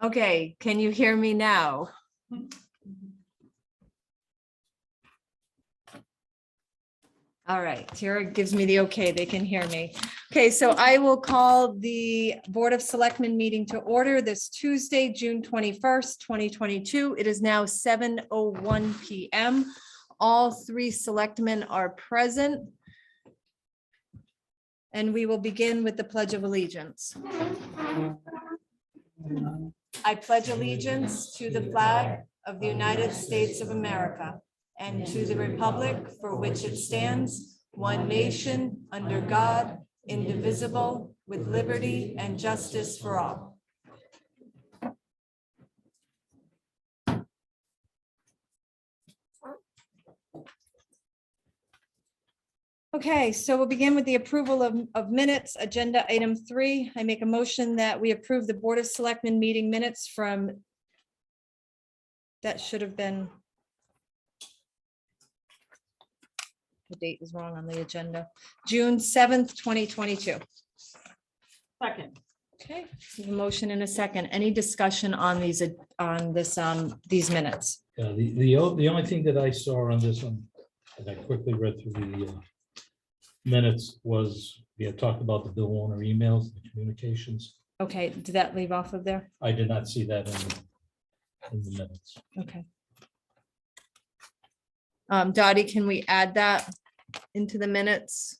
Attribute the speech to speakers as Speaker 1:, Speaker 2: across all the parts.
Speaker 1: Okay, can you hear me now? All right, Tara gives me the okay, they can hear me. Okay, so I will call the Board of Selectmen meeting to order this Tuesday, June 21st, 2022. It is now 7:01 PM. All three selectmen are present. And we will begin with the Pledge of Allegiance. I pledge allegiance to the flag of the United States of America and to the republic for which it stands, one nation, under God, indivisible, with liberty and justice for all. Okay, so we'll begin with the approval of minutes. Agenda item 3. I make a motion that we approve the Board of Selectmen meeting minutes from, that should have been, the date is wrong on the agenda, June 7th, 2022.
Speaker 2: Second.
Speaker 1: Okay, we have a motion in a second. Any discussion on these, these minutes?
Speaker 3: The only thing that I saw on this one, and I quickly read through the minutes, was we had talked about the Bill Warner emails, the communications.
Speaker 1: Okay, did that leave off of there?
Speaker 3: I did not see that in the minutes.
Speaker 1: Okay. Dottie, can we add that into the minutes?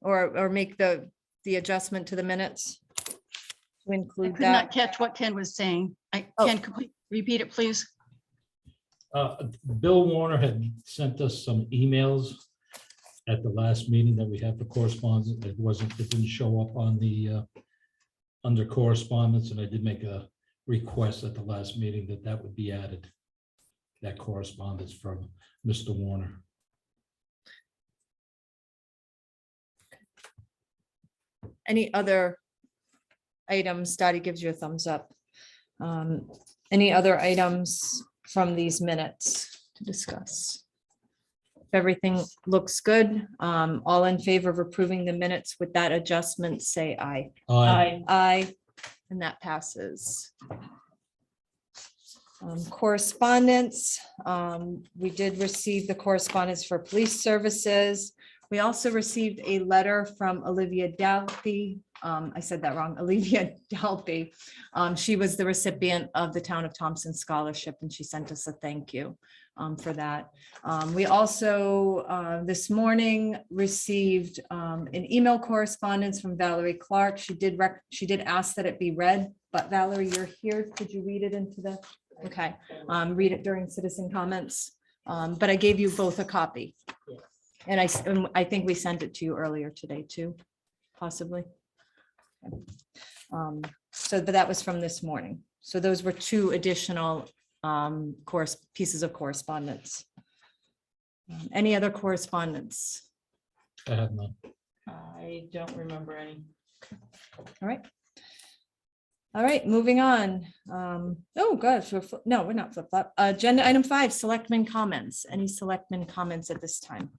Speaker 1: Or make the adjustment to the minutes? To
Speaker 2: I
Speaker 1: include
Speaker 2: could not
Speaker 1: that?
Speaker 2: catch what Ken was saying.
Speaker 1: Oh.
Speaker 2: Ken, could we repeat it, please?
Speaker 3: Bill Warner had sent us some emails at the last meeting that we had for correspondence. It didn't show up on the under correspondence, and I did make a request at the last meeting that would be added. That correspondence from Mr. Warner.
Speaker 1: Any other items? Dottie gives you a thumbs up. Any other items from these minutes to discuss? If everything looks good, all in favor of approving the minutes with that adjustment, say aye. Aye, and that passes. Correspondence, we did receive the correspondence for police services. We also received a letter from Olivia Dalphy. I said that wrong, Olivia Dalphy. She was the recipient of the Town of Thompson Scholarship, and she sent us a thank you for that. We also this morning received an email correspondence from Valerie Clark. She did ask that it be read, but Valerie, you're here. Could you read it into the? Okay, read it during citizen comments. But I gave you both a copy. And I think we sent it to you earlier today too, possibly. But that was from this morning. So those were two additional pieces of correspondence. Any other correspondence?
Speaker 3: I have none.
Speaker 2: I don't remember any.
Speaker 1: All right. All right, moving on. Oh, gosh, no, we're not flip flop. Agenda item 5, selectmen comments. Any selectmen comments at this time?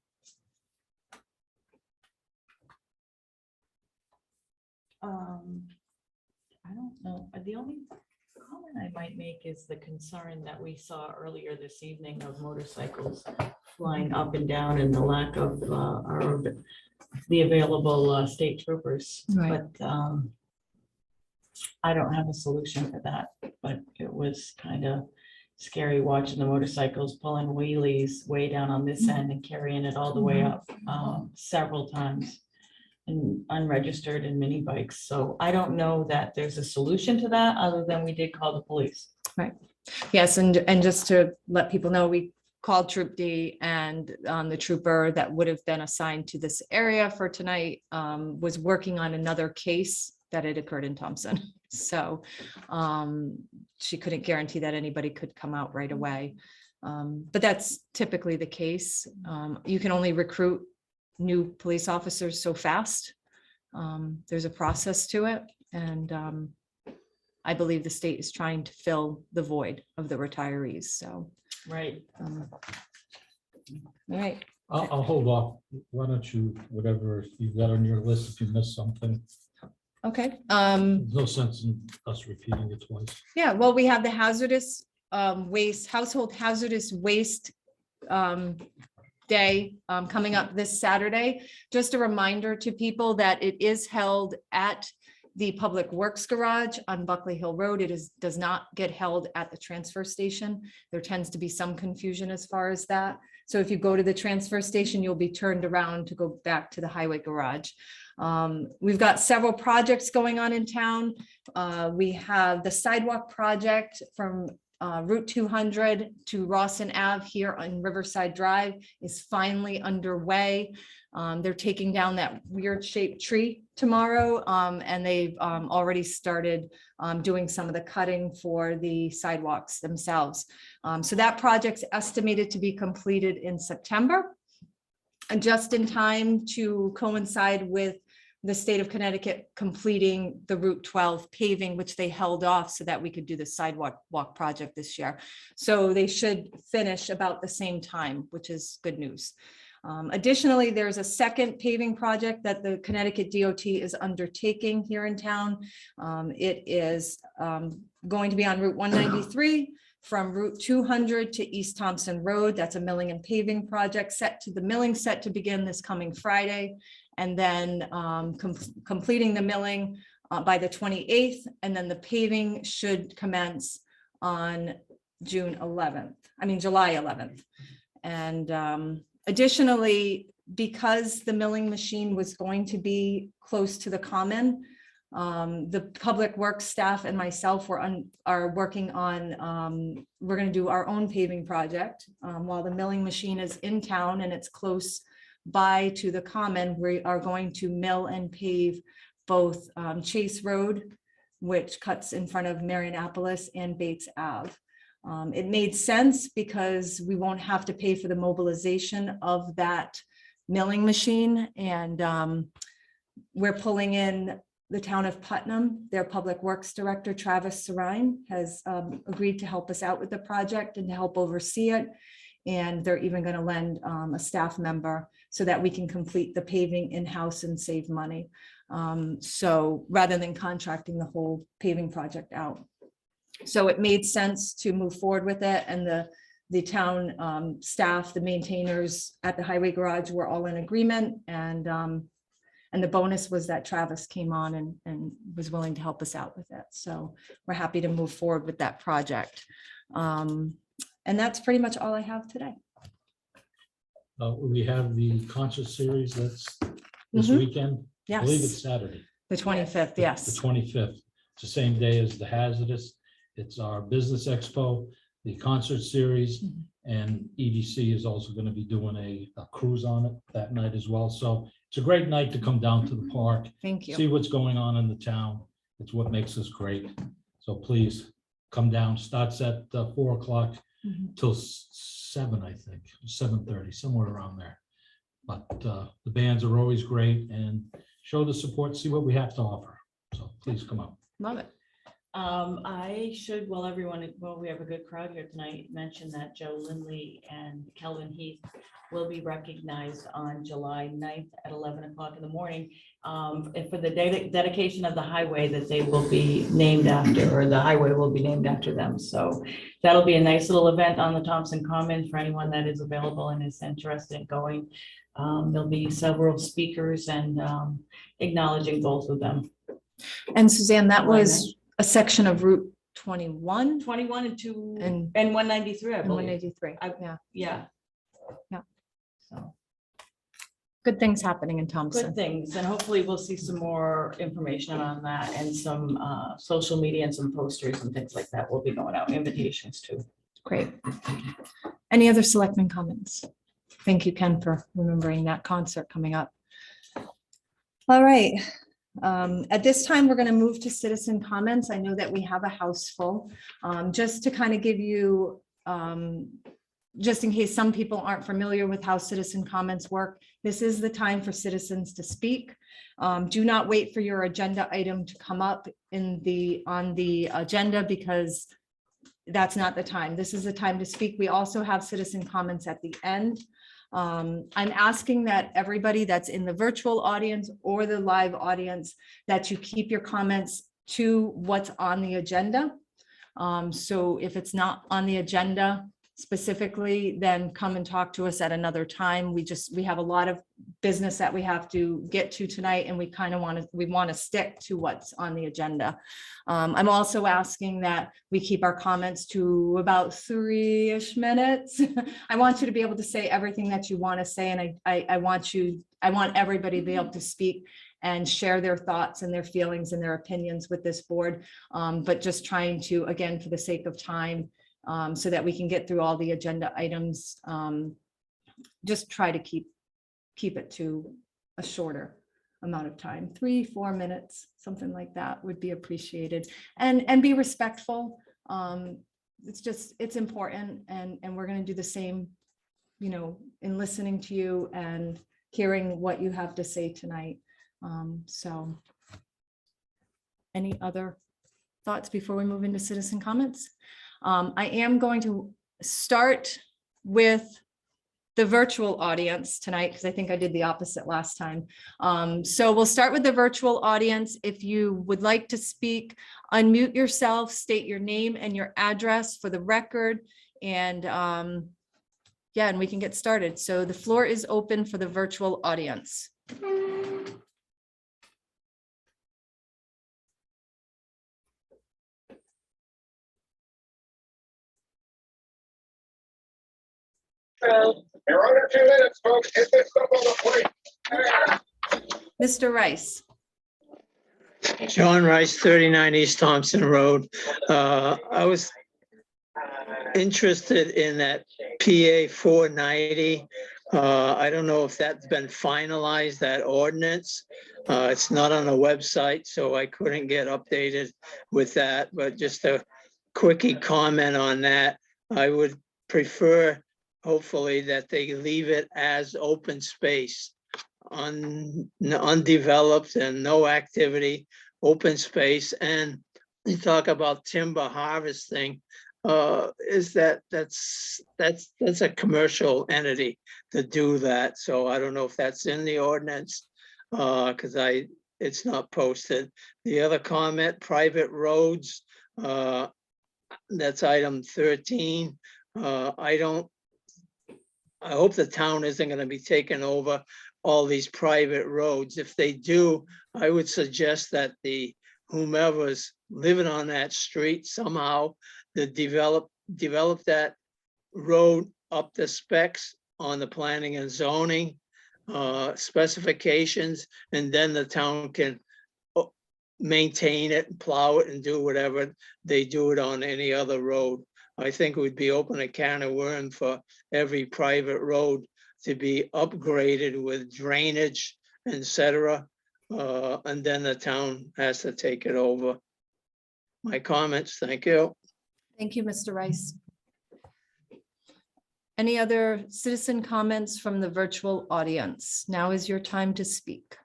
Speaker 4: I don't know. The only comment I might make is the concern that we saw earlier this evening of motorcycles flying up and down and the lack of the available state troopers.
Speaker 1: Right.
Speaker 4: But I don't have a solution for that, but it was kind of scary watching the motorcycles pulling wheelies way down on this end and carrying it all the way up several times. And unregistered and mini bikes. So I don't know that there's a solution to that other than we did call the police.
Speaker 1: Right. Yes, and just to let people know, we called Troop D, and the trooper that would have been assigned to this area for tonight was working on another case that had occurred in Thompson. So she couldn't guarantee that anybody could come out right away. But that's typically the case. You can only recruit new police officers so fast. There's a process to it, and I believe the state is trying to fill the void of the retirees. So,
Speaker 4: Right.
Speaker 1: all right.
Speaker 3: I'll hold off. Why don't you, whatever you've got on your list, if you missed something.
Speaker 1: Okay,
Speaker 3: There's no sense in us repeating it twice.
Speaker 1: yeah, well, we have the hazardous waste, household hazardous waste day coming up this Saturday. Just a reminder to people that it is held at the Public Works Garage on Buckley Hill Road. It does not get held at the transfer station. There tends to be some confusion as far as that. So if you go to the transfer station, you'll be turned around to go back to the highway garage. We've got several projects going on in town. We have the sidewalk project from Route 200 to Rawson Ave here on Riverside Drive is finally underway. They're taking down that weird shaped tree tomorrow, and they've already started doing some of the cutting for the sidewalks themselves. So that project's estimated to be completed in September, and just in time to coincide with the state of Connecticut completing the Route 12 paving, which they held off so that we could do the sidewalk project this year. So they should finish about the same time, which is good news. Additionally, there's a second paving project that the Connecticut DOT is undertaking here in town. It is going to be on Route 193 from Route 200 to East Thompson Road. That's a milling and paving project the milling set to begin this coming Friday. And then completing the milling by the 28th, and then the paving should commence on July 11th. And additionally, because the milling machine was going to be close to the common, the public works staff and myself are working on, we're going to do our own paving project while the milling machine is in town and it's close by to the common. We are going to mill and pave both Chase Road, which cuts in front of Marianapolis, and Bates Ave. It made sense because we won't have to pay for the mobilization of that milling machine. And we're pulling in the town of Putnam. Their public works director, Travis Sarine, has agreed to help us out with the project and to help oversee it. And they're even going to lend a staff member so that we can complete the paving in-house and save money. So rather than contracting the whole paving project out. So it made sense to move forward with it. And the town staff, the maintainers at the highway garage were all in agreement. And the bonus was that Travis came on and was willing to help us out with it. So we're happy to move forward with that project. And that's pretty much all I have today.
Speaker 3: We have the concert series that's this
Speaker 1: Mhm.
Speaker 3: weekend. I believe it's
Speaker 1: Yes,
Speaker 3: Saturday.
Speaker 1: the 25th,
Speaker 3: The
Speaker 1: yes.
Speaker 3: 25th. It's the same day as the hazardous. It's our business expo, the concert series,
Speaker 1: Mhm.
Speaker 3: and EDC is also going to be doing a cruise on it that night as well. So it's a great night to come down to the park,
Speaker 1: Thank
Speaker 3: see
Speaker 1: you.
Speaker 3: what's going on in the town. It's what makes us great. So please come down. Starts at 4:00
Speaker 1: Mhm.
Speaker 3: till 7, I think, 7:30, somewhere around there. But the bands are always great, and show the support, see what we have to offer. So please come up.
Speaker 1: Love it.
Speaker 4: I should, well, we have a good crowd here tonight, mention that Joe Lindley and Kelvin Heath will be recognized on July 9th at 11 o'clock in the morning and for the dedication of the highway that they will be named after, or the highway will be named after them. So that'll be a nice little event on the Thompson Common for anyone that is available and is interested in going. There'll be several speakers and acknowledging both of them.
Speaker 1: And Suzanne, that
Speaker 4: July
Speaker 1: was a section of Route 21
Speaker 4: 21 and 2
Speaker 1: and
Speaker 4: and 193, I
Speaker 1: and
Speaker 4: believe.
Speaker 1: 183.
Speaker 4: I-
Speaker 1: Yeah,
Speaker 4: Yeah.
Speaker 1: Yeah.
Speaker 4: So
Speaker 1: good things happening in
Speaker 4: good
Speaker 1: Thompson.
Speaker 4: things, and hopefully we'll see some more information on that and some social media and some posters and things like that will be going out, invitations too.
Speaker 1: Great. Any other selectmen comments? Thank you, Ken, for remembering that concert coming up. All right. At this time, we're going to move to citizen comments. I know that we have a house full. Just to kind of give you, just in case some people aren't familiar with how citizen comments work, this is the time for citizens to speak. Do not wait for your agenda item to come up on the agenda, because that's not the time. This is the time to speak. We also have citizen comments at the end. I'm asking that everybody that's in the virtual audience or the live audience, that you keep your comments to what's on the agenda. So if it's not on the agenda specifically, then come and talk to us at another time. We have a lot of business that we have to get to tonight, and we kind of want to stick to what's on the agenda. I'm also asking that we keep our comments to about 3-ish minutes. I want you to be able to say everything that you want to say, and I want everybody to be able to speak and share their thoughts and their feelings and their opinions with this board. But just trying to, again, for the sake of time, so that we can get through all the agenda items, just try to keep it to a shorter amount of time, 3-4 minutes, something like that would be appreciated, and be respectful. It's important, and we're going to do the same, in listening to you and hearing what you have to say tonight. So any other thoughts before we move into citizen comments? I am going to start with the virtual audience tonight, because I think I did the opposite last time. So we'll start with the virtual audience. If you would like to speak, unmute yourself, state your name and your address for the record, and yeah, and we can get started. So the floor is open for the virtual audience.
Speaker 5: You're under 2 minutes, folks. Get this stuff on the plate.
Speaker 1: Mr. Rice.
Speaker 6: John Rice, 39 East Thompson Road. I was interested in that PA 490. I don't know if that's been finalized, that ordinance. It's not on the website, so I couldn't get updated with that, but just a quickie comment on that. I would prefer, hopefully, that they leave it as open space, undeveloped and no activity, open space. And you talk about timber harvesting, that's a commercial entity to do that. So I don't know if that's in the ordinance, because it's not posted. The other comment, private roads, that's item 13. I hope the town isn't going to be taking over all these private roads. If they do, I would suggest that whomever's living on that street somehow to develop that road up the specs on the planning and zoning specifications, and then the town can maintain it, plow it, and do whatever they do it on any other road. I think it would be open a can of worms for every private road to be upgraded with drainage, etc. And then the town has to take it over. My comments, thank you.
Speaker 1: Thank you, Mr. Rice. Any other citizen comments from the virtual audience? Now is your time to speak.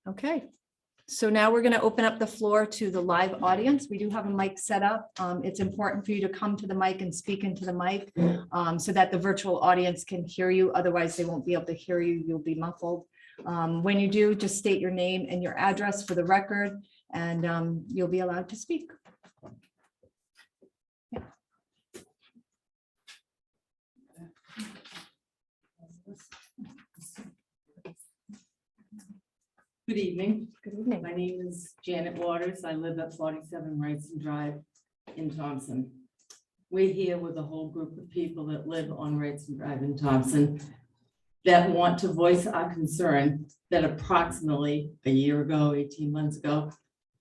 Speaker 1: Okay, so now we're going to open up the floor to the live audience. We do have a mic set up. It's important for you to come to the mic and speak into the mic so that the virtual audience can hear you. Otherwise, they won't be able to hear you. You'll be muffled. When you do, just state your name and your address for the record, and you'll be allowed to speak. Yeah.
Speaker 7: Good evening.
Speaker 1: Good evening.
Speaker 7: My name is Janet Waters. I live at 47 Wrightson Drive in Thompson. We're here with a whole group of people that live on Wrightson Drive in Thompson that want to voice our concern that approximately a year ago, 18 months ago,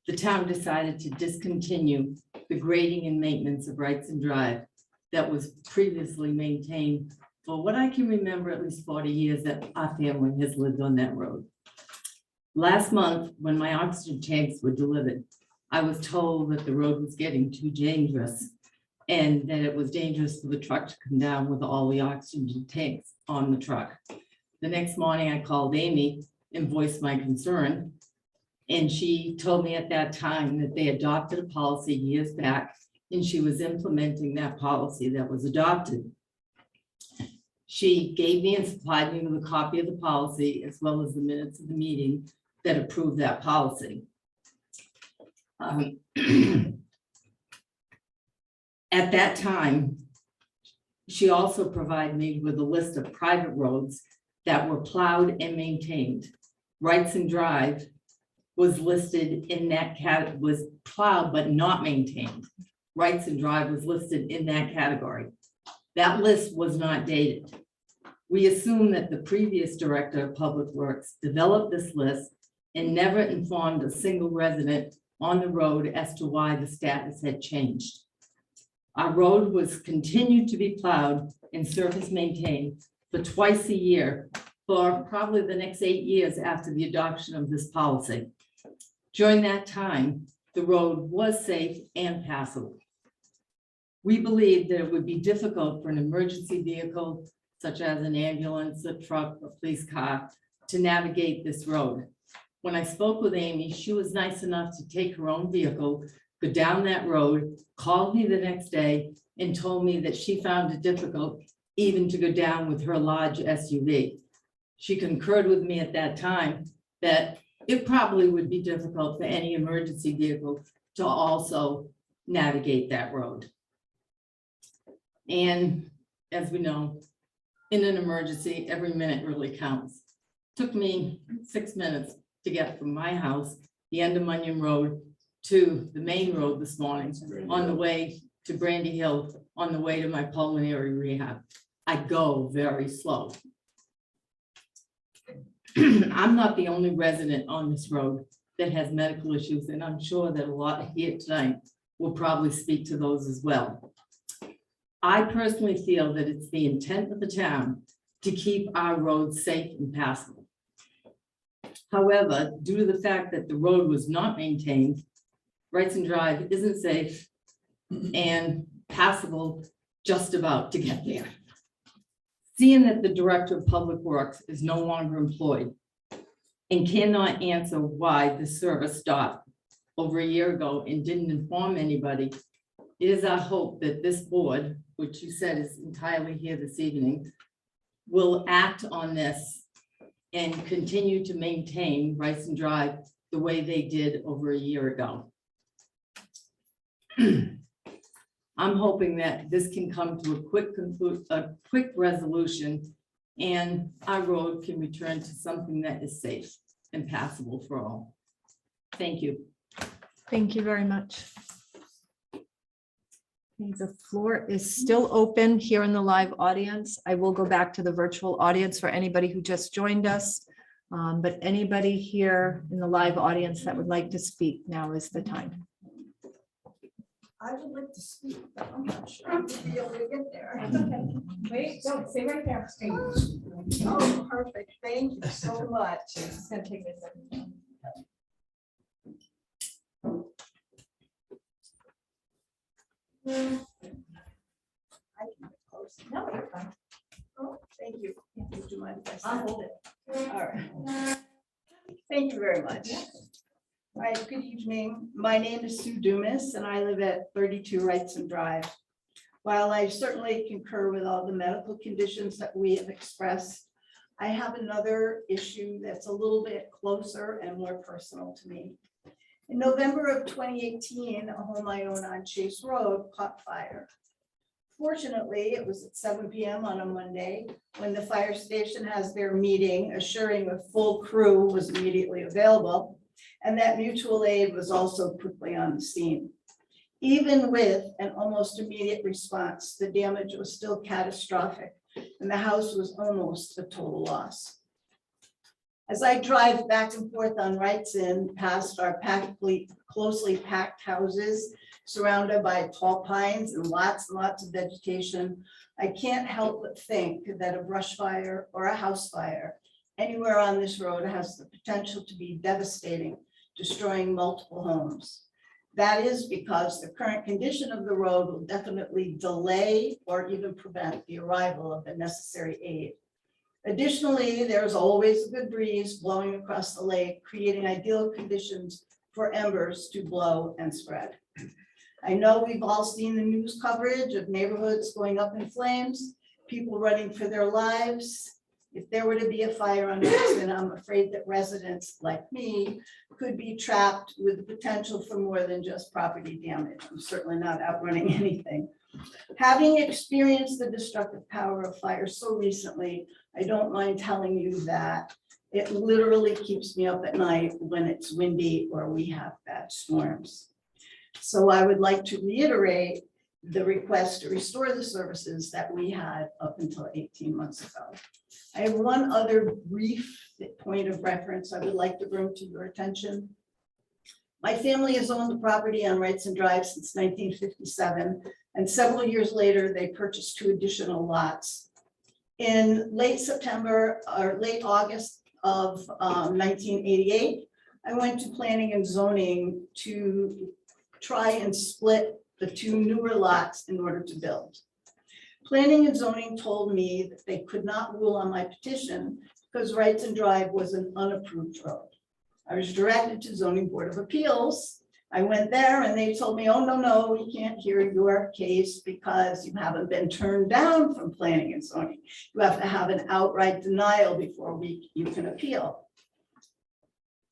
Speaker 7: the town decided to discontinue the grading and maintenance of Wrightson Drive that was previously maintained for what I can remember, at least 40 years that our family has lived on that road. Last month, when my oxygen tanks were delivered, I was told that the road was getting too dangerous and that it was dangerous for the truck to come down with all the oxygen tanks on the truck. The next morning, I called Amy and voiced my concern. And she told me at that time that they adopted a policy years back, and she was implementing that policy that was adopted. She gave me and supplied me with a copy of the policy as well as the minutes of the meeting that approved that policy. At that time, she also provided me with a list of private roads that were plowed and maintained. Wrightson Drive was listed in that was plowed but not maintained. Wrightson Drive was listed in that category. That list was not dated. We assume that the previous director of Public Works developed this list and never informed a single resident on the road as to why the status had changed. Our road was continued to be plowed and surface maintained for twice a year for probably the next 8 years after the adoption of this policy. During that time, the road was safe and passable. We believe that it would be difficult for an emergency vehicle, such as an ambulance, a truck, a police car, to navigate this road. When I spoke with Amy, she was nice enough to take her own vehicle, go down that road, called me the next day, and told me that she found it difficult even to go down with her large SUV. She concurred with me at that time that it probably would be difficult for any emergency vehicle to also navigate that road. And as we know, in an emergency, every minute really counts. Took me 6 minutes to get from my house, the end of Munyon Road, to the main road this morning, on the way to Brandy Hill, on the way to my pulmonary rehab. I go very slow. I'm not the only resident on this road that has medical issues, and I'm sure that a lot here tonight will probably speak to those as well. I personally feel that it's the intent of the town to keep our roads safe and passable. However, due to the fact that the road was not maintained, Wrightson Drive isn't safe and passable just about to get there. Seeing that the Director of Public Works is no longer employed and cannot answer why the service stopped over a year ago and didn't inform anybody, it is our hope that this board, which you said is entirely here this evening, will act on this and continue to maintain Wrightson Drive the way they did over a year ago. I'm hoping that this can come to a quick resolution, and our road can return to something that is safe and passable for all. Thank you.
Speaker 1: Thank you very much. Okay, the floor is still open here in the live audience. I will go back to the virtual audience for anybody who just joined us. But anybody here in the live audience that would like to speak, now is the time.
Speaker 8: I would like to speak, but I'm not sure I'll be able to get there. It's okay. Wait, don't stay right there. Oh, perfect. Thank you so much. It's gonna take me a second. I can get close. No, you're fine. Oh, thank you. Would you mind if I
Speaker 7: I'll
Speaker 8: stand?
Speaker 7: hold it.
Speaker 8: All right. Thank you very much. All right, good evening. My name is Sue Dumas and I live at 32 Wrightson Drive. While I certainly concur with all the medical conditions that we have expressed, I have another issue that's a little bit closer and more personal to me. In November of 2018, a home I own on Chase Road caught fire. Fortunately, it was at 7 p.m. on a Monday when the fire station has their meeting, assuring a full crew was immediately available, and that mutual aid was also quickly on the scene. Even with an almost immediate response, the damage was still catastrophic, and the house was almost a total loss. As I drive back and forth on Wrightson past our closely packed houses surrounded by tall pines and lots of vegetation, I can't help but think that a brush fire or a house fire anywhere on this road has the potential to be devastating, destroying multiple homes. That is because the current condition of the road will definitely delay or even prevent the arrival of the necessary aid. Additionally, there's always a good breeze blowing across the lake, creating ideal conditions for embers to blow and spread. I know we've all seen the news coverage of neighborhoods going up in flames, people running for their lives. If there were to be a fire on Hudson, I'm afraid that residents like me could be trapped with the potential for more than just property damage. I'm certainly not outrunning anything. Having experienced the destructive power of fire so recently, I don't mind telling you that it literally keeps me up at night when it's windy or we have bad storms. So I would like to reiterate the request to restore the services that we had up until 18 months ago. I have one other brief point of reference I would like to bring to your attention. My family has owned the property on Wrightson Drive since 1957, and several years later, they purchased 2 additional lots. In late September or late August of 1988, I went to planning and zoning to try and split the 2 newer lots in order to build. Planning and zoning told me that they could not rule on my petition because Wrightson Drive was an unapproved road. I was directed to Zoning Board of Appeals. I went there and they told me, oh, no, we can't hear your case because you haven't been turned down from planning and zoning. You have to have an outright denial before you can appeal.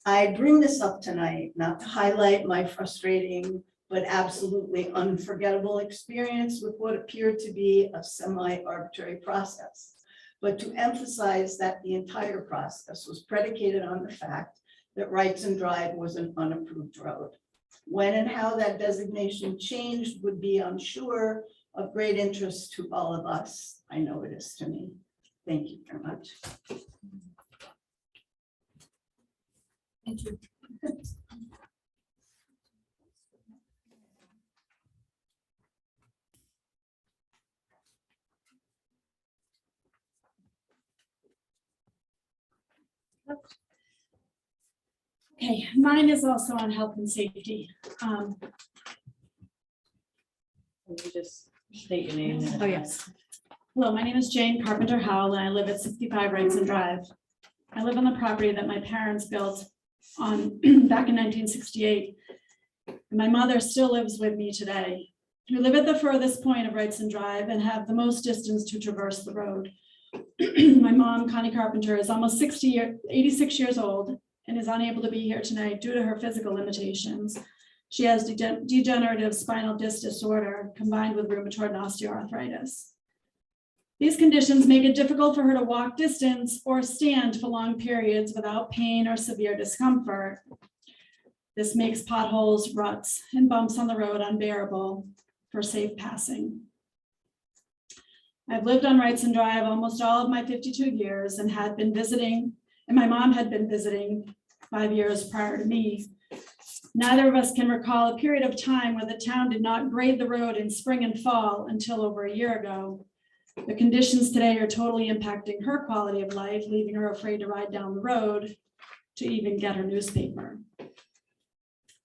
Speaker 8: I bring this up tonight not to highlight my frustrating but absolutely unforgettable experience with what appeared to be a semi-arbitrary process, but to emphasize that the entire process was predicated on the fact that Wrightson Drive was an unapproved road. When and how that designation changed would be, I'm sure, of great interest to all of us. I know it is to me. Thank you very much.
Speaker 1: Thank you.
Speaker 9: Okay, mine is also on health and safety.
Speaker 4: Can you just state your name? and
Speaker 1: Oh,
Speaker 4: address?
Speaker 1: yes.
Speaker 9: Hello, my name is Jane Carpenter Howell, and I live at 65 Wrightson Drive. I live on the property that my parents built on back in 1968. And my mother still lives with me today. We live at the furthest point of Wrightson Drive and have the most distance to traverse the road. My mom, Connie Carpenter, is almost 86 years old and is unable to be here tonight due to her physical limitations. She has degenerative spinal disc disorder combined with rheumatoid and osteoarthritis. These conditions make it difficult for her to walk distance or stand for long periods without pain or severe discomfort. This makes potholes, ruts, and bumps on the road unbearable for safe passing. I've lived on Wrightson Drive almost all of my 52 years and had been visiting, and my mom had been visiting 5 years prior to me. Neither of us can recall a period of time where the town did not grade the road in spring and fall until over a year ago. The conditions today are totally impacting her quality of life, leaving her afraid to ride down the road to even get her newspaper.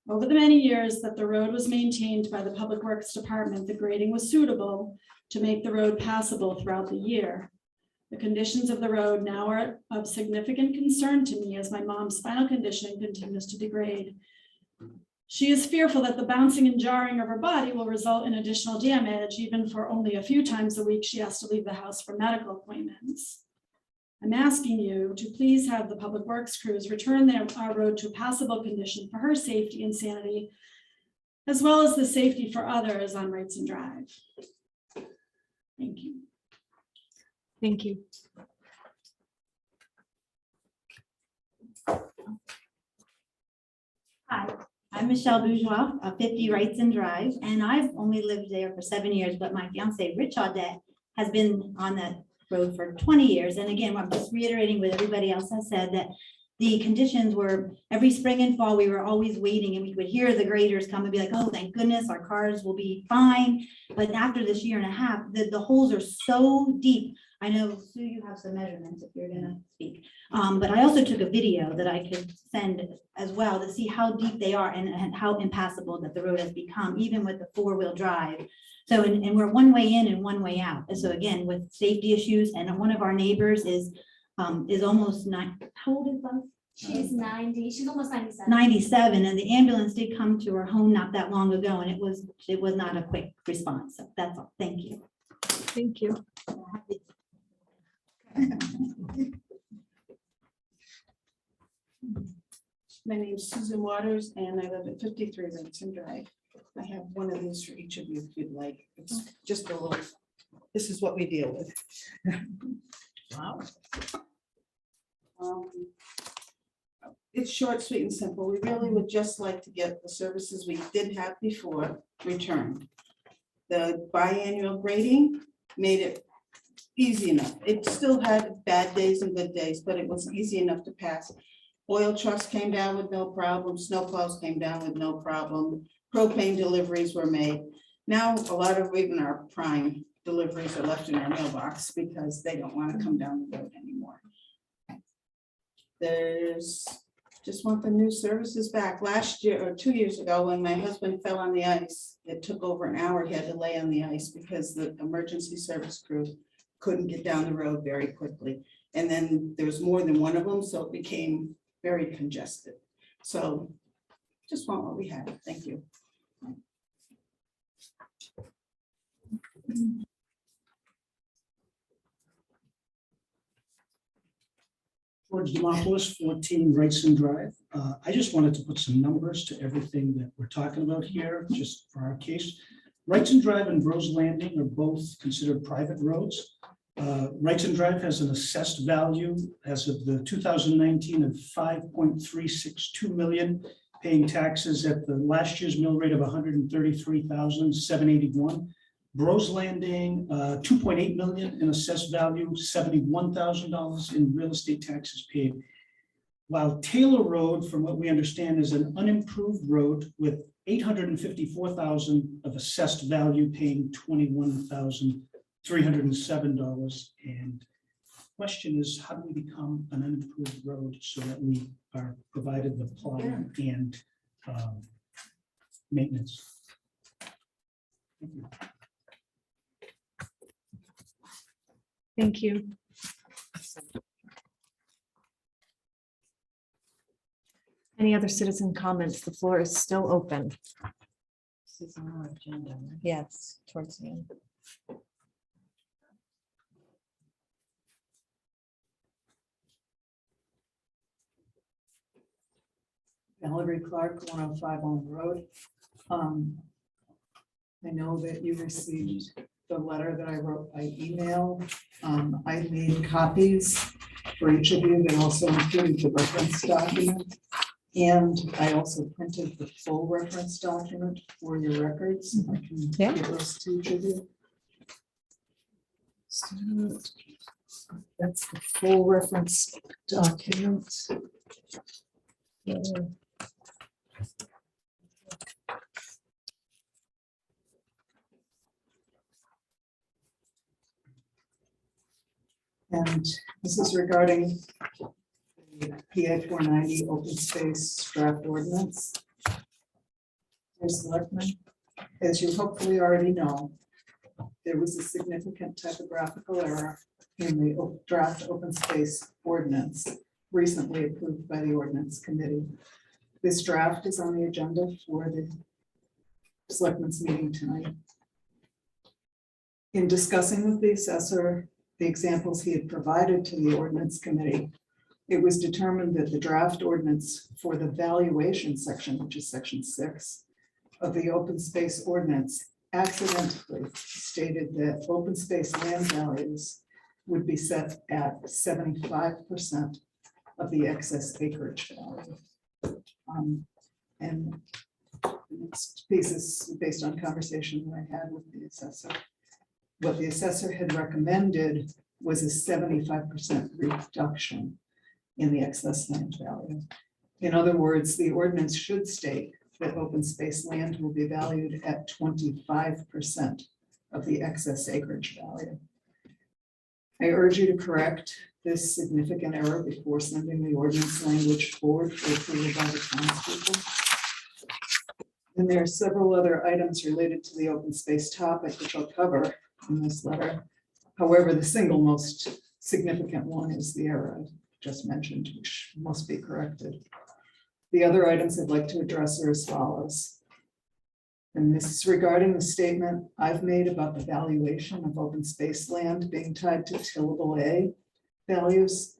Speaker 9: Over the many years that the road was maintained by the Public Works Department, the grading was suitable to make the road passable throughout the year. The conditions of the road now are of significant concern to me as my mom's spinal condition continues to degrade. She is fearful that the bouncing and jarring of her body will result in additional damage, even for only a few times a week she has to leave the house for medical appointments. I'm asking you to please have the Public Works crews return our road to a passable condition for her safety and sanity, as well as the safety for others on Wrightson Drive. Thank you.
Speaker 1: Thank you.
Speaker 10: Hi, I'm Michelle Bourgeois, 50 Wrightson Drive, and I've only lived there for 7 years, but my fiance, Rich Audette, has been on that road for 20 years. And again, I'm just reiterating what everybody else has said, that the conditions were every spring and fall, we were always waiting and we would hear the graders come and be like, oh, thank goodness, our cars will be fine. But after this year and a half, the holes are so deep. I know, Sue, you have some measurements if you're gonna speak. But I also took a video that I could send as well to see how deep they are and how impassable that the road has become, even with the 4-wheel drive. So, and we're one way in and one way out. And so again, with safety issues, and one of our neighbors is is almost how old is Buzz?
Speaker 11: She's 90, she's almost 97.
Speaker 10: 97, and the ambulance did come to her home not that long ago, and it was not a quick response. So that's all. Thank you.
Speaker 1: Thank you.
Speaker 12: My name is Susan Waters and I live at 53 Vincent Drive. I have one of these for each of you if you'd like. It's just a little, this is what we deal with.
Speaker 4: Wow.
Speaker 12: It's short, sweet and simple. We really would just like to get the services we did have before returned. The biannual grading made it easy enough. It still had bad days and good days, but it was easy enough to pass. Oil trucks came down with no problem. Snowplows came down with no problem. Propane deliveries were made. Now, a lot of even our prime deliveries are left in our mailbox because they don't want to come down the road anymore. There's, just want the new services back. Last year or 2 years ago, when my husband fell on the ice, it took over an hour. He had to lay on the ice because the emergency service crew couldn't get down the road very quickly. And then there was more than one of them, so it became very congested. So just want what we have. Thank you.
Speaker 13: George Demopoulos, 14 Wrightson Drive. I just wanted to put some numbers to everything that we're talking about here, just for our case. Wrightson Drive and Rose Landing are both considered private roads. Wrightson Drive has an assessed value as of the 2019 of $5.362 million, paying taxes at the last year's mill rate of $133,781. Rose Landing, $2.8 million in assessed value, $71,000 in real estate taxes paid. While Taylor Road, from what we understand, is an unimproved road with $854,000 of assessed value, paying $21,307. And question is, how do we become an unimproved road so that we are provided the plowing and maintenance? Thank you.
Speaker 1: Thank you. Any other citizen comments? The floor is still open.
Speaker 4: This is on our agenda, right?
Speaker 1: Yes, towards the end.
Speaker 14: Valerie Clark, 105 on the road. I know that you received the letter that I wrote by email. I made copies for each of you that also included the reference document. And I also printed the full reference document for your records. I can give those to each of you. So that's the full reference document. And this is regarding the PA 490 open space draft ordinance. Dear Selectmen, as you hopefully already know, there was a significant typographical error in the draft open space ordinance recently approved by the ordinance committee. This draft is on the agenda for the Selectmen's meeting tonight. In discussing with the assessor the examples he had provided to the ordinance committee, it was determined that the draft ordinance for the valuation section, which is section 6 of the open space ordinance, accidentally stated that open space land values would be set at 75% of the excess acreage value. And the next piece is based on conversation that I had with the assessor. What the assessor had recommended was a 75% reduction in the excess land value. In other words, the ordinance should state that open space land will be valued at 25% of the excess acreage value. I urge you to correct this significant error before sending the ordinance language forward for approval by the townspeople. And there are several other items related to the open space topic, which I'll cover in this letter. However, the single most significant one is the error I just mentioned, which must be corrected. The other items I'd like to address are as follows. And this is regarding the statement I've made about the valuation of open space land being tied to tillable A values.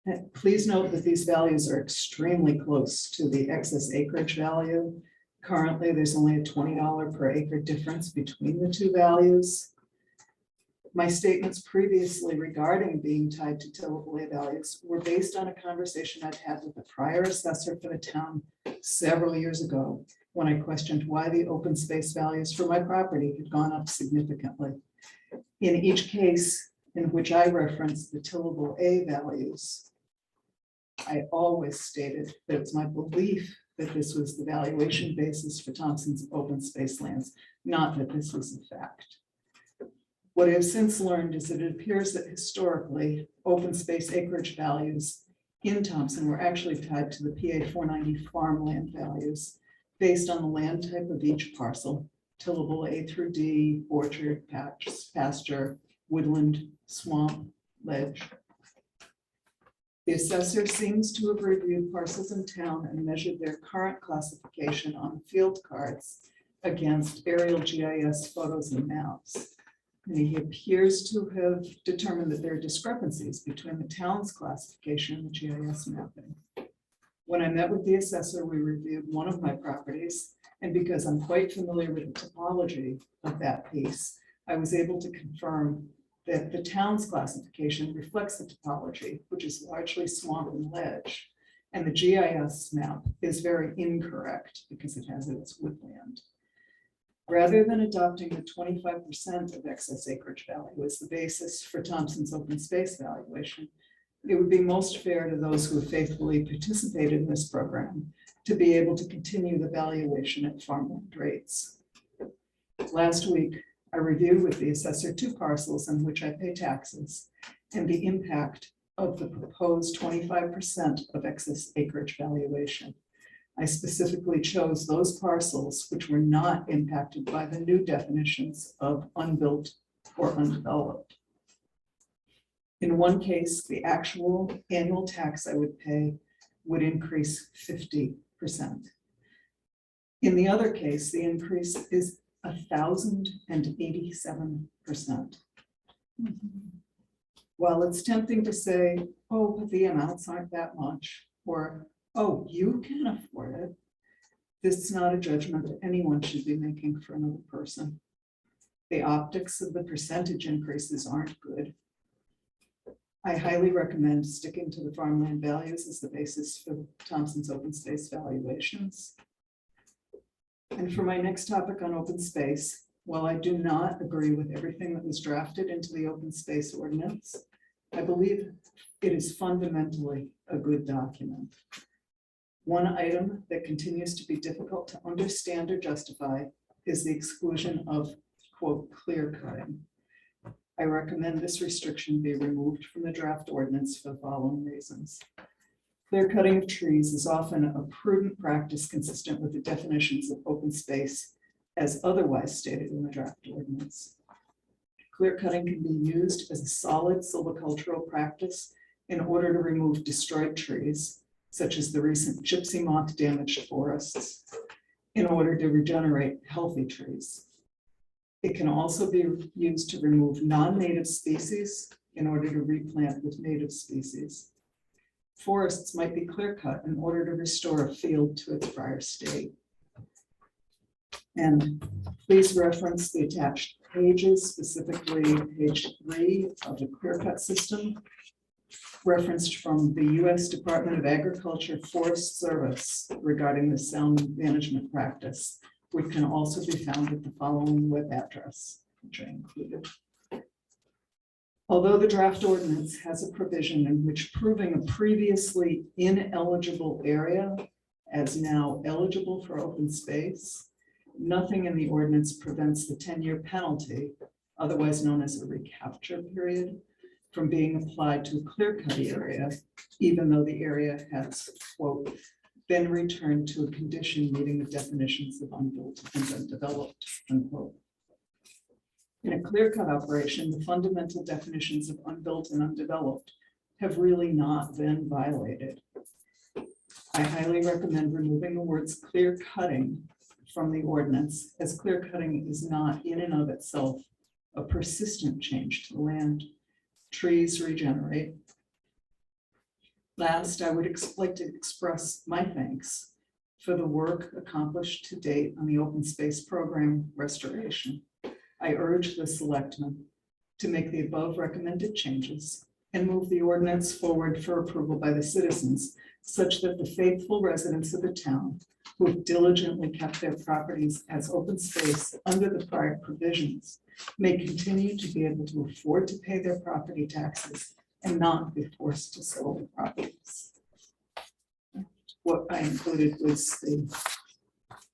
Speaker 14: And please note that these values are extremely close to the excess acreage value. Currently, there's only a $20 per acre difference between the two values. My statements previously regarding being tied to tillable A values were based on a conversation I'd had with the prior assessor for the town several years ago, when I questioned why the open space values for my property had gone up significantly. In each case in which I referenced the tillable A values, I always stated that it's my belief that this was the valuation basis for Thompson's open space lands, not that this was a fact. What I have since learned is that it appears that historically, open space acreage values in Thompson were actually tied to the PA 490 farmland values based on the land type of each parcel, tillable A through D, orchard, patch, pasture, woodland, swamp, ledge. The assessor seems to have reviewed parcels in town and measured their current classification on field cards against aerial GIS photos and maps. And he appears to have determined that there are discrepancies between the town's classification and the GIS mapping. When I met with the assessor, we reviewed one of my properties, and because I'm quite familiar with the topology of that piece, I was able to confirm that the town's classification reflects the topology, which is largely swamp and ledge, and the GIS map is very incorrect because it has its woodland. Rather than adopting the 25% of excess acreage value as the basis for Thompson's open space valuation, it would be most fair to those who have faithfully participated in this program to be able to continue the valuation at farmland rates. Last week, I reviewed with the assessor 2 parcels on which I pay taxes and the impact of the proposed 25% of excess acreage valuation. I specifically chose those parcels which were not impacted by the new definitions of unbuilt or undeveloped. In one case, the actual annual tax I would pay would increase 50%. In the other case, the increase is 1,087%. While it's tempting to say, oh, but the amounts aren't that much, or oh, you can afford it, this is not a judgment that anyone should be making for another person. The optics of the percentage increases aren't good. I highly recommend sticking to the farmland values as the basis for Thompson's open space valuations. And for my next topic on open space, while I do not agree with everything that was drafted into the open space ordinance, I believe it is fundamentally a good document. One item that continues to be difficult to understand or justify is the exclusion of, quote, clear cutting. I recommend this restriction be removed from the draft ordinance for the following reasons. Clear cutting of trees is often a prudent practice consistent with the definitions of open space as otherwise stated in the draft ordinance. Clear cutting can be used as a solid silvicultural practice in order to remove destroyed trees, such as the recent gypsy moth damaged forests, in order to regenerate healthy trees. It can also be used to remove non-native species in order to replant with native species. Forests might be clear cut in order to restore a field to its prior state. And please reference the attached pages, specifically page 3 of the clear cut system, referenced from the U.S. Department of Agriculture Forest Service regarding the sound management practice, which can also be found at the following web address, which I included. Although the draft ordinance has a provision in which proving a previously ineligible area as now eligible for open space, nothing in the ordinance prevents the 10-year penalty, otherwise known as a recapture period, from being applied to a clear-cut area, even though the area has, quote, been returned to a condition meeting the definitions of unbuilt and undeveloped, unquote. In a clear-cut operation, the fundamental definitions of unbuilt and undeveloped have really not been violated. I highly recommend removing the words clear cutting from the ordinance, as clear cutting is not in and of itself a persistent change to the land. Trees regenerate. Last, I would like to express my thanks for the work accomplished to date on the open space program restoration. I urge the selectmen to make the above recommended changes and move the ordinance forward for approval by the citizens, such that the faithful residents of the town who have diligently kept their properties as open space under the prior provisions may continue to be able to afford to pay their property taxes and not be forced to sell the properties. What I included was the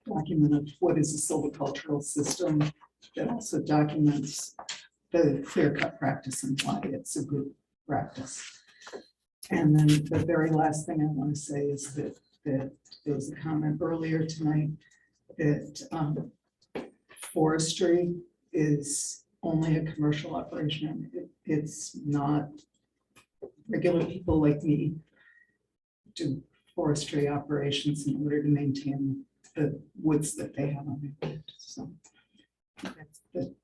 Speaker 14: document of what is a silvicultural system that also documents the clear-cut practice and why it's a good practice. And then the very last thing I want to say is that there was a comment earlier tonight that forestry is only a commercial operation. It's not. Regular people like me do forestry operations in order to maintain the woods that they have on their land. So that's the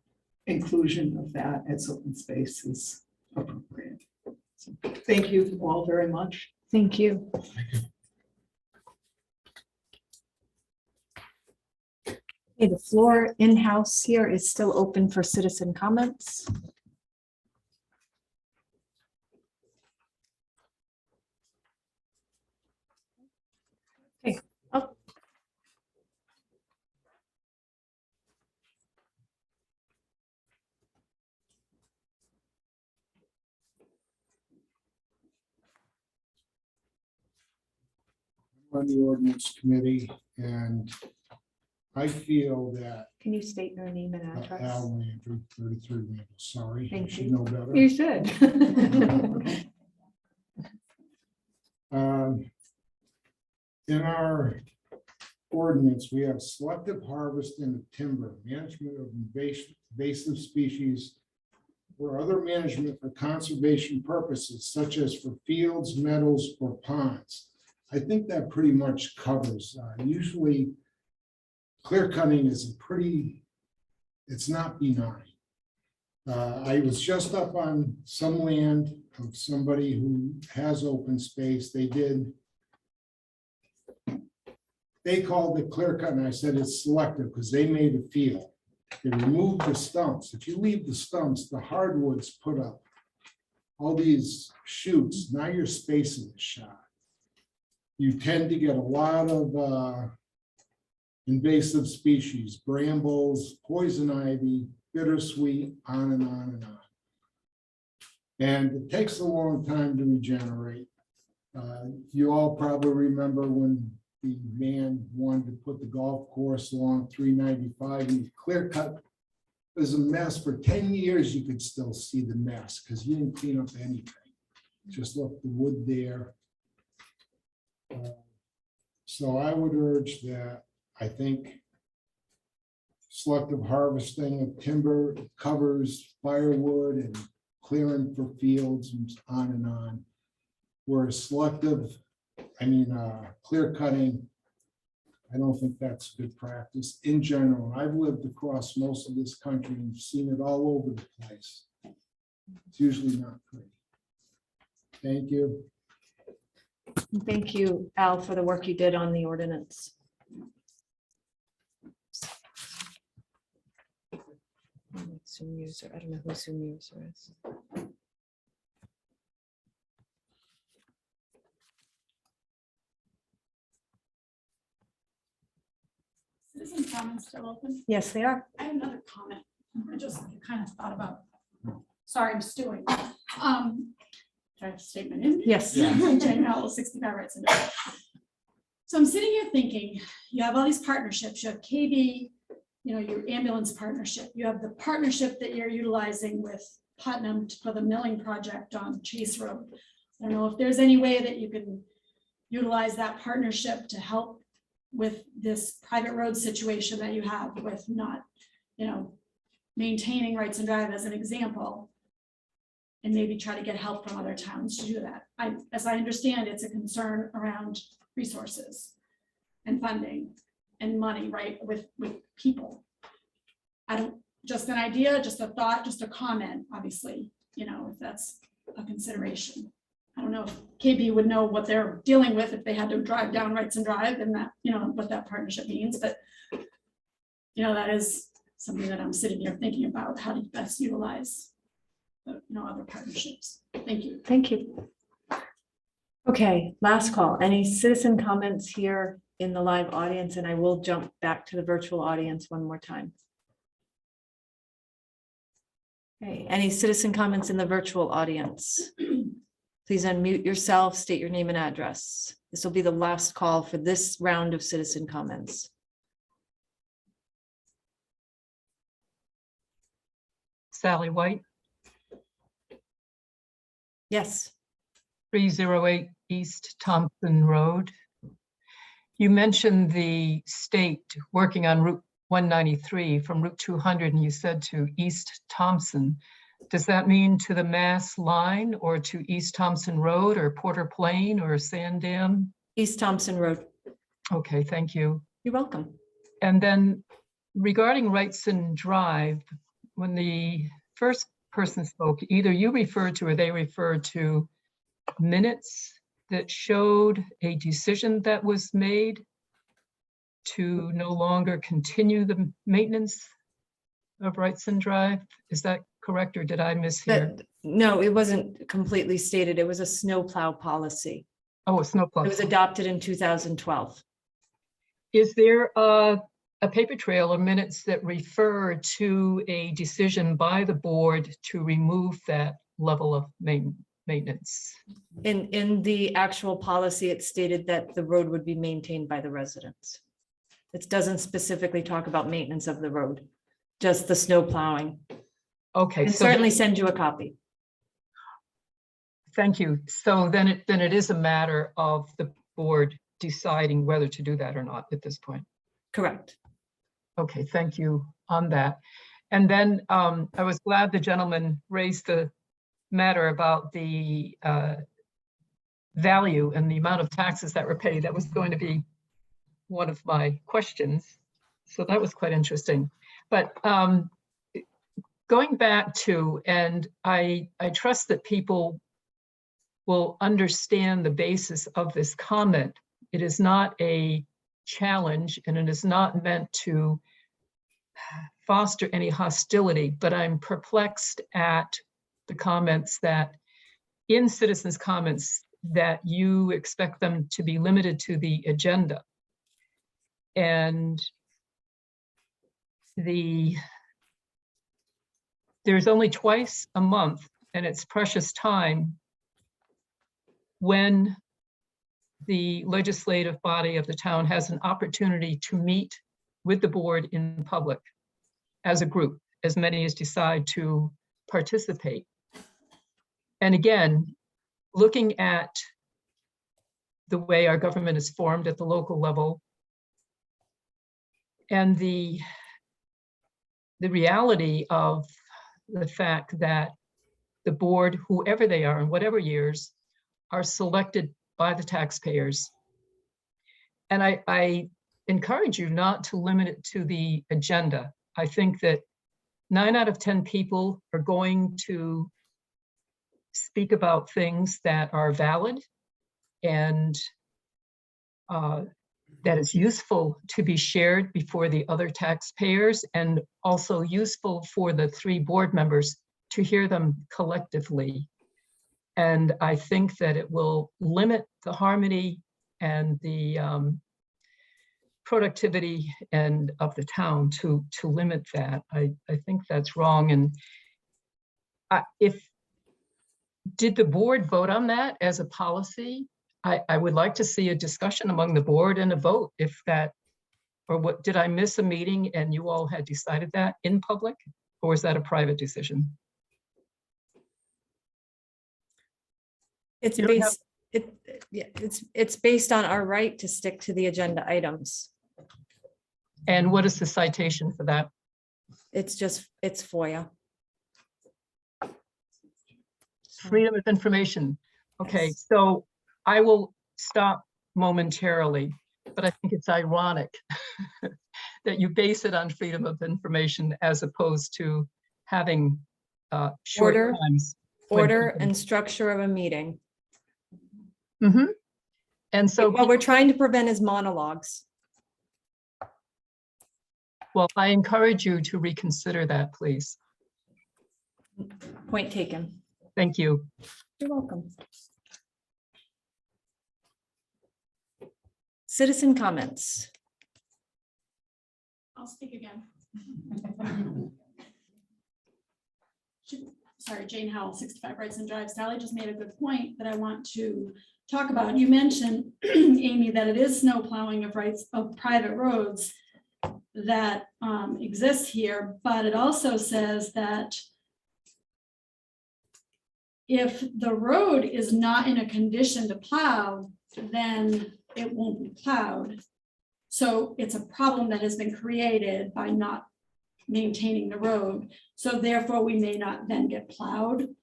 Speaker 14: inclusion of that as open space is appropriate. So thank you all very much.
Speaker 1: Thank you. Okay, the floor in-house here is still open for citizen comments. Okay. Oh.
Speaker 15: On the ordinance committee, and I feel that
Speaker 1: Can you state your name and address?
Speaker 15: Al Landry, 33 Randall, sorry, I
Speaker 1: Thank
Speaker 15: should
Speaker 1: you.
Speaker 15: know better.
Speaker 1: You should.
Speaker 15: In our ordinance, we have selective harvesting of timber, management of invasive species, or other management for conservation purposes, such as for fields, meadows, or ponds. I think that pretty much covers. Usually, clear cutting is it's not benign. I was just up on some land of somebody who has open space. They called it clear cut, and I said it's selective because they made a field. They removed the stumps. If you leave the stumps, the hardwoods put up all these shoots. Now your spacing is shot. You tend to get a lot of invasive species, brambles, poison ivy, bittersweet, on and on and on. And it takes a long time to regenerate. You all probably remember when the man wanted to put the golf course along 395 and clear cut. It was a mess. For 10 years, you could still see the mess because you didn't clean up anything. Just left the wood there. So I would urge that. I think selective harvesting of timber covers firewood and clearing for fields and on. Whereas selective, clear cutting, I don't think that's good practice in general. I've lived across most of this country and seen it all over the place. It's usually not pretty. Thank you.
Speaker 1: Thank you, Al, for the work you did on the ordinance. Zoom user, I don't know who Zoom user is.
Speaker 9: Citizen comments still open?
Speaker 1: Yes, they are.
Speaker 9: I have another comment. I just kind of thought about. Sorry, I'm stewing. Should I have a statement in?
Speaker 1: Yes.
Speaker 9: Jane Howell, 65 Rights and Drive. So I'm sitting here thinking, you have all these partnerships. You have KB, your ambulance partnership. You have the partnership that you're utilizing with Putnam for the milling project on Chase Road. I don't know if there's any way that you can utilize that partnership to help with this private road situation that you have with not, maintaining Rights and Drive as an example. And maybe try to get help from other towns to do that. As I understand, it's a concern around resources and funding and money, right, with people. I don't, just an idea, just a thought, just a comment, obviously, you know, if that's a consideration. I don't know if KB would know what they're dealing with if they had to drive down Rights and Drive and that, you know, what that partnership means, but you know, that is something that I'm sitting here thinking about, how to best utilize other partnerships. Thank you.
Speaker 1: Thank you. Okay, last call. Any citizen comments here in the live audience? And I will jump back to the virtual audience one more time. Okay, any citizen comments in the virtual audience? Please unmute yourself, state your name and address. This will be the last call for this round of citizen comments.
Speaker 16: Sally White,
Speaker 1: Yes.
Speaker 16: 308 East Thompson Road. You mentioned the state working on Route 193 from Route 200, and you said to East Thompson. Does that mean to the Mass line or to East Thompson Road or Porter Plain or Sand Dam?
Speaker 1: East Thompson Road.
Speaker 16: Okay, thank you.
Speaker 1: You're welcome.
Speaker 16: And then regarding Wrightson Drive, when the first person spoke, either you referred to or they referred to minutes that showed a decision that was made to no longer continue the maintenance of Wrightson Drive. Is that correct, or did I mishear?
Speaker 1: No, it wasn't completely stated. It was a snowplow policy.
Speaker 16: Oh, a snowplow.
Speaker 1: It was adopted in 2012.
Speaker 16: Is there a paper trail or minutes that refer to a decision by the board to remove that level of maintenance?
Speaker 1: In the actual policy, it stated that the road would be maintained by the residents. It doesn't specifically talk about maintenance of the road, just the snow plowing.
Speaker 16: Okay.
Speaker 1: And
Speaker 16: so
Speaker 1: certainly send you a copy.
Speaker 16: Thank you. So then it is a matter of the board deciding whether to do that or not at this point.
Speaker 1: Correct.
Speaker 16: Okay, thank you on that. And then I was glad the gentleman raised the matter about the value and the amount of taxes that were paid. That was going to be one of my questions. So that was quite interesting. But going back to, and I trust that people will understand the basis of this comment. It is not a challenge and it is not meant to foster any hostility, but I'm perplexed at the comments that in citizens' comments that you expect them to be limited to the agenda. And there's only twice a month, and it's precious time when the legislative body of the town has an opportunity to meet with the board in public as a group, as many as decide to participate. And again, looking at the way our government is formed at the local level and the reality of the fact that the board, whoever they are in whatever years, are selected by the taxpayers. And I encourage you not to limit it to the agenda. I think that 9 out of 10 people are going to speak about things that are valid and that is useful to be shared before the other taxpayers, and also useful for the 3 board members to hear them collectively. And I think that it will limit the harmony and the productivity and of the town to limit that. I think that's wrong. And did the board vote on that as a policy? I would like to see a discussion among the board and a vote if that, or what, did I miss a meeting and you all had decided that in public, or was that a private decision?
Speaker 1: It's based, it's based on our right to stick to the agenda items.
Speaker 16: And what is the citation for that?
Speaker 1: It's FOIA.
Speaker 16: Freedom of information. Okay, so I will stop momentarily, but I think it's ironic that you base it on freedom of information as opposed to having short
Speaker 1: Order.
Speaker 16: times. when
Speaker 1: Order
Speaker 16: people-
Speaker 1: and structure of a meeting.
Speaker 16: Mhm. And so,
Speaker 1: What we're trying to prevent is monologues.
Speaker 16: well, I encourage you to reconsider that, please.
Speaker 1: Point taken.
Speaker 16: Thank you.
Speaker 1: You're welcome. Citizen comments.
Speaker 9: I'll speak again. Sorry, Jane Howell, 65 Wrightson Drive. Sally just made a good point that I want to talk about. You mentioned, Amy, that it is snow plowing of private roads that exists here, but it also says that if the road is not in a condition to plow, then it won't be plowed. So it's a problem that has been created by not maintaining the road. So therefore, we may not then get plowed.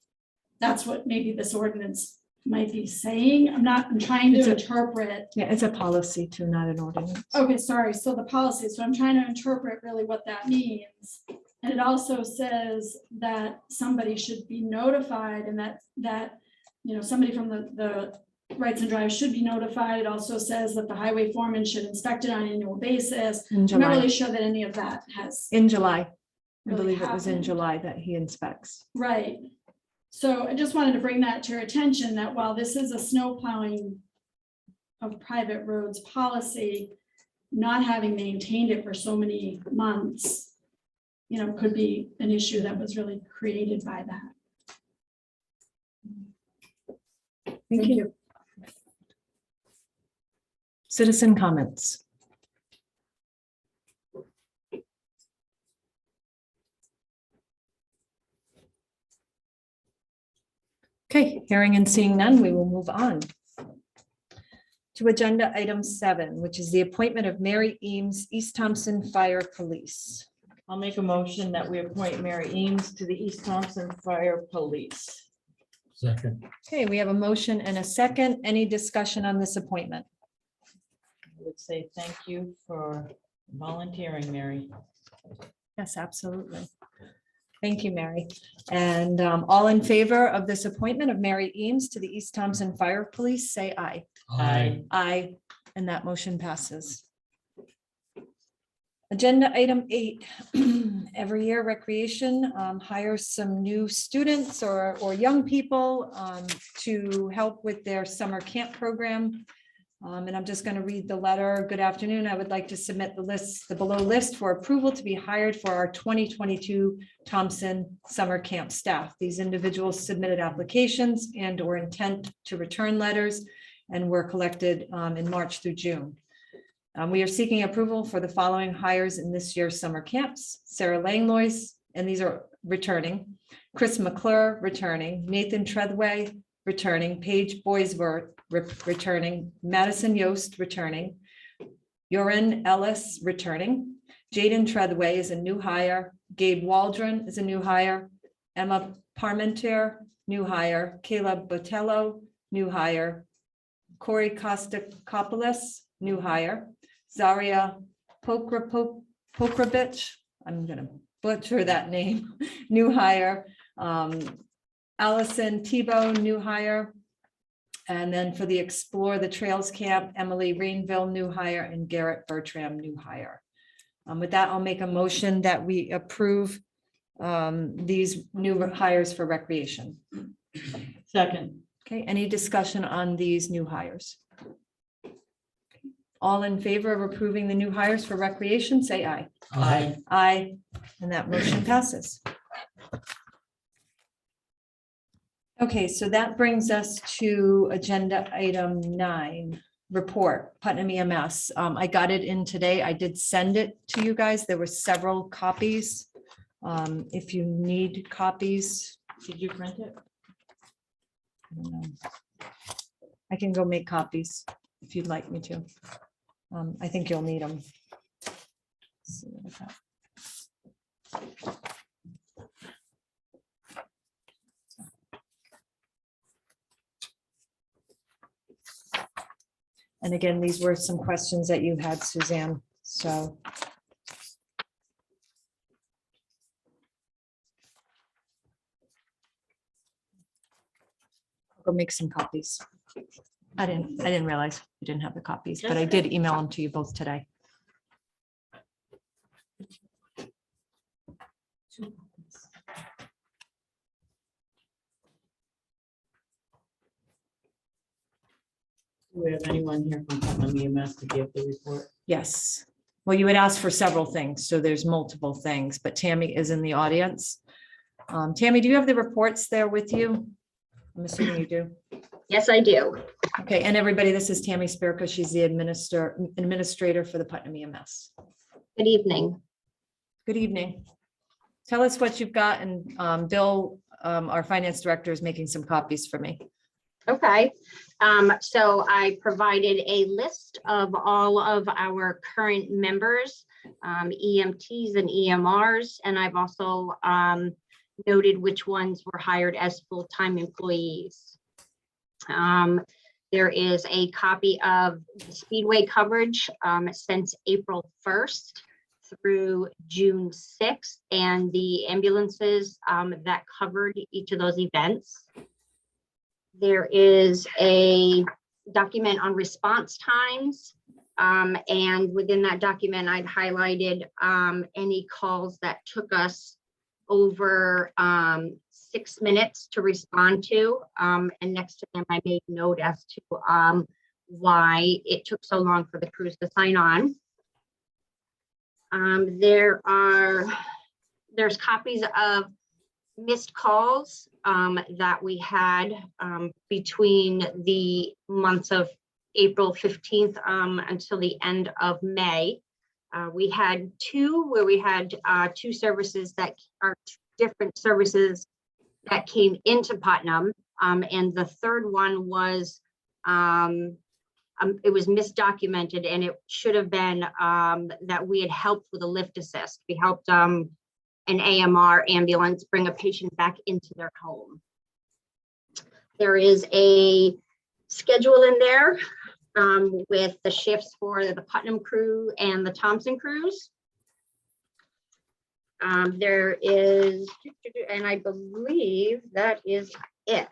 Speaker 9: That's what maybe this ordinance might be saying. I'm trying
Speaker 1: It's
Speaker 9: to
Speaker 1: a-
Speaker 9: interpret.
Speaker 1: Yeah, it's a policy too, not an ordinance.
Speaker 9: Okay, sorry, so the policy, so I'm trying to interpret really what that means. And it also says that somebody should be notified and that, you know, somebody from the Wrightson Drive should be notified. It also says that the highway foreman should inspect it on an annual basis.
Speaker 1: In
Speaker 9: I'm not
Speaker 1: July.
Speaker 9: really sure that any of that has.
Speaker 1: In July. I
Speaker 9: really
Speaker 1: believe it was in
Speaker 9: happened.
Speaker 1: July that he inspects.
Speaker 9: Right. So I just wanted to bring that to your attention that while this is a snow plowing of private roads policy, not having maintained it for so many months, you know, could be an issue that was really created by that.
Speaker 1: Thank you. Citizen comments. Okay, hearing and seeing none, we will move on to agenda item 7, which is the appointment of Mary Eames, East Thompson Fire Police.
Speaker 4: I'll make a motion that we appoint Mary Eames to the East Thompson Fire Police.
Speaker 3: Second.
Speaker 1: Okay, we have a motion and a second. Any discussion on this appointment?
Speaker 4: I would say thank you for volunteering, Mary.
Speaker 1: Yes, absolutely. Thank you, Mary. And all in favor of this appointment of Mary Eames to the East Thompson Fire Police, say aye.
Speaker 4: Aye.
Speaker 1: Aye, and that motion passes. Agenda item 8, every year recreation hires some new students or young people to help with their summer camp program. And I'm just going to read the letter. Good afternoon. I would like to submit the below list for approval to be hired for our 2022 Thompson summer camp staff. These individuals submitted applications and or intent to return letters and were collected in March through June. We are seeking approval for the following hires in this year's summer camps: Sarah Langlois, and these are returning, Chris McClure, returning, Nathan Treadway, returning, Paige Boisworth, returning, Madison Yost, returning, Joran Ellis, returning, Jaden Treadway is a new hire, Gabe Waldron is a new hire, Emma Parmentier, new hire, Caleb Botello, new hire, Corey Kostakopoulos, new hire, Zaria Pokrovich, I'm gonna butcher that name, new hire, Allison Tebow, new hire. And then for the Explore the Trails Camp, Emily Rainville, new hire, and Garrett Bertram, new hire. With that, I'll make a motion that we approve these new hires for recreation.
Speaker 4: Second.
Speaker 1: Okay, any discussion on these new hires? All in favor of approving the new hires for recreation, say aye.
Speaker 4: Aye.
Speaker 1: Aye, and that motion passes. Okay, so that brings us to agenda item 9, report, Putnam EMS. I got it in today. I did send it to you guys. There were several copies. If you need copies,
Speaker 4: Did you print it?
Speaker 1: I don't know. I can go make copies if you'd like me to. I think you'll need them. See what I got. And again, these were some questions that you had, Suzanne, so. I'll go make some copies. I didn't realize you didn't have the copies, but I did email them to you both today.
Speaker 4: Do we have anyone here from Putnam EMS to give the report?
Speaker 1: Yes. Well, you had asked for several things, so there's multiple things, but Tammy is in the audience. Tammy, do you have the reports there with you? I'm assuming you do.
Speaker 17: Yes, I do.
Speaker 1: Okay, and everybody, this is Tammy Spirka. She's the administrator for the Putnam EMS.
Speaker 17: Good evening.
Speaker 1: Good evening. Tell us what you've got, and Bill, our finance director, is making some copies for me.
Speaker 17: Okay, so I provided a list of all of our current members, EMTs and EMRs, and I've also noted which ones were hired as full-time employees. There is a copy of the Speedway coverage since April 1st through June 6th, and the ambulances that covered each of those events. There is a document on response times, and within that document, I'd highlighted any calls that took us over 6 minutes to respond to, and next to them, I made note as to why it took so long for the crews to sign on. There's copies of missed calls that we had between the months of April 15th until the end of May. We had two where we had two services that are different services that came into Putnam. And the third one was, it was misdocumented, and it should have been that we had helped with a lift assist. We helped an AMR ambulance bring a patient back into their home. There is a schedule in there with the shifts for the Putnam crew and the Thompson crews. There is, and I believe that is it.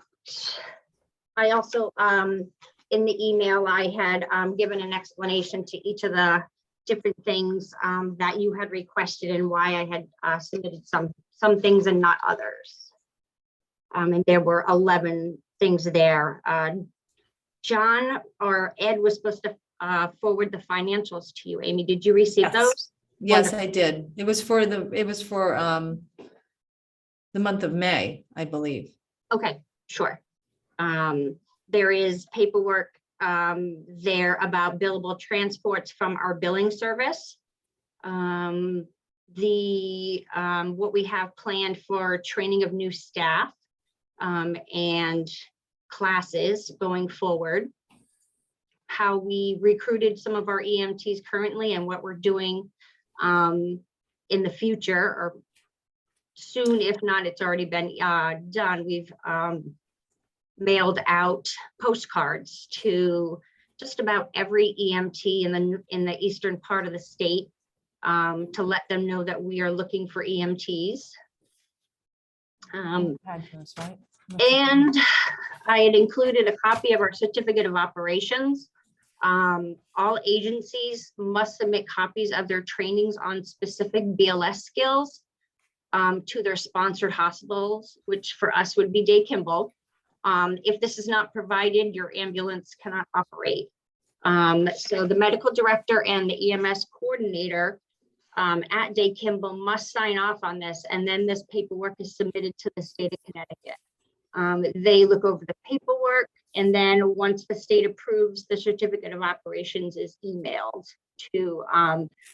Speaker 17: I also, in the email, I had given an explanation to each of the different things that you had requested and why I had submitted some things and not others. And there were 11 things there. John or Ed was supposed to forward the financials to you. Amy, did you receive those?
Speaker 1: Yes, I did. It was for the month of May, I believe.
Speaker 17: Okay, sure. There is paperwork there about billable transports from our billing service. What we have planned for training of new staff and classes going forward. How we recruited some of our EMTs currently and what we're doing in the future or soon, if not, it's already been done. We've mailed out postcards to just about every EMT in the eastern part of the state to let them know that we are looking for EMTs. And I had included a copy of our certificate of operations. All agencies must submit copies of their trainings on specific BLS skills to their sponsored hospitals, which for us would be Day Kimball. If this is not provided, your ambulance cannot operate. So the medical director and the EMS coordinator at Day Kimball must sign off on this, and then this paperwork is submitted to the state of Connecticut. They look over the paperwork, and then once the state approves, the certificate of operations is emailed to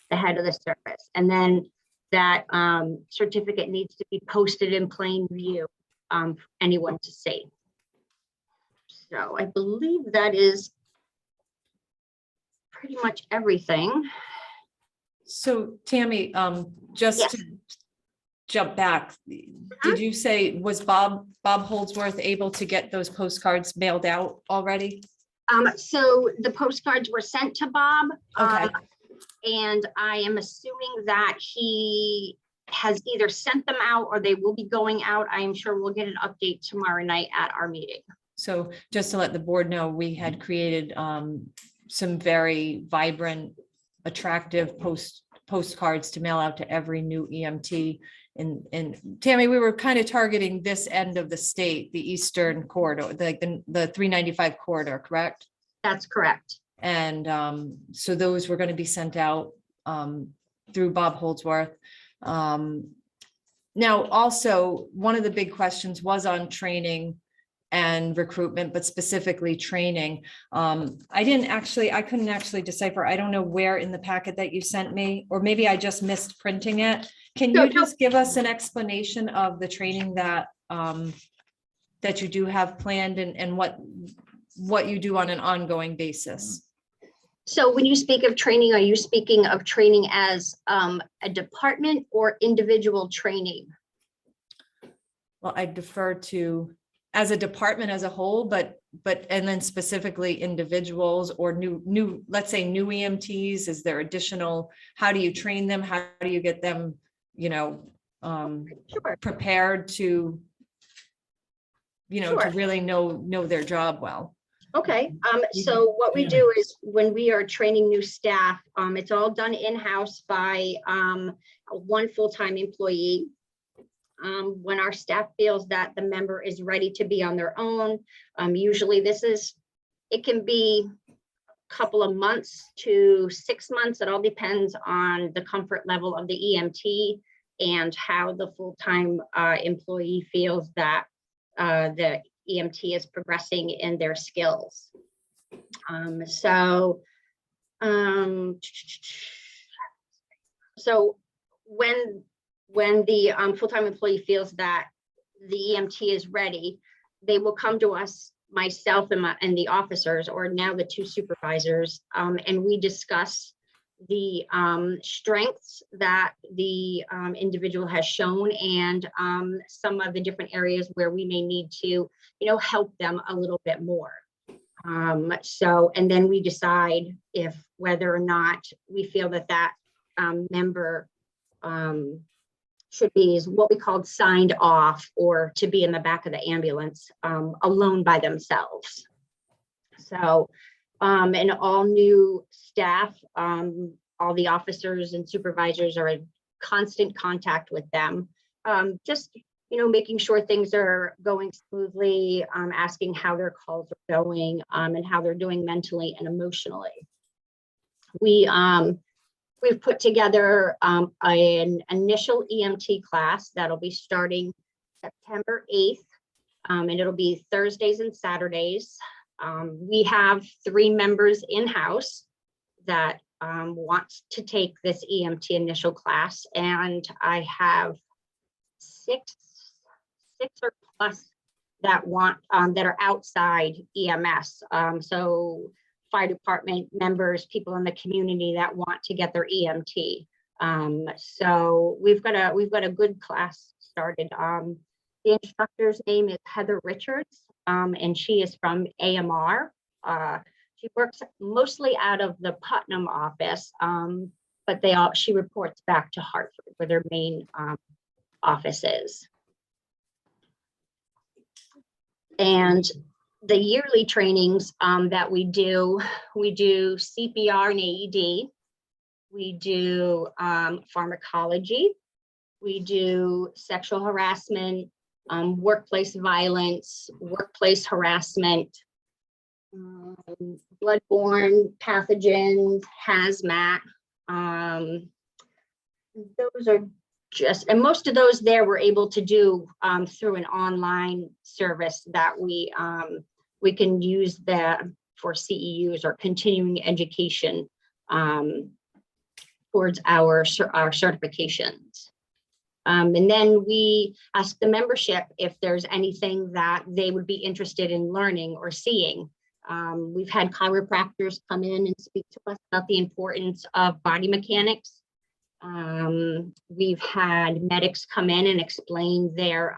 Speaker 17: the head of the service. And then that certificate needs to be posted in plain view for anyone to see. So I believe that is pretty much everything.
Speaker 1: So Tammy, just to jump back, did you say, was Bob Holdsworth able to get those postcards mailed out already?
Speaker 17: So the postcards were sent to Bob.
Speaker 1: Okay.
Speaker 17: And I am assuming that he has either sent them out or they will be going out. I am sure we'll get an update tomorrow night at our meeting.
Speaker 1: So just to let the board know, we had created some very vibrant, attractive postcards to mail out to every new EMT. And Tammy, we were kind of targeting this end of the state, the eastern corridor, the 395 corridor, correct?
Speaker 17: That's correct.
Speaker 1: And so those were going to be sent out through Bob Holdsworth. Now, also, one of the big questions was on training and recruitment, but specifically training. I couldn't actually decipher. I don't know where in the packet that you sent me, or maybe I just missed printing it. Can you just give us an explanation of the training that that you do have planned and what you do on an ongoing basis?
Speaker 17: So when you speak of training, are you speaking of training as a department or individual training?
Speaker 1: Well, I defer to as a department as a whole, but and then specifically individuals or new, let's say new EMTs. Is there additional, how do you train them? How do you get them, prepared to, to really know their job well?
Speaker 17: Okay, so what we do is when we are training new staff, it's all done in-house by one full-time employee. When our staff feels that the member is ready to be on their own, usually it can be a couple of months to 6 months. It all depends on the comfort level of the EMT and how the full-time employee feels that the EMT is progressing in their skills. So when the full-time employee feels that the EMT is ready, they will come to us, myself and the officers, or now the two supervisors, and we discuss the strengths that the individual has shown and some of the different areas where we may need to, help them a little bit more. And then we decide whether or not we feel that member should be what we call signed off, or to be in the back of the ambulance alone by themselves. So, and all new staff, all the officers and supervisors are in constant contact with them. Just, making sure things are going smoothly, asking how their calls are going, and how they're doing mentally and emotionally. We've put together an initial EMT class that'll be starting September 8th, and it'll be Thursdays and Saturdays. We have 3 members in-house that want to take this EMT initial class, and I have six or plus that want that are outside EMS. So fire department members, people in the community that want to get their EMT. So we've got a good class started. The instructor's name is Heather Richards, and she is from AMR. She works mostly out of the Putnam office, but she reports back to Hartford, where their main office is. And the yearly trainings that we do CPR and AED, we do pharmacology, we do sexual harassment, workplace violence, workplace harassment, bloodborne pathogens, hazmat. Those are and most of those we're able to do through an online service that we can use that for CEUs or continuing education towards our certifications. And then we ask the membership if there's anything that they would be interested in learning or seeing. We've had chiropractors come in and speak to us about the importance of body mechanics. We've had medics come in and explain their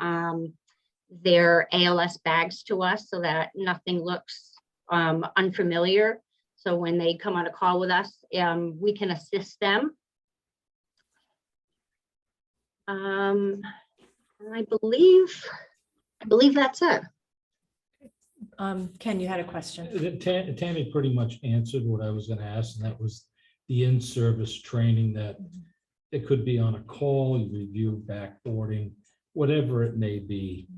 Speaker 17: ALS bags to us so that nothing looks unfamiliar. So when they come on a call with us, we can assist them. And I believe that's it.
Speaker 1: Ken, you had a question.
Speaker 3: Tammy pretty much answered what I was gonna ask, and that was the in-service training that it could be on a call, you review backboarding, whatever it may be,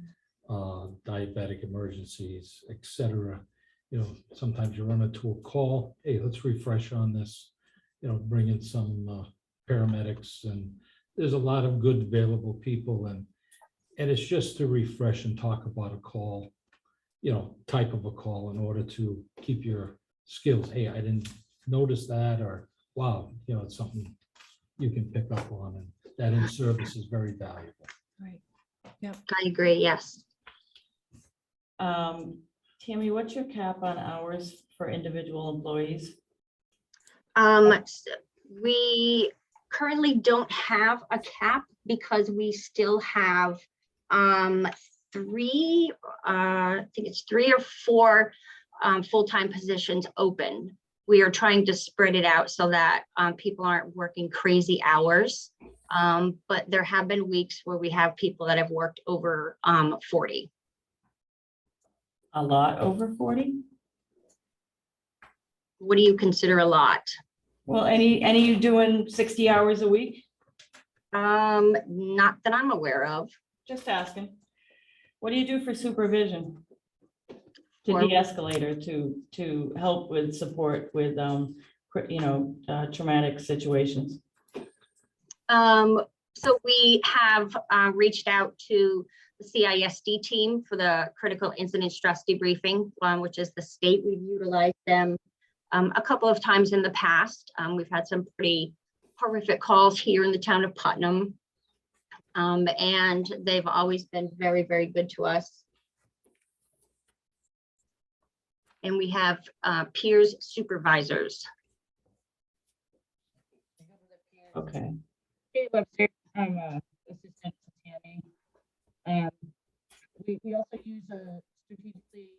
Speaker 3: diabetic emergencies, et cetera. You know, sometimes you run into a call, hey, let's refresh on this, bring in some paramedics, and there's a lot of good available people, and it's just to refresh and talk about a call, type of a call in order to keep your skills. Hey, I didn't notice that, or wow, it's something you can pick up on, and that in service is very valuable.
Speaker 1: Right. Yep.
Speaker 17: I agree, yes.
Speaker 4: Tammy, what's your cap on hours for individual employees?
Speaker 17: We currently don't have a cap because we still have three, I think it's 3 or 4 full-time positions open. We are trying to spread it out so that people aren't working crazy hours. But there have been weeks where we have people that have worked over 40.
Speaker 4: A lot over 40?
Speaker 17: What do you consider a lot?
Speaker 4: Well, any you doing 60 hours a week?
Speaker 17: Not that I'm aware of.
Speaker 4: Just asking. What do you do for supervision? To
Speaker 17: Well-
Speaker 4: de-escalate or to help with support with, traumatic situations?
Speaker 17: So we have reached out to the CISD team for the critical incident stress debriefing, which is the state. We've utilized them a couple of times in the past. We've had some pretty horrific calls here in the town of Putnam. And they've always been very, very good to us. And we have peers supervisors.
Speaker 4: Okay.
Speaker 2: I'm assistant to Tammy. And we also use strategically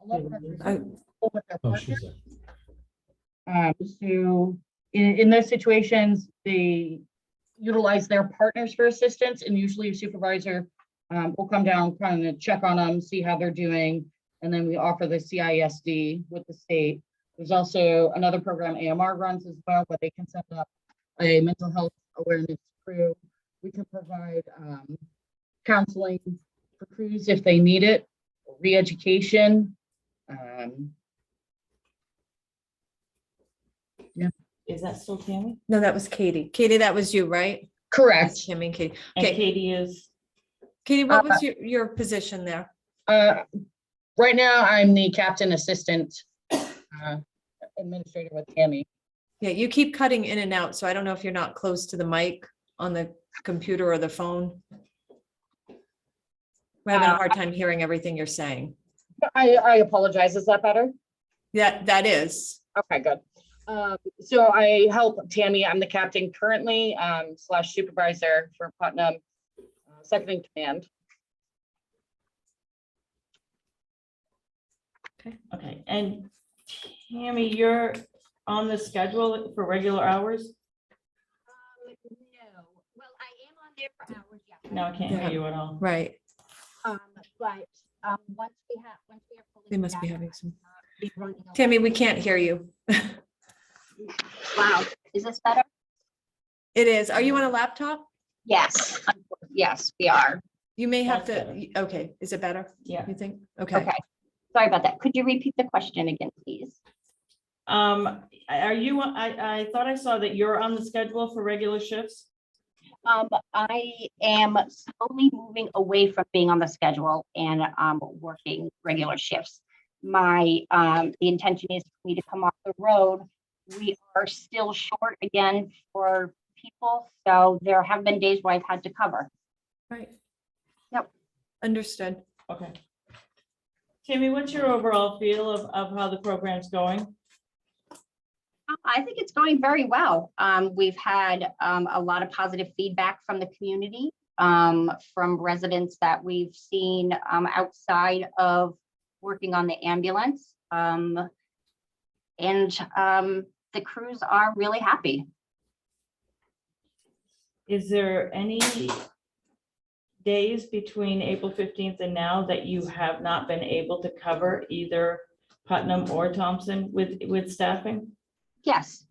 Speaker 2: a lot of our with their partners. So in those situations, they utilize their partners for assistance, and usually a supervisor will come down, kind of check on them, see how they're doing, and then we offer the CISD with the state. There's also another program AMR runs as well, where they can set up a mental health awareness crew. We can provide counseling for crews if they need it, re-education. Yeah.
Speaker 4: Is that still Tammy?
Speaker 1: No, that was Katie. Katie, that was you, right?
Speaker 2: Correct.
Speaker 1: Tammy and Katie.
Speaker 4: And
Speaker 1: Okay,
Speaker 4: Katie is?
Speaker 1: Katie, what was your position there?
Speaker 2: Right now, I'm the captain assistant administrator with Tammy.
Speaker 1: Yeah, you keep cutting in and out, so I don't know if you're not close to the mic on the computer or the phone. We're having a hard time hearing everything you're saying.
Speaker 2: I apologize. Is that better?
Speaker 1: Yeah, that is.
Speaker 2: Okay, good. So I help Tammy. I'm the captain currently, / supervisor for Putnam, second in command.
Speaker 4: Okay, and Tammy, you're on the schedule for regular hours?
Speaker 17: No, well, I am on there for hours, yeah.
Speaker 4: No, I can't hear you at all.
Speaker 1: Right.
Speaker 17: But once we are fully
Speaker 1: They must be
Speaker 17: staffed,
Speaker 1: having some.
Speaker 17: be running a-
Speaker 1: Tammy, we can't hear you.
Speaker 17: Wow, is this better?
Speaker 1: It is. Are you on a laptop?
Speaker 17: Yes, yes, we are.
Speaker 1: You may have
Speaker 4: That's
Speaker 1: to, okay, is it better?
Speaker 4: Yeah.
Speaker 1: You think? Okay.
Speaker 17: Okay, sorry about that. Could you repeat the question again, please?
Speaker 4: Are you, I thought I saw that you're on the schedule for regular shifts?
Speaker 17: I am slowly moving away from being on the schedule and working regular shifts. The intention is for me to come off the road. We are still short again for people, so there have been days where I've had to cover.
Speaker 1: Right.
Speaker 17: Yep.
Speaker 1: Understood.
Speaker 4: Okay. Tammy, what's your overall feel of how the program's going?
Speaker 17: I think it's going very well. We've had a lot of positive feedback from the community, from residents that we've seen outside of working on the ambulance. The crews are really happy.
Speaker 4: Is there any days between April 15th and now that you have not been able to cover either Putnam or Thompson with staffing?
Speaker 17: Yes.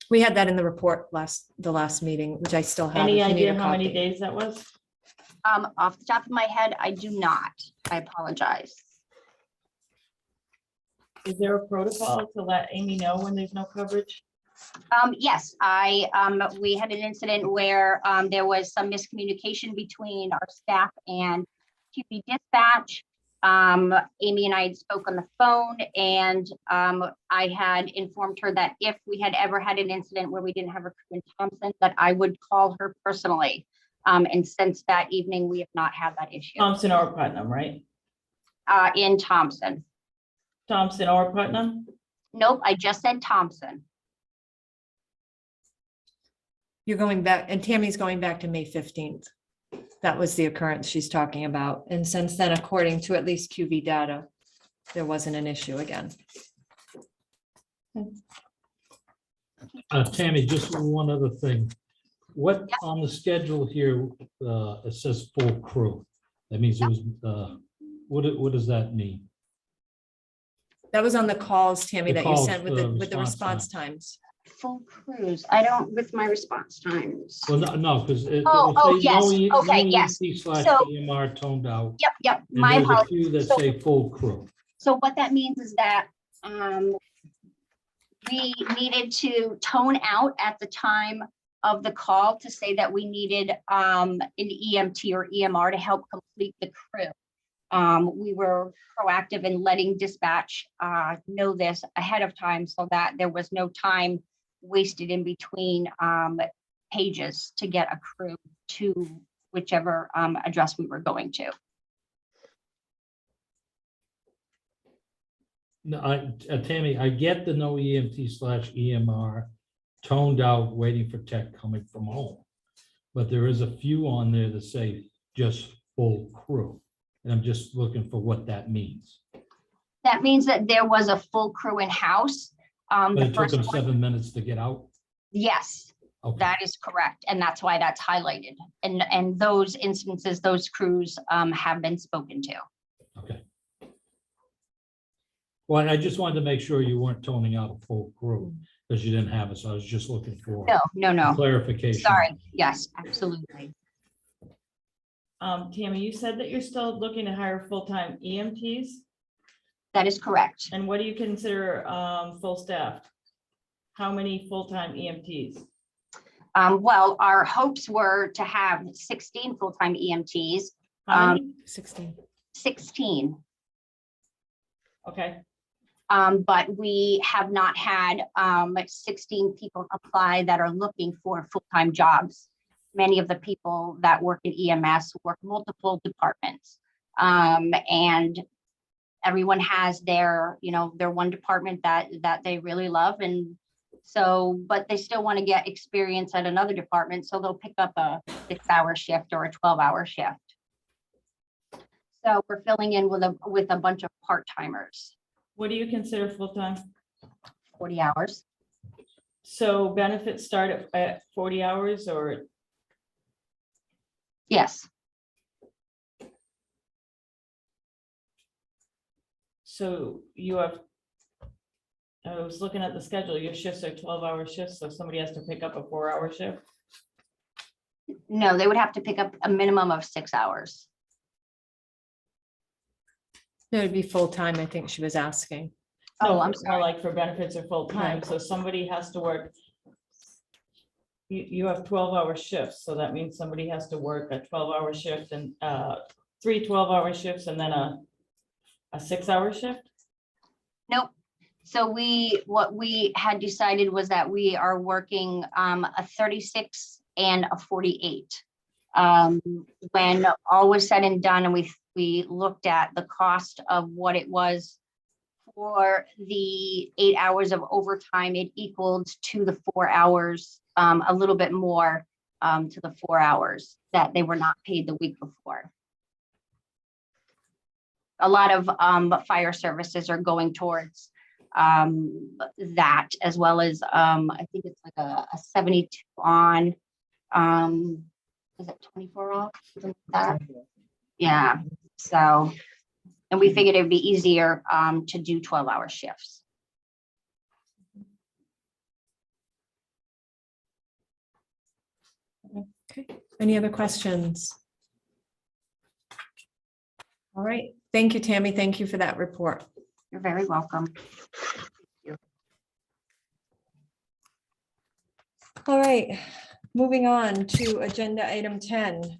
Speaker 1: We had that in the report the last meeting, which I still have.
Speaker 4: Any
Speaker 1: if you need
Speaker 4: idea
Speaker 1: a
Speaker 4: how many
Speaker 1: copy.
Speaker 4: days that was?
Speaker 17: Off the top of my head, I do not. I apologize.
Speaker 4: Is there a protocol to let Amy know when there's no coverage?
Speaker 17: Yes, we had an incident where there was some miscommunication between our staff and QB dispatch. Amy and I had spoke on the phone, and I had informed her that if we had ever had an incident where we didn't have a crew in Thompson, that I would call her personally. And since that evening, we have not had that issue.
Speaker 4: Thompson or Putnam, right?
Speaker 17: In Thompson.
Speaker 4: Thompson or Putnam?
Speaker 17: Nope, I just said Thompson.
Speaker 1: You're going back, and Tammy's going back to May 15th. That was the occurrence she's talking about. And since then, according to at least QV data, there wasn't an issue again.
Speaker 3: Tammy, just one other thing. What on the schedule here, it says full crew. That means it was, what does that mean?
Speaker 1: That was on the calls, Tammy,
Speaker 3: The
Speaker 1: that you
Speaker 3: calls,
Speaker 1: sent with the response times.
Speaker 17: Full crews. I don't with my response times.
Speaker 3: Well, no, because it.
Speaker 17: Yes. Okay, yes. So-
Speaker 3: EMR toned out.
Speaker 17: Yep.
Speaker 3: And
Speaker 17: My
Speaker 3: there's a
Speaker 17: apologies.
Speaker 3: few that
Speaker 17: So-
Speaker 3: say full crew.
Speaker 17: So what that means is that we needed to tone out at the time of the call to say that we needed an EMT or EMR to help complete the crew. We were proactive in letting dispatch know this ahead of time so that there was no time wasted in between pages to get a crew to whichever address we were going to.
Speaker 3: No, Tammy, I get the no EMT/EMR toned out, waiting for tech coming from home. But there is a few on there that say just full crew. And I'm just looking for what that means.
Speaker 17: That means that there was a full crew in-house.
Speaker 3: But
Speaker 17: The
Speaker 3: it took
Speaker 17: first
Speaker 3: them
Speaker 17: one,
Speaker 3: 7 minutes to get out.
Speaker 17: yes,
Speaker 3: Okay.
Speaker 17: that is correct. And that's why that's highlighted. And those instances, those crews have been spoken to.
Speaker 3: Okay. Well, I just wanted to make sure you weren't toning out a full crew because you didn't have it. So I was just looking for
Speaker 17: No.
Speaker 3: clarification.
Speaker 17: Sorry. Yes, absolutely.
Speaker 4: Tammy, you said that you're still looking to hire full-time EMTs,
Speaker 17: That is correct.
Speaker 4: and what do you consider full staff? How many full-time EMTs?
Speaker 17: Well, our hopes were to have 16 full-time EMTs,
Speaker 4: How many?
Speaker 1: 16.
Speaker 17: 16.
Speaker 4: Okay,
Speaker 17: But we have not had 16 people apply that are looking for full-time jobs. Many of the people that work in EMS work multiple departments. And everyone has their one department that they really love. And so, but they still want to get experience at another department. So they'll pick up a 6-hour shift or a 12-hour shift. So we're filling in with a bunch of part-timers.
Speaker 4: what do you consider full-time?
Speaker 17: 40 hours.
Speaker 4: So benefits start at 40 hours or?
Speaker 17: Yes.
Speaker 4: So you have, I was looking at the schedule, your shifts are 12-hour shifts, so somebody has to pick up a 4-hour shift?
Speaker 17: No, they would have to pick up a minimum of 6 hours.
Speaker 1: It would be full-time, I think she was asking.
Speaker 17: Oh,
Speaker 4: No,
Speaker 17: I'm
Speaker 4: more
Speaker 17: sorry.
Speaker 4: like for benefits or full-time,
Speaker 1: Right.
Speaker 4: so somebody has to work. You have 12-hour shifts, so that means somebody has to work a 12-hour shift and 3 12-hour shifts and then a 6-hour shift?
Speaker 17: Nope. So what we had decided was that we are working a 36 and a 48. When all was said and done and we looked at the cost of what it was for the 8 hours of overtime, it equaled to the 4 hours, a little bit more to the 4 hours that they were not paid the week before. a lot of fire services are going towards that, as well as I think it's like a 72 on, is it 24 off? Something like that? Yeah, so, and we figured it'd be easier to do 12-hour shifts.
Speaker 1: Okay, any other questions? All right, thank you, Tammy. Thank you for that report.
Speaker 17: You're very welcome.
Speaker 1: All right, moving on to agenda item 10.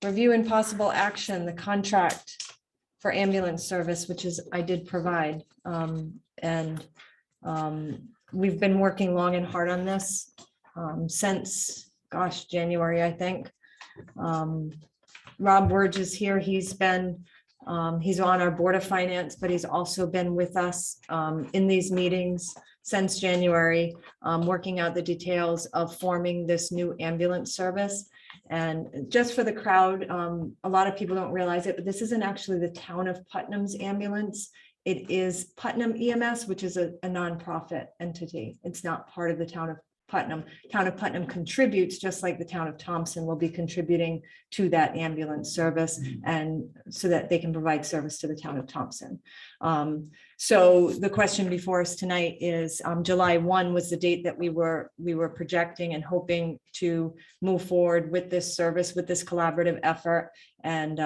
Speaker 1: Review and possible action, the contract for ambulance service, which is, I did provide. We've been working long and hard on this since, gosh, January, I think. Rob Wurge is here. He's been, he's on our Board of Finance, but he's also been with us in these meetings since January, working out the details of forming this new ambulance service. And just for the crowd, a lot of people don't realize it, but this isn't actually the town of Putnam's ambulance. It is Putnam EMS, which is a nonprofit entity. It's not part of the town of Putnam. Town of Putnam contributes, just like the town of Thompson will be contributing to that ambulance service, and so that they can provide service to the town of Thompson. So the question before us tonight is July 1 was the date that we were projecting and hoping to move forward with this service, with this collaborative effort. And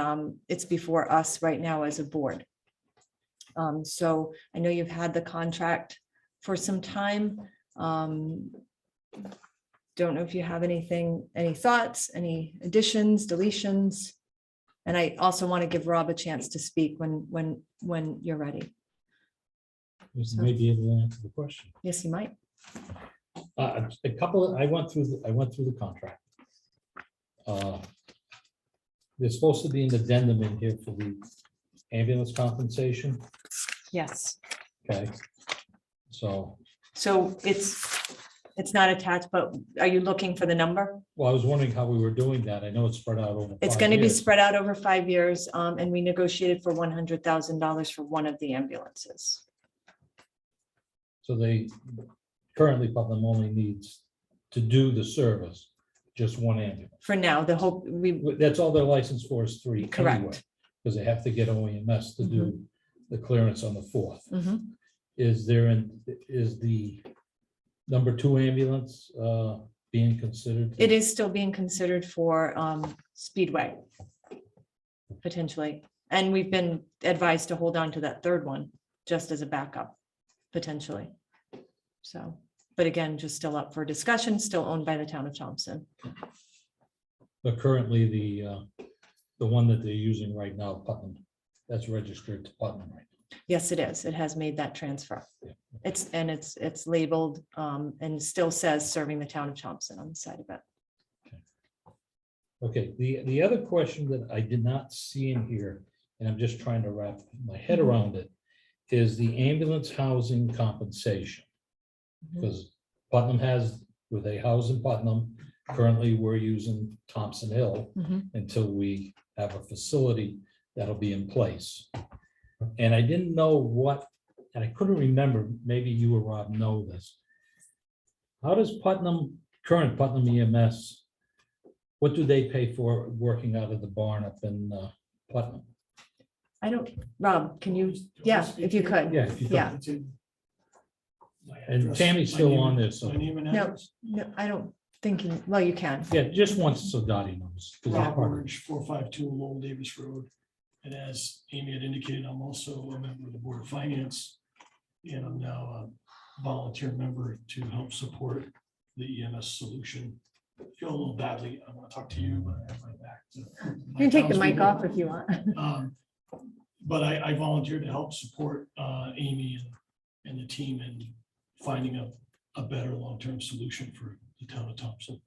Speaker 1: it's before us right now as a board. So I know you've had the contract for some time. Don't know if you have anything, any thoughts, any additions, deletions. And I also want to give Rob a chance to speak when you're ready.
Speaker 3: You may be able to answer the question.
Speaker 1: Yes, you might.
Speaker 3: A couple, I went through the contract. There's supposed to be an addendum in here for the ambulance compensation.
Speaker 1: Yes.
Speaker 3: Okay. So
Speaker 1: it's not attached, but are you looking for the number?
Speaker 3: well, I was wondering how we were doing that. I know it's spread out over.
Speaker 1: It's
Speaker 3: 5
Speaker 1: going to be
Speaker 3: years.
Speaker 1: spread out over 5 years, and we negotiated for $100,000 for one of the ambulances.
Speaker 3: So they currently Putnam only needs to do the service, just one ambulance.
Speaker 1: For now, the hope
Speaker 3: That's all they're licensed for is 3.
Speaker 1: Correct.
Speaker 3: Anyway, because they have to get OEMS to do the clearance on the 4th. Is the number 2 ambulance being considered?
Speaker 1: It is still being considered for Speedway, potentially. And we've been advised to hold on to that 3rd one, just as a backup, potentially. So, but again, just still up for discussion, still owned by the town of Thompson.
Speaker 3: But currently, the one that they're using right now, Putnam, that's registered to Putnam, right?
Speaker 1: Yes, it is. It has made that transfer. It's labeled and still says serving the town of Thompson on the side of it.
Speaker 3: Okay, the other question that I did not see in here, and I'm just trying to wrap my head around it, is the ambulance housing compensation. Because Putnam has, where they house in Putnam, currently we're using Thompson Hill until we have a facility that'll be in place. And I didn't know what, and I couldn't remember, maybe you or Rob know this. How does current Putnam EMS, what do they pay for working out of the barn up in Putnam?
Speaker 1: I don't, Rob, can you, yeah, if you could.
Speaker 3: Yeah, if you could.
Speaker 1: Yeah.
Speaker 3: And Tammy's still on this, so,
Speaker 1: No, I don't think, well, you can.
Speaker 3: yeah, just once so Dottie knows. 'cause that's
Speaker 13: Rob
Speaker 3: part of it.
Speaker 13: Wurge, 452 Lowell Davis Road. And as Amy had indicated, I'm also a member of the Board of Finance. And I'm now a volunteer member to help support the EMS solution. I feel a little badly. I want to talk to you, but I have my back to.
Speaker 1: You can take the mic off if you want.
Speaker 13: But I volunteered to help support Amy and the team in finding a better long-term solution for the town of Thompson.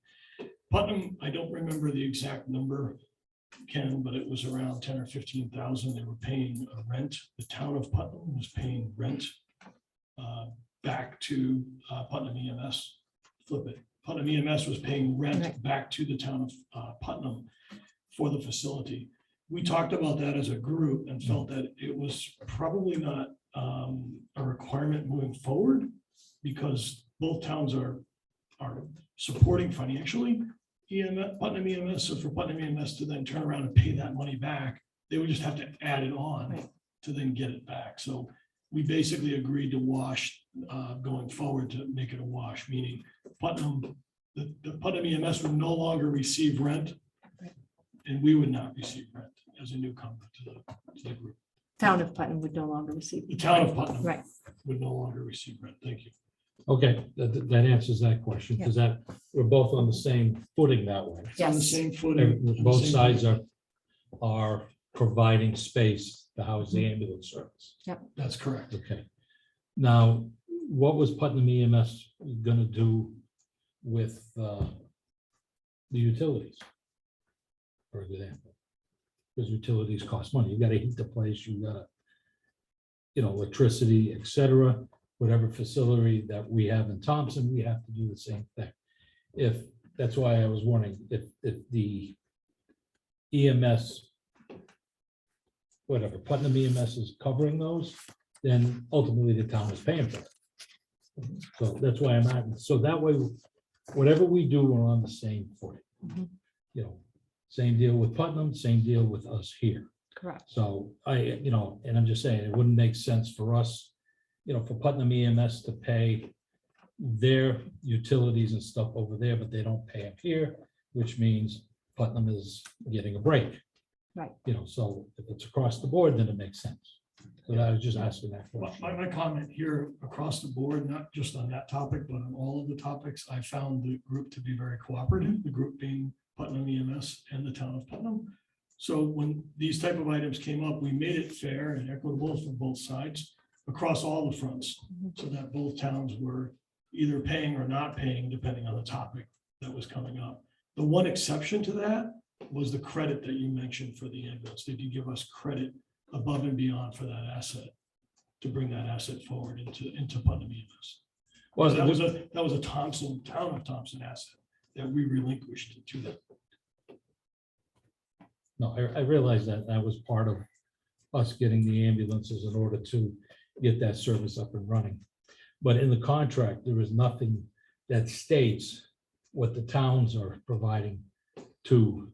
Speaker 13: Putnam, I don't remember the exact number, Ken, but it was around 10 or 15,000. They were paying a rent. The town of Putnam was paying rent back to Putnam EMS. Flip it. Putnam EMS was paying rent back to the town of Putnam for the facility. we talked about that as a group and felt that it was probably not a requirement moving forward because both towns are supporting financially EMS, Putnam EMS. So for Putnam EMS to then turn around and pay that money back, they would just have to add it on
Speaker 1: Right.
Speaker 13: to then get it back. So we basically agreed to wash going forward to make it a wash, meaning Putnam, the Putnam EMS would no longer receive rent. And we would not receive rent as a newcomer to the group.
Speaker 1: Town of Putnam would no longer receive.
Speaker 13: The town of Putnam
Speaker 1: Right.
Speaker 13: would no longer receive rent. Thank you.
Speaker 3: Okay, that answers that question, because that, we're both on the same footing that way.
Speaker 13: It's on the
Speaker 1: Yes.
Speaker 13: same footing.
Speaker 3: Both sides are providing space to house the ambulance service.
Speaker 13: That's correct.
Speaker 3: Okay. Now, what was Putnam EMS gonna do with the utilities? For example, because utilities cost money. You gotta heat the place, you gotta, electricity, et cetera. Whatever facility that we have in Thompson, we have to do the same thing. That's why I was wondering if the EMS, whatever, Putnam EMS is covering those, then ultimately the town is paying for it. So that's why I'm at, so that way, whatever we do, we're on the same footing.
Speaker 1: Mhm.
Speaker 3: Same deal with Putnam, same deal with us here.
Speaker 1: Correct.
Speaker 3: So and I'm just saying, it wouldn't make sense for us, for Putnam EMS to pay their utilities and stuff over there, but they don't pay them here, which means Putnam is getting a break.
Speaker 1: Right.
Speaker 3: So if it's across the board, then it makes sense. So I was just asking that question.
Speaker 13: My comment here across the board, not just on that topic, but on all of the topics, I found the group to be very cooperative, the group being Putnam EMS and the town of Putnam. So when these type of items came up, we made it fair and equitable for both sides across all the fronts, so that both towns were either paying or not paying, depending on the topic that was coming up. The one exception to that was the credit that you mentioned for the ambulance. Did you give us credit above and beyond for that asset to bring that asset forward into Putnam EMS?
Speaker 3: Well,
Speaker 13: That was a town of Thompson asset that we relinquished to them.
Speaker 3: No, I realized that was part of us getting the ambulances in order to get that service up and running. But in the contract, there is nothing that states what the towns are providing to,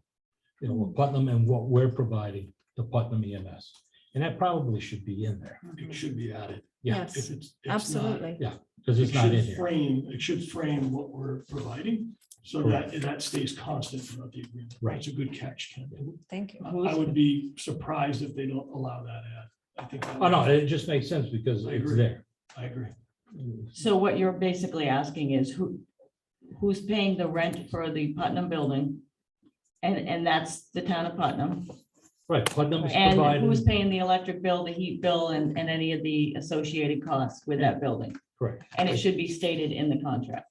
Speaker 3: Putnam and what we're providing to Putnam EMS. And that probably should be in there.
Speaker 13: It should be added.
Speaker 3: Yeah,
Speaker 1: Yes,
Speaker 13: If it's not,
Speaker 1: absolutely.
Speaker 3: yeah, because it's not in here.
Speaker 13: It should frame what we're providing so that stays constant throughout the agreement.
Speaker 3: Right.
Speaker 13: It's a good catch, Ken.
Speaker 1: Thank you.
Speaker 13: I would be surprised if they don't allow that ad. I think. that
Speaker 3: Oh, no,
Speaker 13: would-
Speaker 3: it just makes sense because
Speaker 13: I
Speaker 3: it's
Speaker 13: agree.
Speaker 3: there.
Speaker 13: I agree.
Speaker 4: So what you're basically asking is who's paying the rent for the Putnam building? And that's the town of Putnam.
Speaker 3: Right, Putnam is
Speaker 4: And who's
Speaker 3: providing,
Speaker 4: paying the electric bill, the heat bill, and any of the associated costs with that building?
Speaker 3: correct.
Speaker 4: And it should be stated in the contract.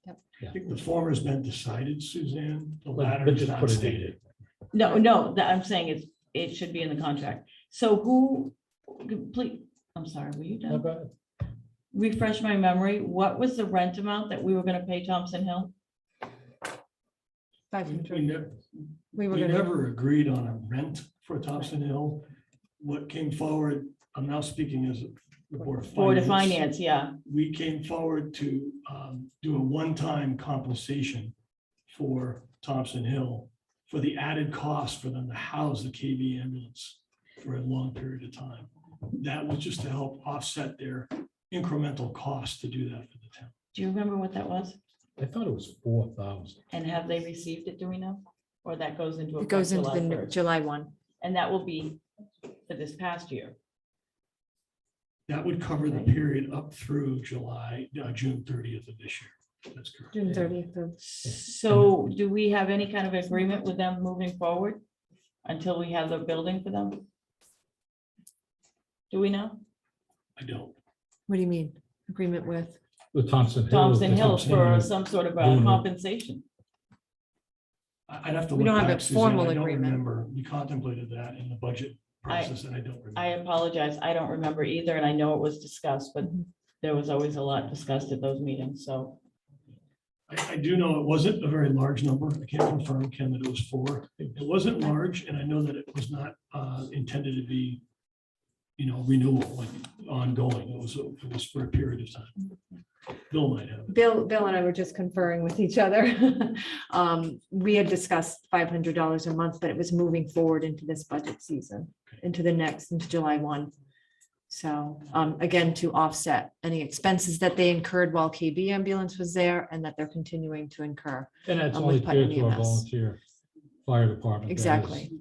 Speaker 13: I think the former's been decided, Suzanne. The
Speaker 3: But
Speaker 13: latter is
Speaker 3: just
Speaker 13: not
Speaker 3: put it in.
Speaker 13: stated.
Speaker 4: No, that I'm saying it should be in the contract. So please, I'm sorry, were you
Speaker 3: No,
Speaker 4: done?
Speaker 3: go ahead.
Speaker 4: Refresh my memory. What was the rent amount that we were gonna pay Thompson Hill?
Speaker 1: We were
Speaker 13: We
Speaker 1: gonna,
Speaker 13: never agreed on a rent for Thompson Hill. What came forward, I'm now speaking as the Board of Finance.
Speaker 4: Board of Finance, yeah.
Speaker 13: We came forward to do a one-time compensation for Thompson Hill for the added cost for them to house the KV ambulance for a long period of time. That was just to help offset their incremental cost to do that for the town.
Speaker 4: Do you remember what that was?
Speaker 3: I thought it was 4,000.
Speaker 4: And have they received it, do we know? Or that goes into?
Speaker 1: it goes into
Speaker 4: effect
Speaker 1: the
Speaker 4: July
Speaker 1: new
Speaker 4: 1st?
Speaker 1: July 1.
Speaker 4: And that will be for this past year.
Speaker 13: That would cover the period up through June 30th of this year. That's correct.
Speaker 1: June 30th of.
Speaker 4: So do we have any kind of agreement with them moving forward until we have the building for them? Do we know?
Speaker 13: I don't.
Speaker 1: What do you mean? Agreement with?
Speaker 3: With Thompson Hill.
Speaker 4: Thompson Hills for
Speaker 3: Hill.
Speaker 4: some sort of
Speaker 3: Doing it.
Speaker 4: compensation.
Speaker 13: I'd have to
Speaker 1: We
Speaker 13: look
Speaker 1: don't have
Speaker 13: back,
Speaker 1: a
Speaker 13: Suzanne.
Speaker 1: formal
Speaker 13: I don't
Speaker 1: agreement.
Speaker 13: remember. We contemplated that in the budget process and I don't
Speaker 4: I
Speaker 13: remember.
Speaker 4: apologize. I don't remember either, and I know it was discussed, but
Speaker 1: Mhm.
Speaker 4: there was always a lot discussed at those meetings, so.
Speaker 13: I do know it wasn't a very large number. I can't confirm, Ken, that it was 4. It wasn't large, and I know that it was not intended to be, renewal, like ongoing. It was for a period of time. Bill might have it.
Speaker 1: Bill and I were just conferring with each other. We had discussed $500 a month, but it was moving forward into this budget season, into July 1. So again, to offset any expenses that they incurred while KB ambulance was there and that they're continuing to incur.
Speaker 3: And that's
Speaker 1: with
Speaker 3: only fair
Speaker 1: Putnam
Speaker 3: to our
Speaker 1: EMS.
Speaker 3: volunteer fire department. that is
Speaker 1: Exactly.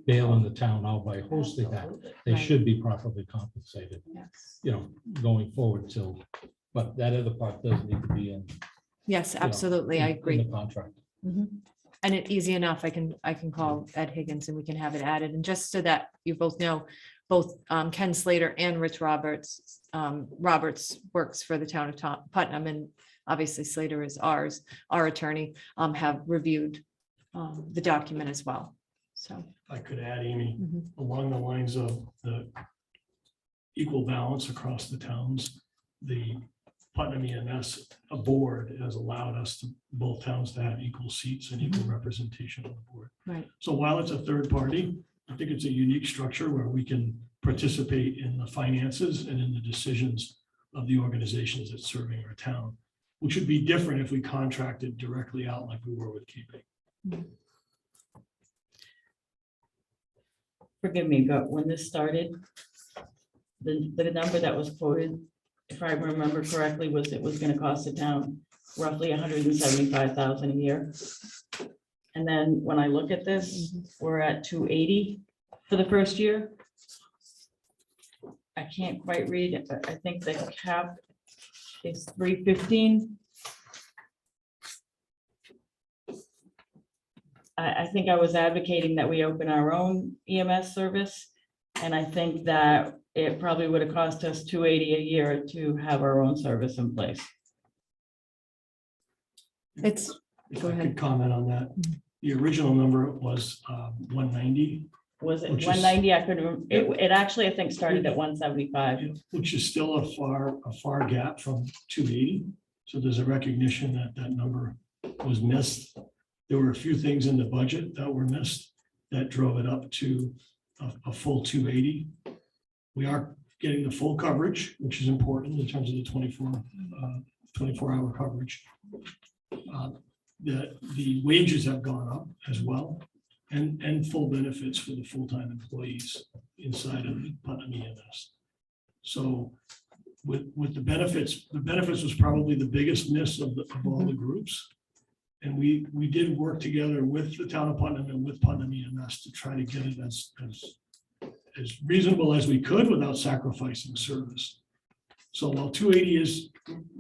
Speaker 3: bailing the town out by hosting that. They
Speaker 1: Right.
Speaker 3: should be properly compensated,
Speaker 1: Yes.
Speaker 3: going forward till, but that other part does need to be in.
Speaker 1: Yes,
Speaker 3: know,
Speaker 1: absolutely. I
Speaker 3: in
Speaker 1: agree.
Speaker 3: the contract.
Speaker 1: Mhm. And it easy enough, I can call Ed Higgins and we can have it added. And just so that you both know, both Ken Slater and Rich Roberts, Roberts works for the town of Putnam, and obviously Slater is our attorney, have reviewed the document as well. So.
Speaker 13: I could add, Amy,
Speaker 1: Mhm.
Speaker 13: along the lines of the equal balance across the towns, the Putnam EMS, a board has allowed us to, both towns to have equal seats and equal representation on the board.
Speaker 1: Right.
Speaker 13: So while it's a third party, I think it's a unique structure where we can participate in the finances and in the decisions of the organizations that's serving our town, which would be different if we contracted directly out like we were with KB.
Speaker 4: Forgive me, but when this started, the number that was quoted, if I remember correctly, was it was gonna cost the town roughly 175,000 a year. And then when I look at this, we're at 280 for the first year. I can't quite read it, but I think the cap is 315. I think I was advocating that we open our own EMS service. And I think that it probably would have cost us 280 a year to have our own service in place.
Speaker 1: It's,
Speaker 13: If
Speaker 1: Go
Speaker 13: I
Speaker 1: ahead.
Speaker 13: could comment on that, the original number was 190,
Speaker 4: Was it
Speaker 13: Which is-
Speaker 4: 190? I couldn't, it actually, I think, started at 175.
Speaker 13: which is still a far gap from 280. So there's a recognition that that number was missed. There were a few things in the budget that were missed that drove it up to a full 280. We are getting the full coverage, which is important in terms of the 24-hour coverage. The wages have gone up as well, and full benefits for the full-time employees inside of Putnam EMS. So with the benefits was probably the biggest miss of all the groups. And we did work together with the town of Putnam and with Putnam EMS to try to get it as reasonable as we could without sacrificing service. So while 280 is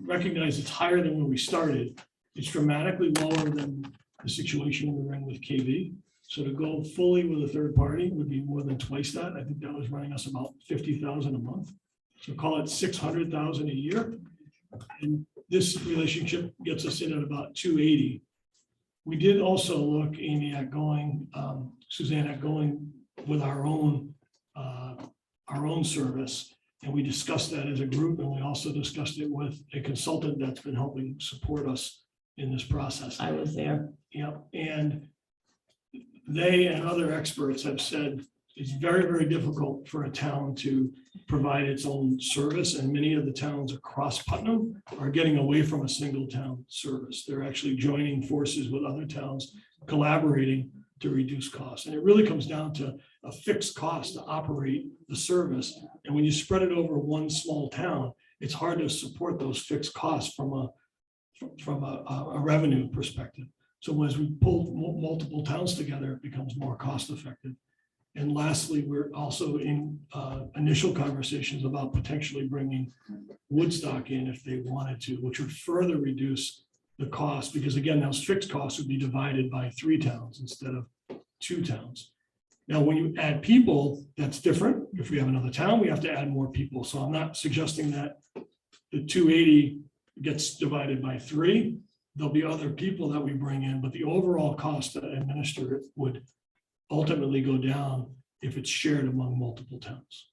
Speaker 13: recognized, it's higher than when we started, it's dramatically lower than the situation we were in with KB. So to go fully with a third party would be more than twice that. I think that was running us about 50,000 a month. So call it 600,000 a year. And this relationship gets us in at about 280. We did also look, Amy, at going, Suzanne, at going with our own service. And we discussed that as a group, and we also discussed it with a consultant that's been helping support us in this process.
Speaker 4: I was there.
Speaker 13: Yep, and they and other experts have said it's very, very difficult for a town to provide its own service, and many of the towns across Putnam are getting away from a single town service. They're actually joining forces with other towns, collaborating to reduce costs. And it really comes down to a fixed cost to operate the service. And when you spread it over one small town, it's hard to support those fixed costs from a revenue perspective. So as we pull multiple towns together, it becomes more cost effective. And lastly, we're also in initial conversations about potentially bringing Woodstock in if they wanted to, which would further reduce the cost, because again, those fixed costs would be divided by 3 towns instead of 2 towns. Now, when you add people, that's different. If we have another town, we have to add more people. So I'm not suggesting that the 280 gets divided by 3. There'll be other people that we bring in, but the overall cost to administer it would ultimately go down if it's shared among multiple towns.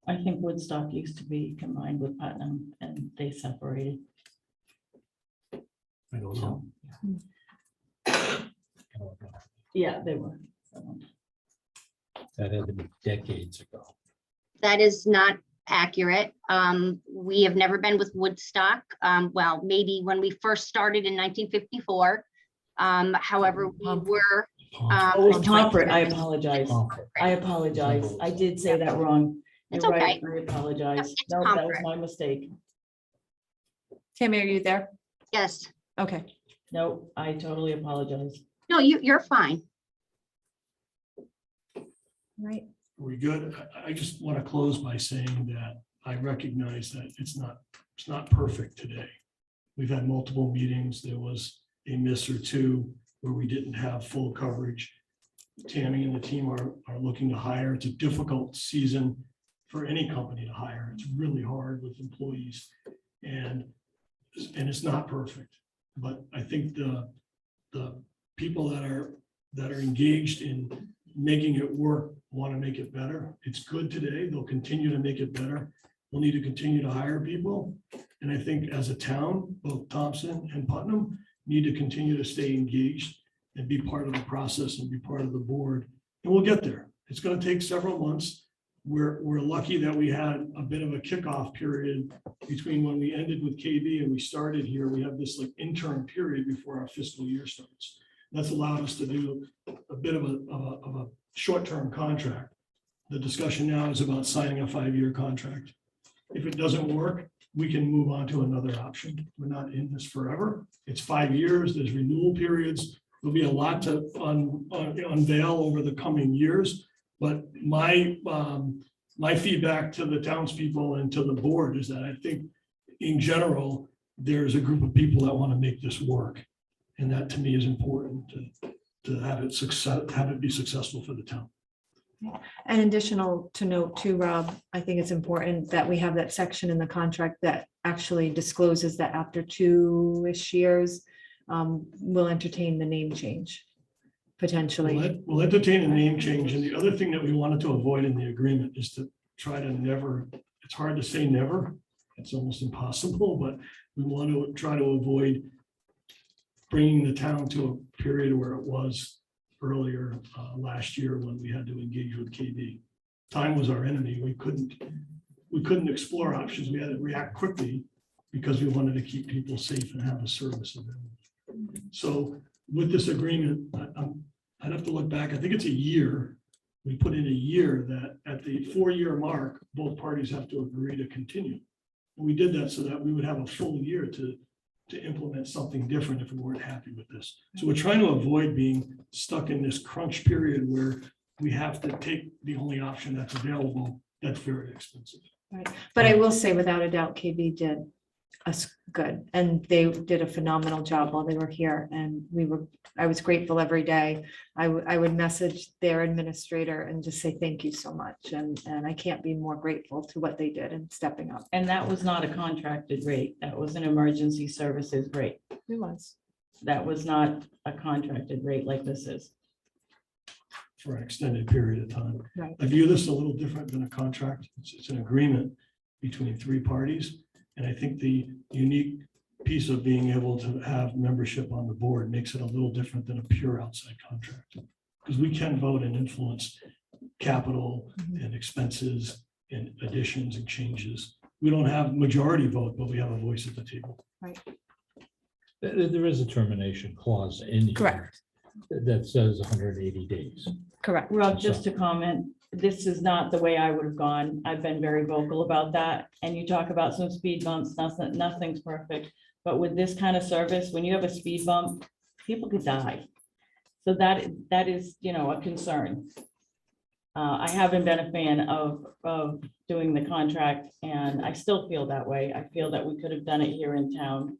Speaker 4: I think Woodstock used to be combined with Putnam and they separated.
Speaker 3: I don't know.
Speaker 4: Yeah, they were.
Speaker 3: That had to be decades ago.
Speaker 17: That is not accurate. We have never been with Woodstock. Well, maybe when we first started in 1954. However, we were.
Speaker 4: Oh, it was Pomfret. I apologize. I apologize. I did say that wrong. You're
Speaker 17: It's okay.
Speaker 4: right. I apologize.
Speaker 17: It's
Speaker 4: No, that was
Speaker 17: Pomfret.
Speaker 4: my mistake.
Speaker 1: Tammy, are you there?
Speaker 17: Yes.
Speaker 1: Okay.
Speaker 4: No, I totally apologize.
Speaker 17: No, you're fine.
Speaker 1: Right.
Speaker 13: Are we good? I just want to close by saying that I recognize that it's not perfect today. We've had multiple meetings. There was a miss or two where we didn't have full coverage. Tammy and the team are looking to hire. It's a difficult season for any company to hire. It's really hard with employees and it's not perfect. But I think the people that are engaged in making it work want to make it better. It's good today. They'll continue to make it better. We'll need to continue to hire people. And I think as a town, both Thompson and Putnam need to continue to stay engaged and be part of the process and be part of the board. And we'll get there. It's going to take several months. We're lucky that we had a bit of a kickoff period between when we ended with KB and we started here. We have this like interim period before our fiscal year starts. That's allowed us to do a bit of a short-term contract. The discussion now is about signing a 5-year contract. If it doesn't work, we can move on to another option. We're not in this forever. It's 5 years. There's renewal periods. There'll be a lot to unveil over the coming years. But my feedback to the townspeople and to the board is that I think in general, there's a group of people that want to make this work. And that to me is important to have it be successful for the town.
Speaker 1: And additional to note too, Rob, I think it's important that we have that section in the contract that actually discloses that after 2-ish years, we'll entertain the name change potentially.
Speaker 13: We'll entertain a name change. And the other thing that we wanted to avoid in the agreement is to try to never, it's hard to say never. It's almost impossible, but we want to try to avoid bringing the town to a period where it was earlier last year when we had to engage with KB. Time was our enemy. We couldn't explore options. We had to react quickly because we wanted to keep people safe and have a service available. So with this agreement, I'd have to look back. I think it's a year. We put in a year that at the 4-year mark, both parties have to agree to continue. And we did that so that we would have a full year to implement something different if we weren't happy with this. So we're trying to avoid being stuck in this crunch period where we have to take the only option that's available. That's very expensive.
Speaker 1: Right. But I will say without a doubt, KB did us good and they did a phenomenal job while they were here. And I was grateful every day. I would message their administrator and just say, thank you so much. And I can't be more grateful to what they did and stepping up.
Speaker 4: And that was not a contracted rate. That was an emergency services rate.
Speaker 1: It was.
Speaker 4: That was not a contracted rate like this is.
Speaker 13: For an extended period of time.
Speaker 1: Right.
Speaker 13: I view this a little different than a contract. It's an agreement between 3 parties. And I think the unique piece of being able to have membership on the board makes it a little different than a pure outside contract. Because we can vote and influence capital and expenses and additions and changes. We don't have majority vote, but we have a voice at the table.
Speaker 1: Right.
Speaker 3: There is a termination clause in here.
Speaker 1: Correct.
Speaker 3: That says 180 days.
Speaker 1: Correct.
Speaker 4: Rob, just to comment, this is not the way I would have gone. I've been very vocal about that. And you talk about some speed bumps, nothing's perfect. But with this kind of service, when you have a speed bump, people could die. So that is, a concern. I haven't been a fan of doing the contract and I still feel that way. I feel that we could have done it here in town.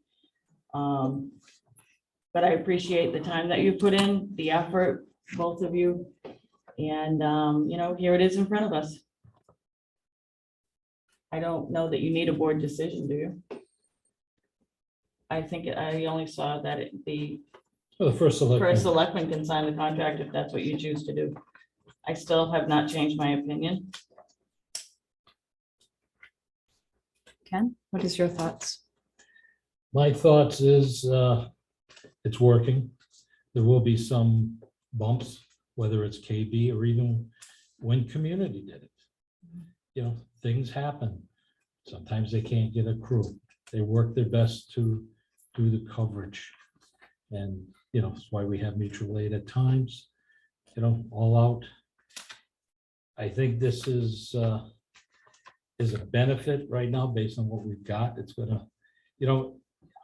Speaker 4: But I appreciate the time that you put in, the effort, both of you. And, here it is in front of us. I don't know that you need a board decision, do you? I think I only saw that the
Speaker 3: First
Speaker 4: selectman can sign the contract if that's what you choose to do. I still have not changed my opinion.
Speaker 1: Ken, what is your thoughts?
Speaker 3: My thoughts is, it's working. There will be some bumps, whether it's KB or even when community did it. You know, things happen. Sometimes they can't get a crew. They work their best to do the coverage. And, you know, that's why we have mutual aid at times, you know, all out. I think this is a benefit right now based on what we've got. It's gonna, you know,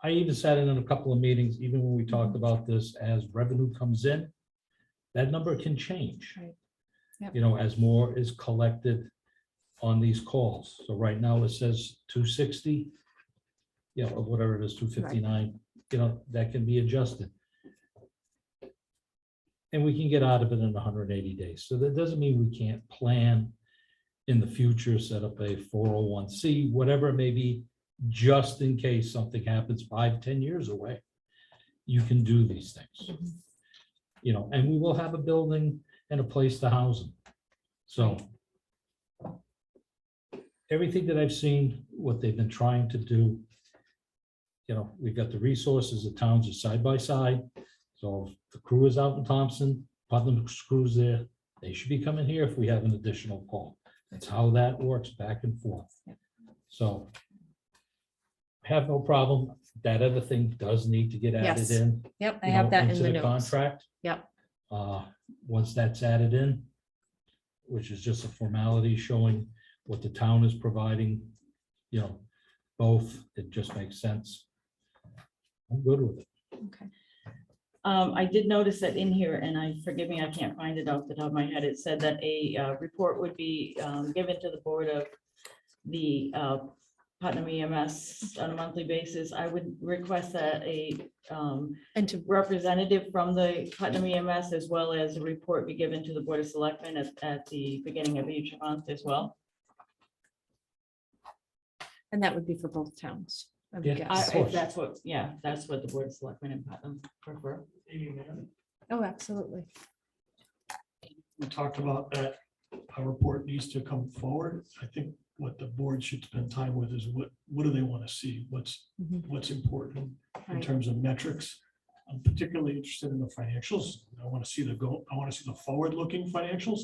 Speaker 3: I even sat in a couple of meetings, even when we talked about this, as revenue comes in, that number can change.
Speaker 1: Right. Yep.
Speaker 3: You know, as more is collected on these calls. So right now it says 260, you know, or whatever it is, 259, you know, that can be adjusted. And we can get out of it in 180 days. So that doesn't mean we can't plan in the future, set up a 401c, whatever it may be, just in case something happens 5-10 years away. You can do these things. You know, and we will have a building and a place to house them. So everything that I've seen, what they've been trying to do, you know, we've got the resources, the towns are side by side. So if the crew is out in Thompson, Putnam's crew's there, they should be coming here if we have an additional call. That's how that works, back and forth. So I have no problem. That other thing does need to get added
Speaker 1: Yes.
Speaker 3: in.
Speaker 1: Yep, I
Speaker 3: you
Speaker 1: have
Speaker 3: know,
Speaker 1: that in
Speaker 3: into
Speaker 1: the notes.
Speaker 3: contract.
Speaker 1: Yep.
Speaker 3: Once that's added in, which is just a formality showing what the town is providing, you know, both, it just makes sense. I'm good with it.
Speaker 1: Okay.
Speaker 4: I did notice that in here, and forgive me, I can't find it off the top of my head. It said that a report would be given to the board of the Putnam EMS on a monthly basis. I would request that
Speaker 1: And to
Speaker 4: representative from the Putnam EMS as well as a report be given to the Board of Selectmen at the beginning of each month as well.
Speaker 1: And that would be for both towns, I would
Speaker 3: Yeah.
Speaker 1: guess.
Speaker 4: If that's what, that's what the Board of Selectmen in Putnam prefer.
Speaker 1: Oh, absolutely.
Speaker 13: We talked about that, a report needs to come forward. I think what the board should spend time with is what do they want to see? What's important in
Speaker 1: Right.
Speaker 13: terms of metrics? I'm particularly interested in the financials. I want to see the I want to see the forward-looking financials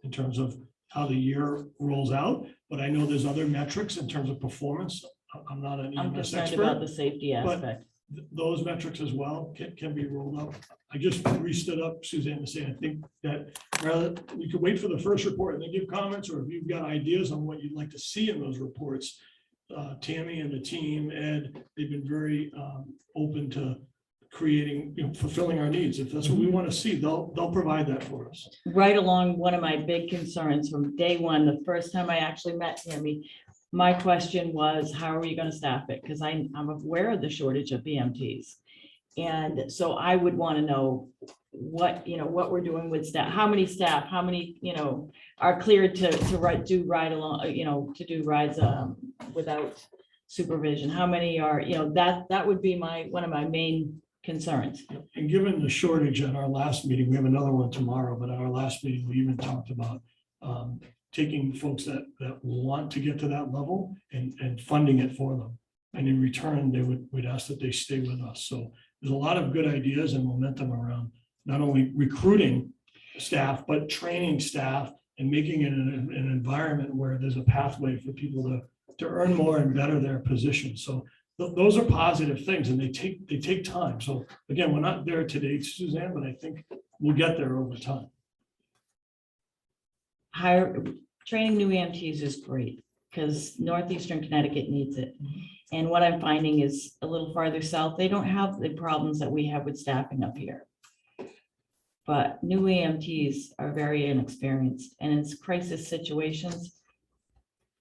Speaker 13: in terms of how the year rolls out. But I know there's other metrics in terms of performance. I'm not an
Speaker 4: I'm
Speaker 13: EMS
Speaker 4: concerned about
Speaker 13: expert.
Speaker 4: the safety
Speaker 13: but
Speaker 4: aspect.
Speaker 13: Those metrics as well can be rolled up. I just re-stood up, Suzanne, to say, I think that rather, we could wait for the first report and then give comments, or if you've got ideas on what you'd like to see in those reports, Tammy and the team, Ed, they've been very open to creating, fulfilling our needs. If that's what we want to see, they'll provide that for us.
Speaker 4: Right along, one of my big concerns from day one, the first time I actually met Tammy, my question was, how are we going to staff it? Because I'm aware of the shortage of BMTs. And so I would want to know what we're doing with staff, how many staff, how many, are cleared to do ride along, to do rides without supervision. How many are, that would be one of my main concerns.
Speaker 13: And given the shortage at our last meeting, we have another one tomorrow, but at our last meeting, we even talked about taking folks that want to get to that level and funding it for them. And in return, we'd ask that they stay with us. So there's a lot of good ideas and momentum around not only recruiting staff, but training staff and making it an environment where there's a pathway for people to earn more and better their position. So those are positive things, and they take time. So again, we're not there today, Suzanne, but I think we'll get there over time.
Speaker 4: Training new EMTs is great because Northeastern Connecticut needs it. And what I'm finding is a little farther south, they don't have the problems that we have with staffing up here. But new EMTs are very inexperienced, and in crisis situations,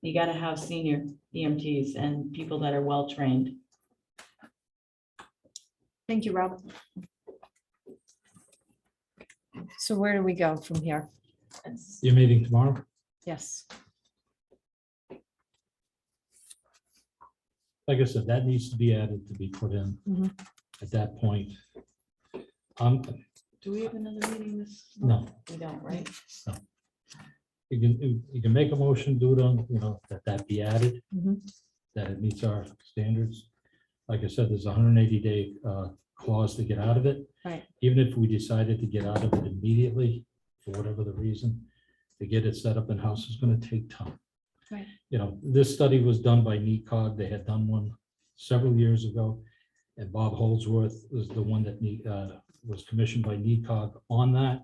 Speaker 4: you got to have senior EMTs and people that are well-trained.
Speaker 1: Thank you, Rob. So where do we go from here?
Speaker 3: You're meeting tomorrow?
Speaker 1: Yes.
Speaker 3: Like I said, that needs to be added to be put in at that point.
Speaker 4: Do we have another meeting this?
Speaker 3: No.
Speaker 4: We don't, right?
Speaker 3: No. You can make a motion, do it on, that be added. that it meets our standards. Like I said, there's a 180-day clause to get out of it.
Speaker 1: Right.
Speaker 3: Even if we decided to get out of it immediately, for whatever the reason, to get it set up in-house is going to take time.
Speaker 1: Right.
Speaker 3: You know, this study was done by NECOG. They had done one several years ago. And Bob Holdsworth was the one that was commissioned by NECOG on that.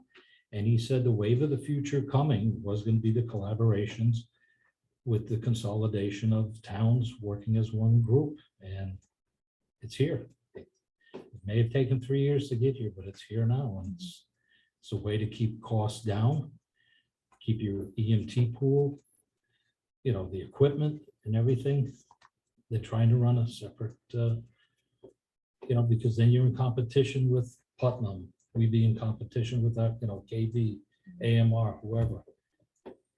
Speaker 3: And he said the wave of the future coming was going to be the collaborations with the consolidation of towns working as one group. And it's here. It may have taken 3 years to get here, but it's here now. And it's a way to keep costs down, keep your EMT pool, you know, the equipment and everything. They're trying to run a separate, you know, because then you're in competition with Putnam. We'd be in competition with our, you know, KB, AMR, whoever.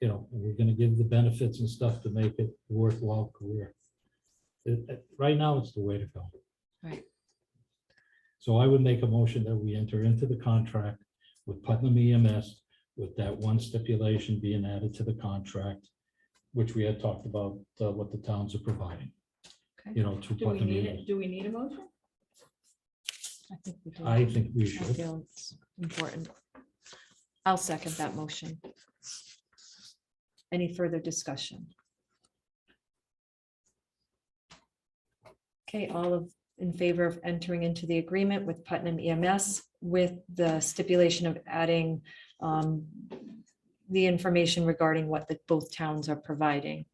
Speaker 3: You know, and we're going to give the benefits and stuff to make it a worthwhile career. Right now, it's the way to go.
Speaker 1: Right.
Speaker 3: So I would make a motion that we enter into the contract with Putnam EMS with that one stipulation being added to the contract, which we had talked about, what the towns are providing.
Speaker 1: Okay.
Speaker 3: You know, to
Speaker 4: Do we
Speaker 3: Putnam
Speaker 4: need
Speaker 3: EMS.
Speaker 4: it? Do we need a motion?
Speaker 1: I think we do.
Speaker 3: I think we
Speaker 1: I
Speaker 3: should.
Speaker 1: feel it's important. I'll second that motion. Any further discussion? Okay, all in favor of entering into the agreement with Putnam EMS with the stipulation of adding the information regarding what both towns are providing.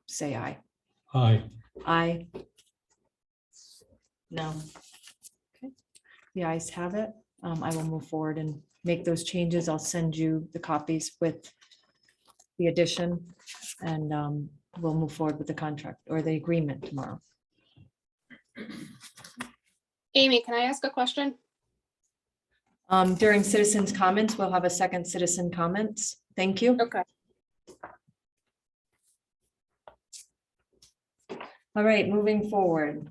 Speaker 1: Say aye.
Speaker 3: Aye.
Speaker 1: Aye.
Speaker 4: No.
Speaker 1: The ayes have it. I will move forward and make those changes. I'll send you the copies with the addition and we'll move forward with the contract or the agreement tomorrow.
Speaker 18: Amy, can I ask a question?
Speaker 1: During citizens' comments, we'll have a second citizen comments. Thank you.
Speaker 18: Okay.
Speaker 1: All right, moving forward.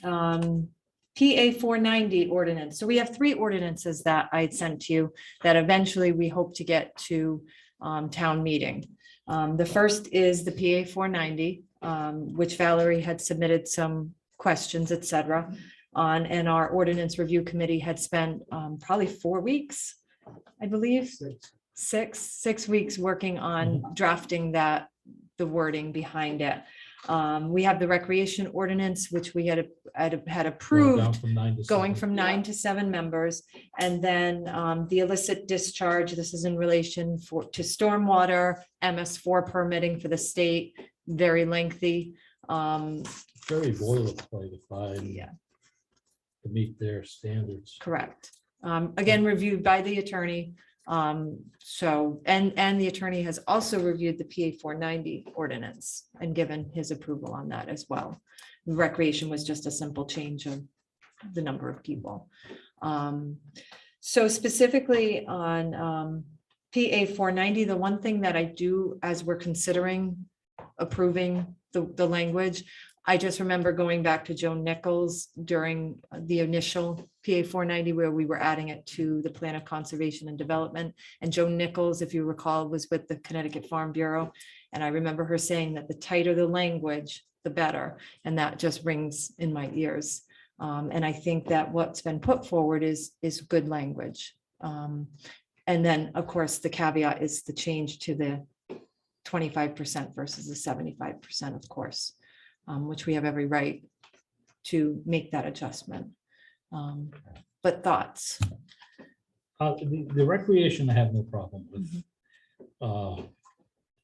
Speaker 1: PA 490 ordinance. So we have 3 ordinances that I sent to you that eventually we hope to get to town meeting. The first is the PA 490, which Valerie had submitted some questions, etc. on, and our ordinance review committee had spent probably 4 weeks, I believe, 6 weeks working on drafting that, the wording behind it. We have the recreation ordinance, which we had approved, going from 9 to 7 members. And then the illicit discharge, this is in relation to stormwater, MS4 permitting for the state, very lengthy.
Speaker 3: Very boilerplate to meet their standards.
Speaker 1: Correct. Again, reviewed by the attorney. So, and the attorney has also reviewed the PA 490 ordinance and given his approval on that as well. Recreation was just a simple change of the number of people. So specifically on PA 490, the one thing that I do as we're considering approving the language, I just remember going back to Joan Nichols during the initial PA 490 where we were adding it to the Plan of Conservation and Development. And Joan Nichols, if you recall, was with the Connecticut Farm Bureau. And I remember her saying that the tighter the language, the better. And that just rings in my ears. And I think that what's been put forward is good language. And then, of course, the caveat is the change to the 25% versus the 75%, of course. Which we have every right to make that adjustment. But thoughts?
Speaker 3: The recreation I have no problem with.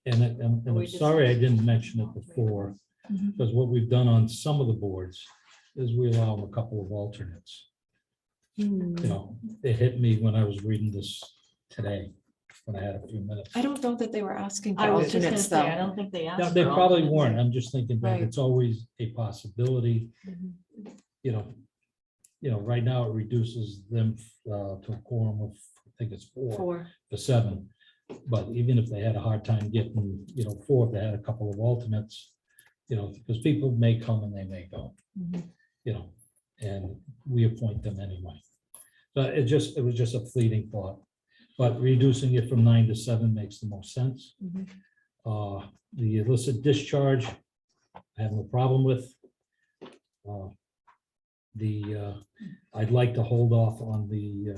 Speaker 3: And I'm sorry I didn't mention it before, because what we've done on some of the boards is we allow them a couple of alternates. You know, it hit me when I was reading this today, when I had a few minutes.
Speaker 1: I don't know that they were asking for
Speaker 4: I was just gonna
Speaker 1: alternates,
Speaker 4: say,
Speaker 1: though.
Speaker 4: I don't think they
Speaker 3: No,
Speaker 4: asked.
Speaker 3: they
Speaker 4: for
Speaker 3: probably
Speaker 4: alternates.
Speaker 3: weren't. I'm just thinking that
Speaker 1: Right.
Speaker 3: it's always a possibility. You know, right now it reduces them to a quorum of, I think it's 4 to 7. But even if they had a hard time getting, 4, if they had a couple of alternates, because people may come and they may go, and we appoint them anyway. But it was just a fleeting thought. But reducing it from 9 to 7 makes the most sense. The illicit discharge, I have no problem with. I'd like to hold off on the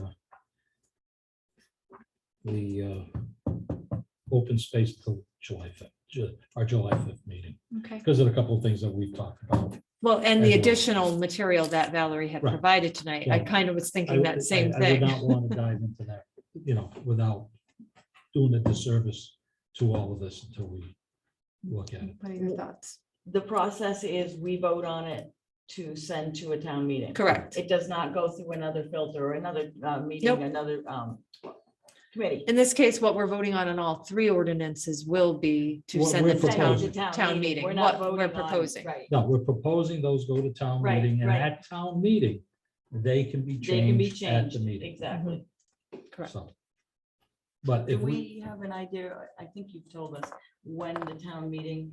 Speaker 3: open space till July 5th, our July 5th meeting,
Speaker 1: Okay.
Speaker 3: because of a couple of things that we've talked about.
Speaker 1: Well, and the
Speaker 3: As well.
Speaker 1: additional material that Valerie had
Speaker 3: Right.
Speaker 1: provided tonight, I
Speaker 3: Yeah.
Speaker 1: kind of was thinking that same
Speaker 3: I
Speaker 1: thing.
Speaker 3: would not want to dive into that, without doing a disservice to all of this until we look at it.
Speaker 1: What are your thoughts?
Speaker 4: The process is we vote on it to send to a town meeting.
Speaker 1: Correct.
Speaker 4: It does not go through another filter or another meeting,
Speaker 1: Nope.
Speaker 4: another committee.
Speaker 1: In this case, what we're voting on all three ordinances will be to
Speaker 3: What
Speaker 1: send
Speaker 3: we're
Speaker 1: them to
Speaker 3: proposing.
Speaker 1: town meeting.
Speaker 4: We're not
Speaker 1: What we're
Speaker 4: voting on-
Speaker 1: proposing.
Speaker 4: Right.
Speaker 3: No, we're proposing those go to town
Speaker 4: Right,
Speaker 3: meeting, and
Speaker 4: right.
Speaker 3: at town meeting, they can be
Speaker 4: They can be
Speaker 3: changed at
Speaker 4: changed,
Speaker 3: the meeting.
Speaker 4: exactly.
Speaker 1: Correct.
Speaker 3: So, but
Speaker 4: Do
Speaker 3: if we,
Speaker 4: we have an idea? I think you've told us when the town meeting,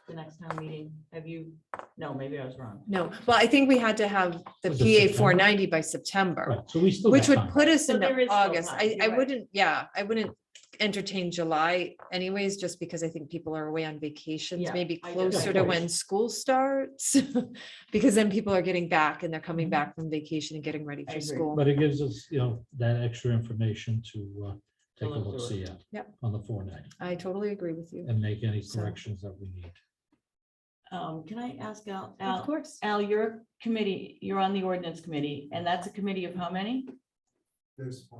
Speaker 4: the next town meeting, have you? No, maybe I was wrong.
Speaker 1: No, well, I think we had to have the
Speaker 3: Was it
Speaker 1: PA
Speaker 3: September?
Speaker 1: 490 by September,
Speaker 3: right, so we still.
Speaker 1: which
Speaker 3: got
Speaker 1: would
Speaker 3: time.
Speaker 1: put us
Speaker 4: So there is
Speaker 1: into
Speaker 4: still
Speaker 1: August.
Speaker 4: time,
Speaker 1: I
Speaker 4: you're right.
Speaker 1: wouldn't, yeah, I wouldn't entertain July anyways, just because I think people are away on vacations,
Speaker 4: Yeah,
Speaker 1: maybe
Speaker 4: I get
Speaker 1: closer
Speaker 3: that.
Speaker 1: to when school starts. Because then people are getting back and they're coming
Speaker 3: Mhm.
Speaker 1: back from vacation and getting ready
Speaker 4: I
Speaker 1: for
Speaker 4: agree.
Speaker 1: school.
Speaker 3: But it gives us, that extra information to take a
Speaker 4: look
Speaker 3: look,
Speaker 4: through
Speaker 3: see
Speaker 4: it.
Speaker 1: Yep.
Speaker 3: on the 490
Speaker 1: I totally agree with you.
Speaker 3: and make any
Speaker 1: So-
Speaker 3: corrections that we need.
Speaker 4: Can I ask Al?
Speaker 1: Of course.
Speaker 4: Al, you're a committee, you're on the ordinance committee, and that's a committee of how many?
Speaker 15: There's 5.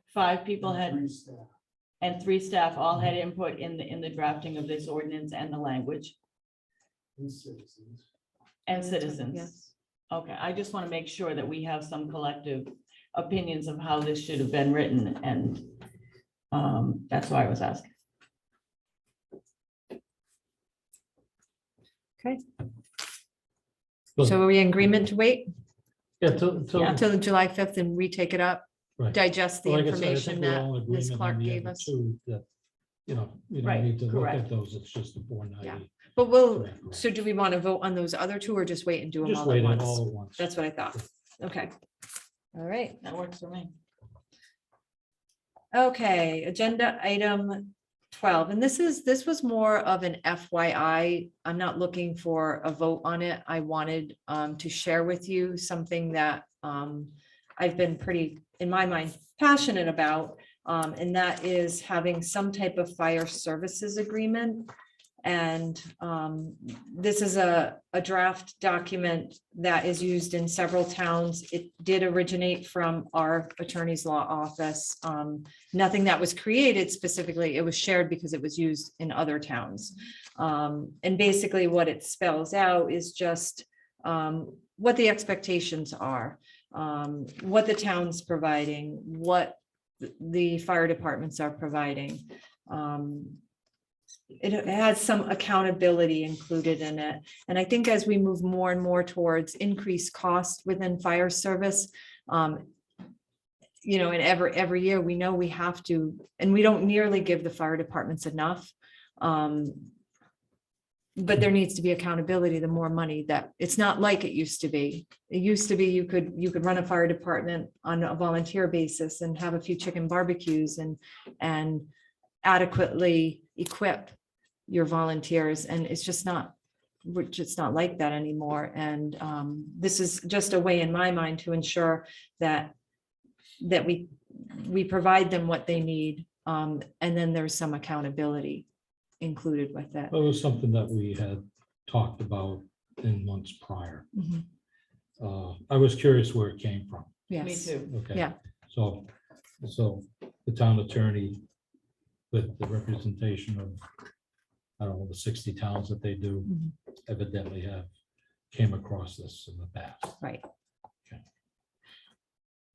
Speaker 4: 5 people
Speaker 15: and
Speaker 4: had,
Speaker 15: 3 staff.
Speaker 4: and 3 staff all had input in the drafting of this ordinance and the language
Speaker 15: And citizens.
Speaker 4: and citizens.
Speaker 1: Yes.
Speaker 4: Okay, I just want to make sure that we have some collective opinions of how this should have been written, and that's why I was asking.
Speaker 1: Okay,
Speaker 3: So-
Speaker 1: so are we in agreement to wait
Speaker 3: Yeah, till,
Speaker 1: until July 5th and retake it up,
Speaker 3: right.
Speaker 1: digest the
Speaker 3: Well, like I said, I
Speaker 1: information
Speaker 3: think we're
Speaker 1: that
Speaker 3: all in
Speaker 1: Ms.
Speaker 3: agreement on
Speaker 1: Clark
Speaker 3: the
Speaker 1: gave
Speaker 3: other
Speaker 1: us?
Speaker 3: two, that, we
Speaker 4: Right,
Speaker 3: don't need to look
Speaker 4: correct.
Speaker 3: at those, it's just the 490.
Speaker 1: But we'll,
Speaker 3: Correct, correct.
Speaker 1: so do we want to vote on those other two or just wait and do them
Speaker 3: Just
Speaker 1: all at
Speaker 3: wait it
Speaker 1: once?
Speaker 3: all at once.
Speaker 1: That's what I thought. Okay. All right.
Speaker 4: That works for me.
Speaker 1: Okay, agenda item 12, and this was more of an FYI. I'm not looking for a vote on it. I wanted to share with you something that I've been pretty, in my mind, passionate about. And that is having some type of fire services agreement. And this is a draft document that is used in several towns. It did originate from our attorney's law office. Nothing that was created specifically, it was shared because it was used in other towns. And basically what it spells out is just what the expectations are, what the town's providing, what the fire departments are providing. It has some accountability included in it. And I think as we move more and more towards increased cost within fire service, and every year we know we have to, and we don't nearly give the fire departments enough. But there needs to be accountability, the more money that, it's not like it used to be. It used to be you could run a fire department on a volunteer basis and have a few chicken barbecues and adequately equip your volunteers, and it's just not, we're just not like that anymore. And this is just a way in my mind to ensure that we provide them what they need, and then there's some accountability included with that.
Speaker 3: It was something that we had talked about in months prior.
Speaker 1: Mhm.
Speaker 3: I was curious where it came from.
Speaker 4: Me
Speaker 1: Yes,
Speaker 4: too.
Speaker 3: Okay.
Speaker 1: Yeah.
Speaker 3: So the town attorney with the representation of, I don't know, the 60 towns that they do
Speaker 1: Mhm.
Speaker 3: evidently came across this in the past.
Speaker 1: right.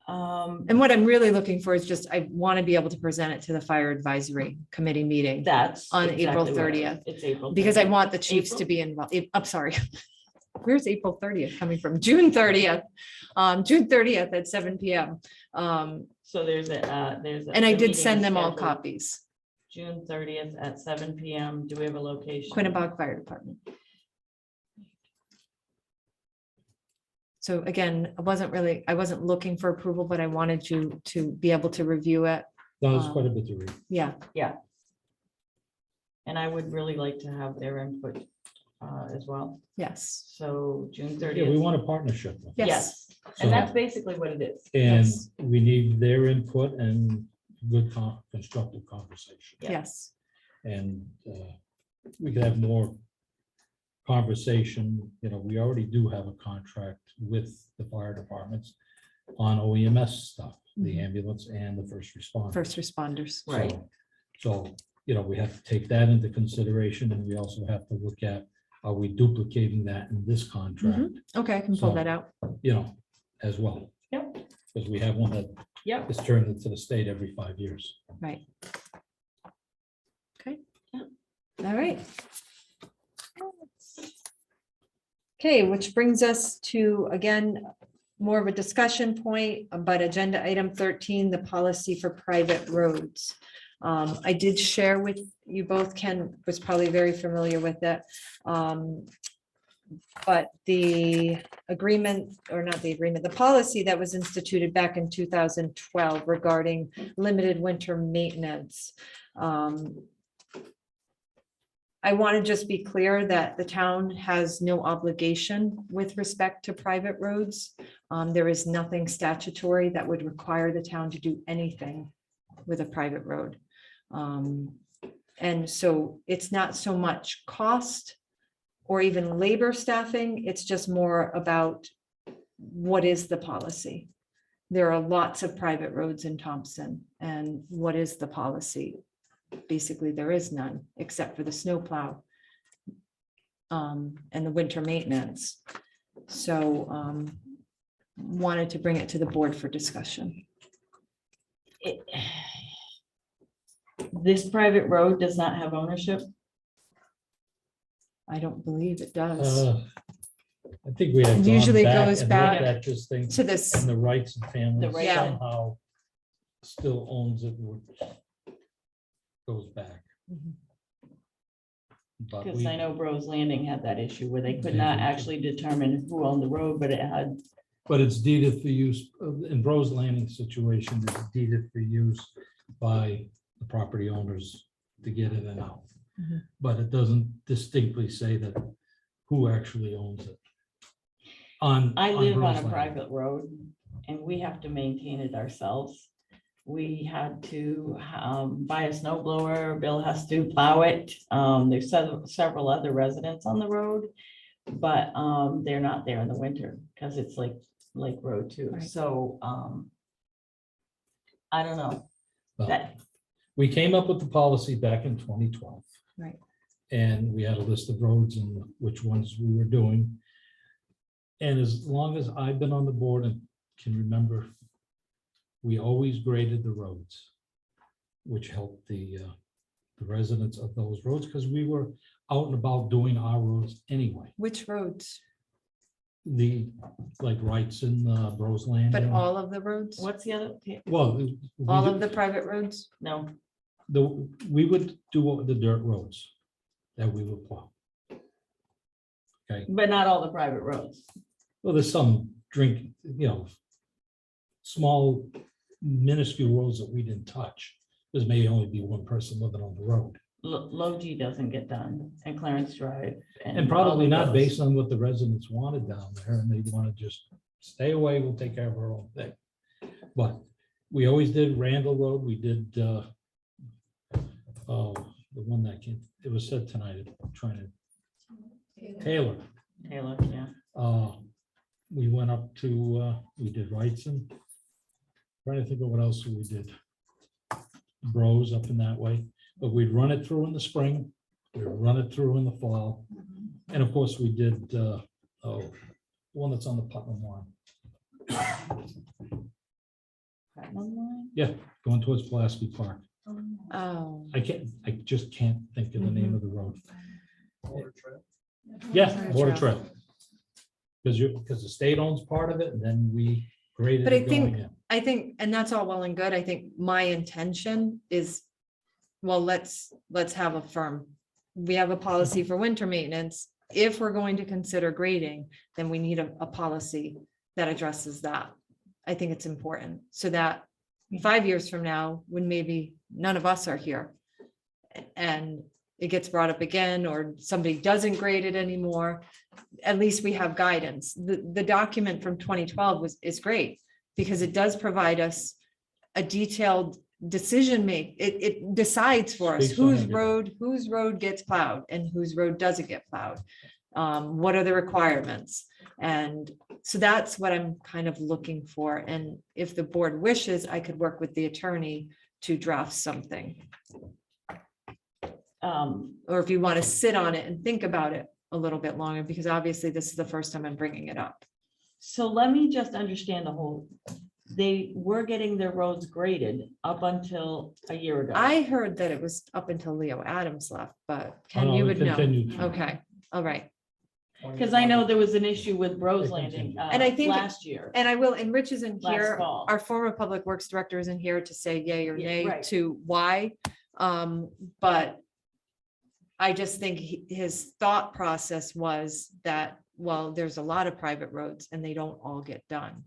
Speaker 4: Um,
Speaker 1: And what I'm really looking for is just, I want to be able to present it to the fire advisory committee meeting
Speaker 4: That's
Speaker 1: on
Speaker 4: exactly
Speaker 1: April
Speaker 4: what
Speaker 1: 30th.
Speaker 4: It's April.
Speaker 1: because I
Speaker 4: 30th.
Speaker 1: want the chiefs to
Speaker 4: April?
Speaker 1: be involved. I'm sorry. Where's April 30th coming from? June 30th. June 30th at 7 PM.
Speaker 4: So there's a.
Speaker 1: And I
Speaker 4: the
Speaker 1: did
Speaker 4: meeting
Speaker 1: send
Speaker 4: is
Speaker 1: them all
Speaker 4: scheduled
Speaker 1: copies.
Speaker 4: June 30th at 7 PM. Do we have a location?
Speaker 1: Quinnebog Fire Department. So again, I wasn't looking for approval, but I wanted to be able to review it.
Speaker 3: That was quite a bit to read.
Speaker 1: Yeah,
Speaker 4: Yeah. And I would really like to have their input as well.
Speaker 1: Yes.
Speaker 4: So June
Speaker 3: Yeah,
Speaker 4: 30th.
Speaker 3: we want a partnership. with them.
Speaker 1: Yes.
Speaker 4: And that's
Speaker 3: So-
Speaker 4: basically what it is.
Speaker 3: And
Speaker 1: Yes.
Speaker 3: we need their input and good constructive conversation.
Speaker 1: Yes.
Speaker 3: And we could have more conversation, we already do have a contract with the fire departments on OEMS stuff, the
Speaker 1: Mhm.
Speaker 3: ambulance and the first responder.
Speaker 1: First responders.
Speaker 4: Right.
Speaker 3: So, we have to take that into consideration, and we also have to look at, are we duplicating that in this contract,
Speaker 1: Okay, I can pull
Speaker 3: So-
Speaker 1: that out.
Speaker 3: As well?
Speaker 4: Yep.
Speaker 3: Because we have one that
Speaker 4: Yep.
Speaker 3: is turned into the state every 5 years.
Speaker 1: Right. Okay. All right. Okay, which brings us to, again, more of a discussion point about agenda item 13, the policy for private roads. I did share with you both, Ken was probably very familiar with it. But the agreement, or not the agreement, the policy that was instituted back in 2012 regarding limited winter maintenance. I want to just be clear that the town has no obligation with respect to private roads. There is nothing statutory that would require the town to do anything with a private road. And so it's not so much cost or even labor staffing, it's just more about what is the policy? There are lots of private roads in Thompson, and what is the policy? Basically, there is none, except for the snowplow and the winter maintenance. So wanted to bring it to the board for discussion.
Speaker 4: This private road does not have ownership.
Speaker 1: I don't believe it does.
Speaker 3: I think we have. gone
Speaker 1: Usually
Speaker 3: back
Speaker 1: goes
Speaker 3: and
Speaker 1: back
Speaker 3: looked at this thing,
Speaker 1: to this.
Speaker 3: and the rights and families
Speaker 4: rights.
Speaker 1: Yeah.
Speaker 3: somehow still owns it, which goes back.
Speaker 1: Mhm.
Speaker 3: But
Speaker 4: Because
Speaker 3: we,
Speaker 4: I know Bros Landing had that issue where they could
Speaker 3: They
Speaker 4: not
Speaker 3: did too.
Speaker 4: actually determine who owned the road, but it had,
Speaker 3: but it's deeded for use, in Bros Landing situation, it's deeded for use by the property owners to get in and out.
Speaker 1: Mhm.
Speaker 3: But it doesn't distinctly say that who actually owns it.
Speaker 4: I live
Speaker 3: Bros
Speaker 4: on a
Speaker 3: Landing.
Speaker 4: private road and we have to maintain it ourselves. We had to buy a snow blower. Bill has to plow it. There's several other residents on the road, but they're not there in the winter because it's like Lake Road too.
Speaker 1: Right.
Speaker 4: So I don't know.
Speaker 3: Well,
Speaker 4: That
Speaker 3: we came up with the policy back in 2012.
Speaker 1: Right.
Speaker 3: And we had a list of roads and which ones we were doing. And as long as I've been on the board and can remember, we always graded the roads, which helped the residents of those roads, because we were out and about doing our roads anyway.
Speaker 1: Which roads?
Speaker 3: The, like, rights in Bros Landing.
Speaker 1: But all of the roads?
Speaker 4: what's the other?
Speaker 3: Well,
Speaker 1: All of the private roads?
Speaker 4: No,
Speaker 3: we would do the dirt roads that we would plow. Okay,
Speaker 4: but not all the private roads.
Speaker 3: well, there's some small minuscule roads that we didn't touch. There may only be one person living on the road.
Speaker 4: Low G doesn't get done and Clarence Drive.
Speaker 3: And
Speaker 4: all
Speaker 3: probably
Speaker 4: of
Speaker 3: not
Speaker 4: those.
Speaker 3: based on what the residents wanted down there, and they want to just stay away, we'll take care of our own thing. But we always did Randall Road, we did, the one that came, it was said tonight, I'm trying to, Taylor.
Speaker 4: Taylor, yeah.
Speaker 3: We went up to, we did Wrightson. Trying to think of what else we did. Bros up in that way, but we'd run it through in the spring, we'd run it through in the fall. And of course, we did, one that's on the Putnam line. Yeah, going towards Pulaski Park.
Speaker 1: Oh.
Speaker 3: I just can't think of the name of the road. Yeah, Water Trail. Because the state owns part of it, and then we graded
Speaker 1: But
Speaker 3: it going in.
Speaker 1: I think, and that's all well and good. I think my intention is, well, let's have a firm. We have a policy for winter maintenance. If we're going to consider grading, then we need a policy that addresses that. I think it's important so that 5 years from now, when maybe none of us are here, and it gets brought up again, or somebody doesn't grade it anymore, at least we have guidance. The document from 2012 is great, because it does provide us a detailed decision it decides for us
Speaker 3: Speaks on everything.
Speaker 1: whose road gets plowed and whose road doesn't get plowed. What are the requirements? And so that's what I'm kind of looking for. And if the board wishes, I could work with the attorney to draft something. Or if you want to sit on it and think about it a little bit longer, because obviously this is the first time I'm bringing it up.
Speaker 4: So let me just understand the whole, they were getting their roads graded up until a year ago.
Speaker 1: I heard that it was up until Leo Adams left, but Ken,
Speaker 3: no,
Speaker 1: you
Speaker 3: it
Speaker 1: would know.
Speaker 3: continued.
Speaker 1: Okay, all right.
Speaker 4: Because I know there was an issue with Rose Landing
Speaker 1: And I think-
Speaker 4: last year.
Speaker 1: And I will, and Rich isn't
Speaker 4: Last
Speaker 1: here,
Speaker 4: fall.
Speaker 1: our former public works director isn't here to say yay or
Speaker 4: Yeah,
Speaker 1: nay
Speaker 4: right.
Speaker 1: to why. But I just think his thought process was that, well, there's a lot of private roads and they don't all get done.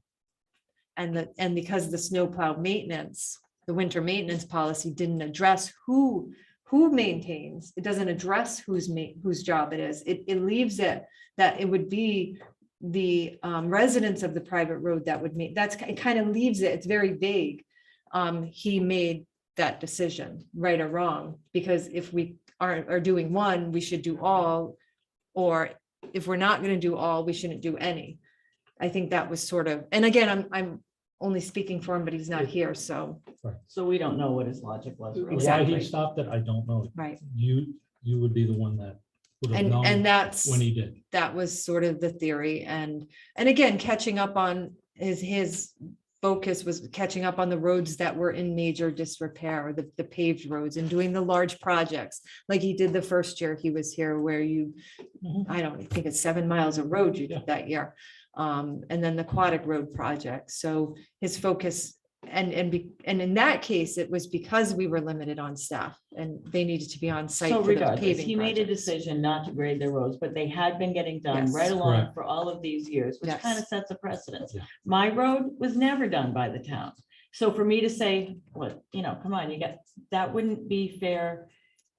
Speaker 1: And because the snowplow maintenance, the winter maintenance policy didn't address who maintains, it doesn't address whose job it is. It leaves it that it would be the residents of the private road that would make, it kind of leaves it, it's very vague. He made that decision, right or wrong, because if we are doing one, we should do all, or if we're not going to do all, we shouldn't do any. I think that was sort of, and again, I'm only speaking for him, but he's not here, so.
Speaker 4: So we don't know what his logic was. really.
Speaker 3: Why
Speaker 1: Exactly.
Speaker 3: he stopped it, I don't know.
Speaker 1: Right.
Speaker 3: You would be the one that would have known
Speaker 1: And that's,
Speaker 3: when he did.
Speaker 1: that was sort of the theory. And again, catching up on his focus was catching up on the roads that were in major disrepair, the paved roads, and doing the large projects like he did the first year he was here, where I don't think it's 7 miles of road you did that year. And then the aquatic road project. So his focus, and in that case, it was because we were limited on staff and they needed to be on site.
Speaker 4: So
Speaker 1: for the
Speaker 4: regardless,
Speaker 1: paving
Speaker 4: he made a
Speaker 1: projects.
Speaker 4: decision not to grade their roads, but they had been getting done
Speaker 1: Yes.
Speaker 4: right along
Speaker 3: Correct.
Speaker 4: for all of these years, which
Speaker 1: Yes.
Speaker 4: kind of sets a precedent.
Speaker 3: Yeah.
Speaker 4: My road was never done by the town. So for me to say, what, come on, that wouldn't be fair.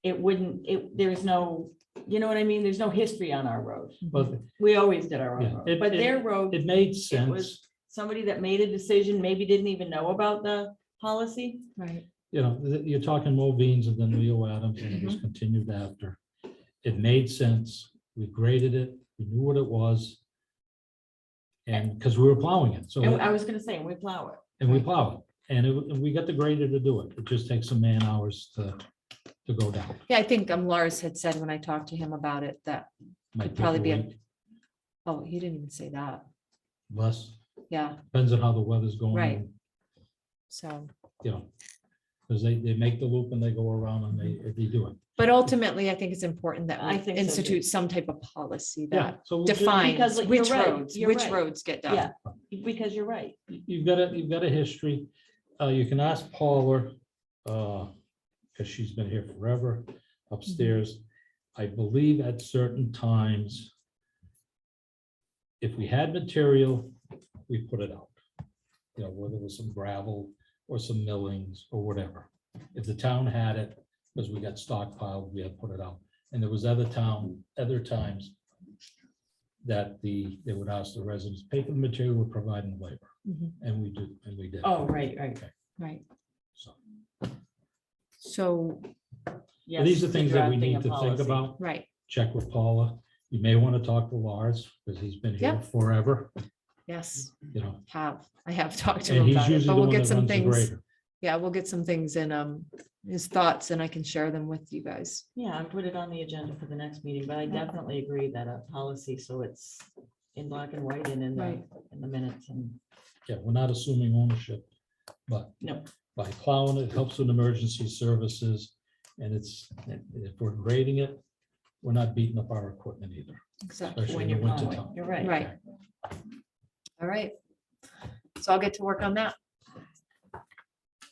Speaker 4: There's no, you know what I mean? There's no history on our road.
Speaker 3: But
Speaker 4: We always did our
Speaker 3: Yeah,
Speaker 4: own road,
Speaker 3: it-
Speaker 4: but
Speaker 3: it-
Speaker 4: their road,
Speaker 3: it made
Speaker 4: it
Speaker 3: sense.
Speaker 4: was somebody that made a decision, maybe didn't even know about the policy.
Speaker 1: Right.
Speaker 3: You're talking Movines and then Leo Adams, and it was continued after. It made sense. We graded it. We knew what it was. And because we were plowing it, so,
Speaker 4: And I was gonna say, we plow it.
Speaker 3: and we plow it, and we got the grader to do it. It just takes some man hours to go down.
Speaker 1: Yeah, I think Lars had said when I talked to him about it, that
Speaker 3: Might
Speaker 1: could
Speaker 3: take
Speaker 1: probably
Speaker 3: a
Speaker 1: be
Speaker 3: week,
Speaker 1: oh, he didn't even say that.
Speaker 3: less,
Speaker 1: Yeah,
Speaker 3: depends on how the weather's going.
Speaker 1: Right. so,
Speaker 3: Because they make the loop and they go around and they do it.
Speaker 1: but ultimately, I think it's important that
Speaker 4: I
Speaker 1: we
Speaker 4: think so, too.
Speaker 1: institute some type of policy
Speaker 3: Yeah,
Speaker 1: that
Speaker 3: so
Speaker 1: defines
Speaker 4: Because you're
Speaker 1: which
Speaker 4: right,
Speaker 1: roads,
Speaker 4: you're
Speaker 1: which
Speaker 4: right.
Speaker 1: roads get done.
Speaker 4: Yeah, because you're right.
Speaker 3: you've got a history. You can ask Paula, because she's been here forever upstairs. I believe at certain times, if we had material, we put it out. Whether it was some gravel or some millings or whatever. If the town had it, because we got stockpiled, we had put it out. And there was other times that they would ask the residents, pay for the material, we're providing the labor.
Speaker 1: Mhm.
Speaker 3: And we did.
Speaker 4: Oh, right.
Speaker 1: Right.
Speaker 3: So
Speaker 1: So,
Speaker 4: Yes,
Speaker 3: these are
Speaker 4: the
Speaker 3: things that we
Speaker 4: drafting
Speaker 3: need
Speaker 4: of
Speaker 3: to think
Speaker 4: policy.
Speaker 3: about.
Speaker 1: right,
Speaker 3: Check with Paula. You may want to talk to Lars because he's been here
Speaker 1: Yep.
Speaker 3: forever,
Speaker 1: yes, I have talked to
Speaker 3: And
Speaker 1: him
Speaker 3: he's
Speaker 1: about it,
Speaker 3: usually
Speaker 1: but
Speaker 3: the
Speaker 1: we'll
Speaker 3: one
Speaker 1: get
Speaker 3: that
Speaker 1: some
Speaker 3: runs the
Speaker 1: things.
Speaker 3: grader.
Speaker 1: Yeah, we'll get some things in his thoughts and I can share them with you guys.
Speaker 4: Yeah, I put it on the agenda for the next meeting, but I definitely agree that a policy, so it's in black and white and in
Speaker 1: Right.
Speaker 4: the minutes and.
Speaker 3: Yeah, we're not assuming ownership, but
Speaker 4: No.
Speaker 3: by plowing it helps with emergency services. And if we're grading it, we're not beating up our equipment either.
Speaker 1: Exactly.
Speaker 3: Especially
Speaker 4: When
Speaker 3: in
Speaker 4: you're
Speaker 3: the winter
Speaker 4: plowing,
Speaker 3: time.
Speaker 4: you're right.
Speaker 1: Right. All right. So I'll get to work on that.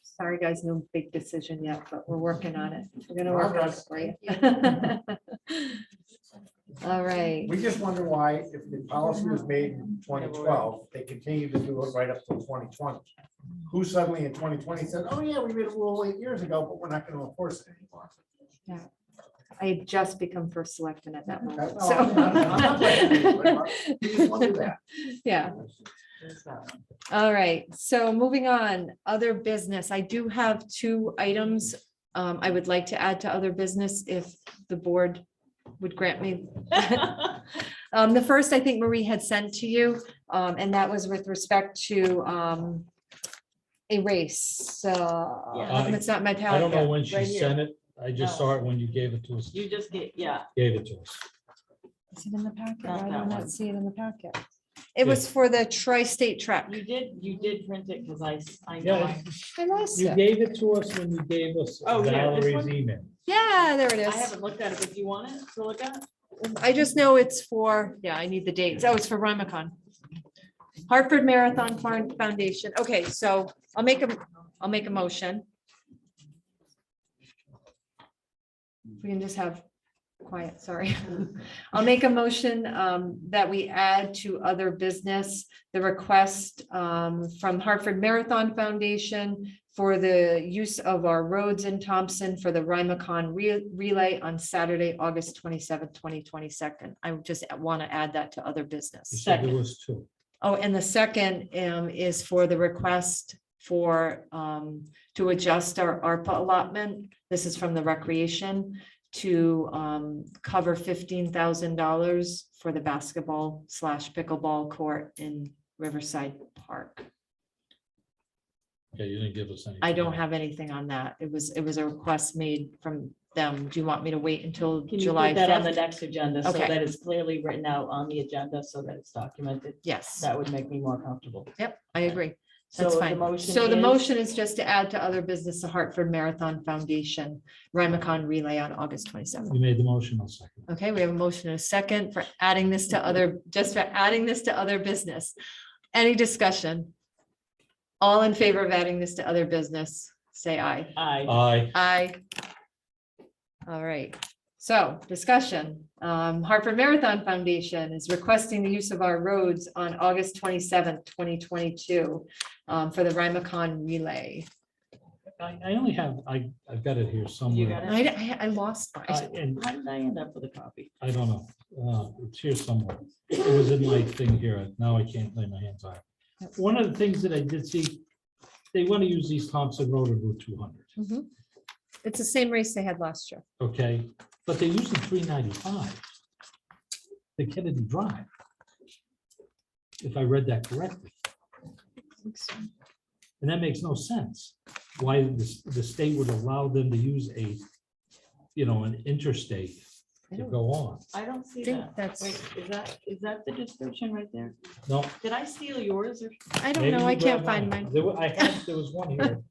Speaker 1: Sorry, guys, no big decision yet, but we're working on it. We're gonna work on it for you. All right.
Speaker 5: We just wonder why, if the policy was made in 2012, they continued to do it right up to 2020. Who suddenly in 2020 said, oh yeah, we made a rule 8 years ago, but we're not going to enforce it anymore.
Speaker 1: I had just become first selectman at that moment,
Speaker 5: Oh, I'm not blaming you, but you just want to do that.
Speaker 1: yeah. All right, so moving on, other business. I do have 2 items I would like to add to other business if the board would grant me. The first, I think Marie had sent to you, and that was with respect to a race. How come it's not in my
Speaker 3: I don't know
Speaker 1: packet?
Speaker 3: when she
Speaker 4: Right here.
Speaker 3: sent it. I just
Speaker 4: No.
Speaker 3: saw it when you gave it to us.
Speaker 4: You just get, yeah,
Speaker 3: Gave it to us.
Speaker 1: Is it in the packet?
Speaker 4: Not
Speaker 1: Why do I
Speaker 4: that
Speaker 1: not
Speaker 4: one.
Speaker 1: see it in the packet? It was for the tri-state track.
Speaker 4: you did print it because I know.
Speaker 3: Yeah,
Speaker 1: I lost
Speaker 3: you
Speaker 1: it.
Speaker 3: gave it to us when you gave us
Speaker 4: Oh, yeah, this
Speaker 3: Valerie's
Speaker 4: one?
Speaker 3: email.
Speaker 1: Yeah, there it
Speaker 4: I
Speaker 1: is.
Speaker 4: haven't looked at it, but do you want it to look at?
Speaker 1: I just know it's for, yeah, I need the dates. Oh, it's for Rymacon. Hartford Marathon Foundation. Okay, so I'll make a motion. We can just have quiet, sorry. I'll make a motion that we add to other business, the request from Hartford Marathon Foundation for the use of our roads in Thompson for the Rymacon relay on Saturday, August 27th, 2022. I just want to add that to other
Speaker 3: You
Speaker 1: business.
Speaker 3: said there was 2.
Speaker 1: Oh, and the second is for the request for to adjust our ARPA allotment. This is from the recreation to cover $15,000 for the basketball/pickleball court in Riverside Park.
Speaker 3: Okay, you didn't give us any.
Speaker 1: I don't have anything on that. It was a request made from them. Do you want me to wait until
Speaker 4: Can you
Speaker 1: July
Speaker 4: put that on the
Speaker 1: 5th?
Speaker 4: next agenda so
Speaker 1: Okay.
Speaker 4: that it's clearly written out on the agenda so that it's documented?
Speaker 1: Yes.
Speaker 4: That would make me more comfortable.
Speaker 1: Yep, I agree. That's
Speaker 4: So the
Speaker 1: fine.
Speaker 4: motion
Speaker 1: So the
Speaker 4: is-
Speaker 1: motion is just to add to other business, the Hartford Marathon Foundation, Rymacon relay on August 27th.
Speaker 3: You made the motion, I'll second.
Speaker 1: Okay, we have a motion and a second for adding this to other, just for adding this to other business. Any discussion? All in favor of adding this to other business, say aye.
Speaker 4: Aye.
Speaker 3: Aye.
Speaker 1: Aye. All right, so discussion. Hartford Marathon Foundation is requesting the use of our roads on August 27th, 2022 for the Rymacon relay.
Speaker 3: I only have, I've got it here
Speaker 4: You
Speaker 3: somewhere.
Speaker 4: got it?
Speaker 1: I lost mine.
Speaker 3: And
Speaker 4: How did I end up with a copy?
Speaker 3: I don't know. It's here somewhere. It was in my thing here. Now I can't lay my hands on it. One of the things that I did see, they want to use East Thompson Road and Route 200.
Speaker 1: Mhm. It's the same race they had last year.
Speaker 3: Okay, but they're using 395. The Kennedy Drive. If I read that correctly. And that makes no sense. Why the state would allow them to use an interstate to go on.
Speaker 4: I don't see
Speaker 1: Think
Speaker 4: that.
Speaker 1: that's-
Speaker 4: Wait, is that the description right there?
Speaker 3: No.
Speaker 4: Did I steal yours or?
Speaker 1: I don't
Speaker 3: maybe
Speaker 1: know,
Speaker 3: you
Speaker 1: I can't
Speaker 3: grabbed
Speaker 1: find mine.
Speaker 3: There was one here.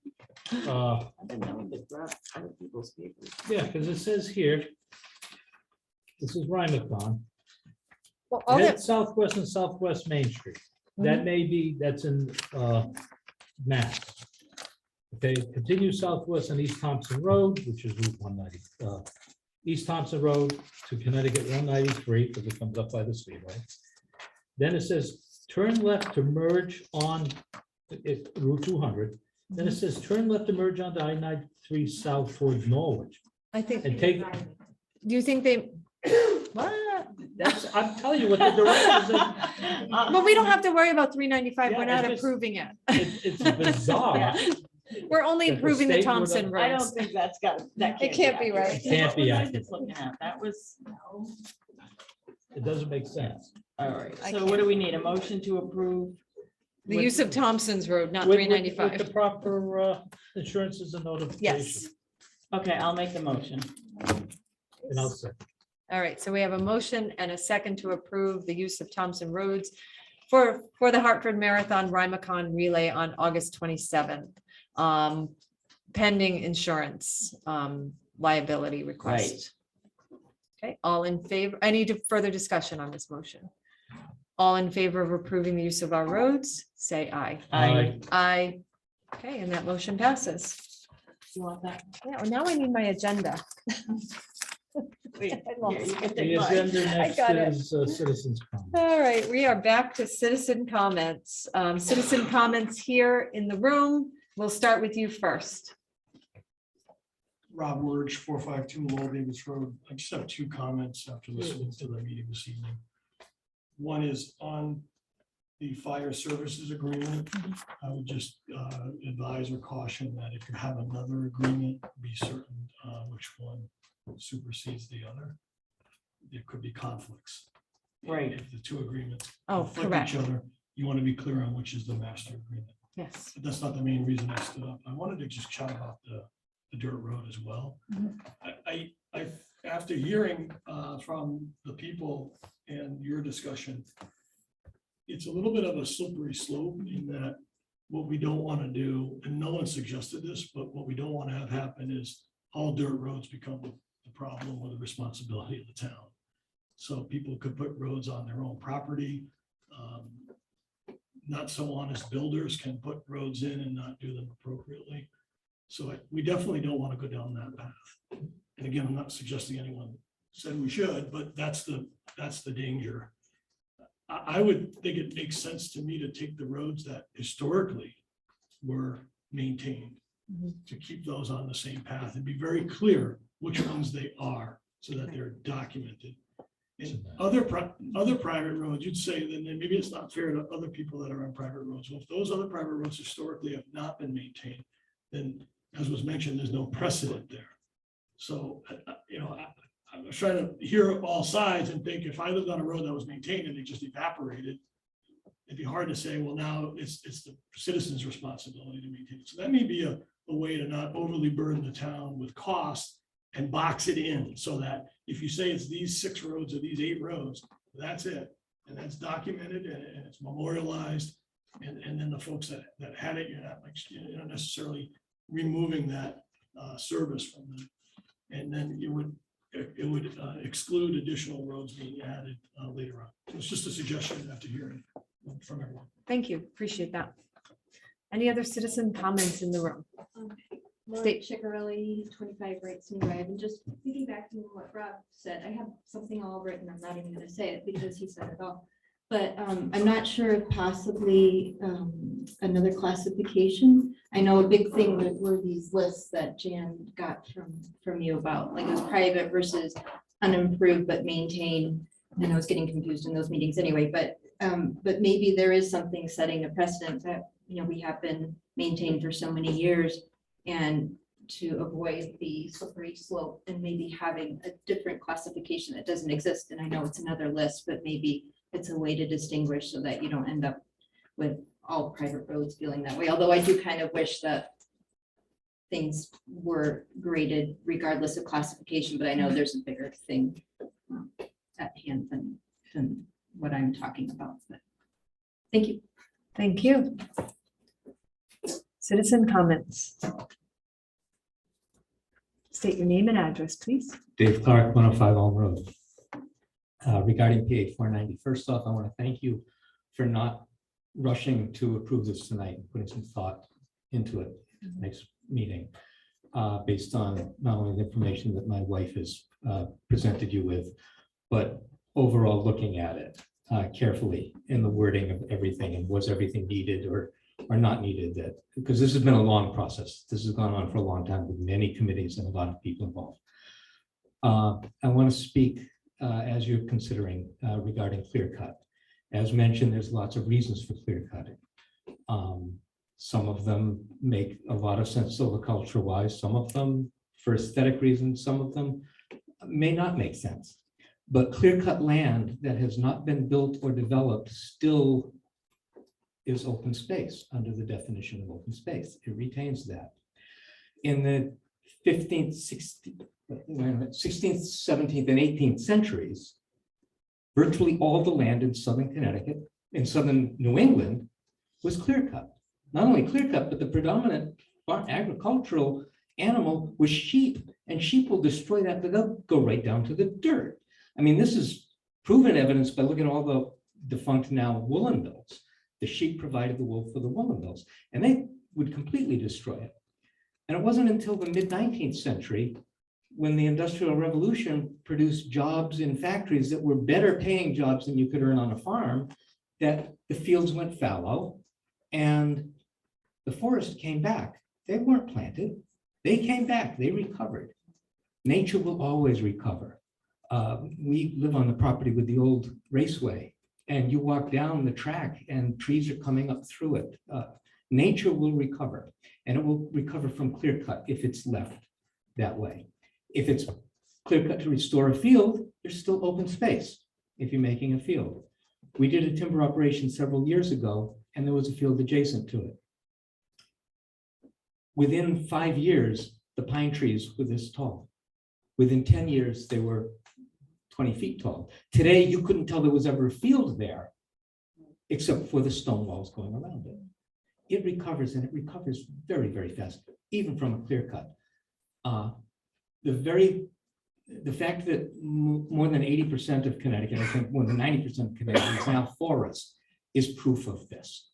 Speaker 4: I've been known to grab other people's papers.
Speaker 3: Yeah, because it says here. This is Rymacon.
Speaker 1: Well, all
Speaker 3: Head
Speaker 1: that,
Speaker 3: southwest and southwest Main Street. That may be, that's in Mass. Okay, continue southwest on East Thompson Road, which is Route 190. East Thompson Road to Connecticut 193, because it comes up by the speedway. Then it says turn left to merge on Route 200. Then it says turn left to merge onto I-93 south towards Norwich.
Speaker 1: I think,
Speaker 3: And take,
Speaker 1: do you think they, what?
Speaker 3: I'm telling you what the directions are.
Speaker 1: But we don't have to worry about 395.
Speaker 3: Yeah,
Speaker 1: We're not
Speaker 3: it's just-
Speaker 1: approving it.
Speaker 3: It's bizarre.
Speaker 4: Yeah.
Speaker 1: We're only
Speaker 3: That the
Speaker 1: approving the
Speaker 3: state would-
Speaker 1: Thompson
Speaker 4: I don't
Speaker 1: roads.
Speaker 4: think that's got, that
Speaker 1: It can't be
Speaker 4: accurate.
Speaker 1: right.
Speaker 3: It can't be
Speaker 4: What was I
Speaker 3: accurate.
Speaker 4: just looking at? That was,
Speaker 3: It doesn't make sense.
Speaker 4: all right.
Speaker 1: I
Speaker 4: So what do we need? A motion to approve?
Speaker 1: The
Speaker 4: with-
Speaker 1: use of Thompson's Road, not
Speaker 3: With
Speaker 1: 395.
Speaker 3: the proper insurances and notification.
Speaker 1: Yes.
Speaker 4: Okay, I'll make the motion.
Speaker 3: And I'll say,
Speaker 1: All right, so we have a motion and a second to approve the use of Thompson roads for the Hartford Marathon Rymacon relay on August 27th. Pending insurance liability request. Okay, all in favor, I need further discussion on this motion. All in favor of approving the use of our roads, say aye.
Speaker 3: Aye.
Speaker 1: Aye. Okay, and that motion passes.
Speaker 4: You want that?
Speaker 1: Yeah, well, now I need my agenda.
Speaker 4: Wait,
Speaker 1: I lost
Speaker 4: here, you can
Speaker 1: it.
Speaker 4: take
Speaker 3: the
Speaker 4: mine.
Speaker 3: agenda next
Speaker 1: got it.
Speaker 3: is citizens' comments.
Speaker 1: All right, we are back to citizen comments. Citizen comments here in the room. We'll start with you first.
Speaker 19: Rob Lurch, 452 Lowell Davis Road. I just have two comments after listening to the meeting this evening. One is on the fire services agreement. I would just advise or caution that if you have another agreement, be certain which one supersedes the other. There could be conflicts.
Speaker 1: Right.
Speaker 19: If the two agreements
Speaker 1: Oh,
Speaker 19: conflict
Speaker 1: correct.
Speaker 19: each other, you want to be clear on which is the master agreement.
Speaker 1: Yes.
Speaker 19: But that's not the main reason I stood up. I wanted to just chat about the dirt road as well.
Speaker 1: Mhm.
Speaker 19: I, after hearing from the people and your discussion, it's a little bit of a slippery slope in that what we don't want to do, and no one suggested this, but what we don't want to have happen is all dirt roads become the problem or the responsibility of the town. So people could put roads on their own property. Not so honest builders can put roads in and not do them appropriately. So we definitely don't want to go down that path. And again, I'm not suggesting anyone said we should, but that's the danger. I would think it makes sense to me to take the roads that historically were maintained, to keep those on the same path and be very clear which ones they are so that they're documented. And other private roads, you'd say, then maybe it's not fair to other people that are on private roads. Well, if those other private roads historically have not been maintained, then as was mentioned, there's no precedent there. So, I was trying to hear all sides and think if I lived on a road that was maintained and it just evaporated, it'd be hard to say, well, now it's the citizens' responsibility to maintain it. So that may be a way to not overly burden the town with costs and box it in so that if you say it's these 6 roads or these 8 roads, that's it. And that's documented and it's memorialized. And then the folks that had it, you're not necessarily removing that service from them. And then it would exclude additional roads being added later on. So it's just a suggestion after hearing from everyone.
Speaker 1: Thank you. Appreciate that. Any other citizen comments in the room?
Speaker 20: Lori Chicarelli, 25 Wrightson Drive, and just piggybacking on what Rob said, I have something all written. I'm not even going to say it because he said it all. But I'm not sure if possibly another classification. I know a big thing were these lists that Jan got from you about, like it was private versus unimproved but maintained. And I was getting confused in those meetings anyway, but maybe there is something setting a precedent that, we have been maintained for so many years, and to avoid the slippery slope and maybe having a different classification that doesn't exist. And I know it's another list, but maybe it's a way to distinguish so that you don't end up with all private roads feeling that way. Although I do kind of wish that things were graded regardless of classification, but I know there's a bigger thing at hand than what I'm talking about. But thank you.
Speaker 1: Thank you. Citizen comments. State your name and address, please.
Speaker 21: Dave Clark, 105 Elm Road. Regarding PA 490, first off, I want to thank you for not rushing to approve this tonight and putting some thought into it next meeting, based on not only the information that my wife has presented you with, but overall looking at it carefully in the wording of everything and was everything needed or not needed, that because this has been a long process. This has gone on for a long time with many committees and a lot of people involved. I want to speak as you're considering regarding clear cut. As mentioned, there's lots of reasons for clear cutting. Some of them make a lot of sense silviculture wise, some of them for aesthetic reasons, some of them may not make sense. But clear cut land that has not been built or developed still is open space under the definition of open space. It retains that. In the 15th, 16th, 17th, and 18th centuries, virtually all the land in southern Connecticut, in southern New England, was clear cut. Not only clear cut, but the predominant agricultural animal was sheep, and sheep will destroy that, but they'll go right down to the dirt. I mean, this is proven evidence by looking at all the defunct now woolen mills. The sheep provided the wool for the woolen mills, and they would completely destroy it. And it wasn't until the mid-19th century when the Industrial Revolution produced jobs in factories that were better paying jobs than you could earn on a farm, that the fields went fallow and the forest came back. They weren't planted. They came back, they recovered. Nature will always recover. We live on the property with the old raceway, and you walk down the track and trees are coming up through it. Nature will recover, and it will recover from clear cut if it's left that way. If it's clear cut to restore a field, there's still open space if you're making a field. We did a timber operation several years ago, and there was a field adjacent to it. Within 5 years, the pine trees were this tall. Within 10 years, they were 20 feet tall. Today, you couldn't tell there was ever a field there, except for the stone walls going around it. It recovers, and it recovers very, very fast, even from a clear cut. The fact that more than 80% of Connecticut, I think more than 90% of Connecticut is now forest, is proof of this.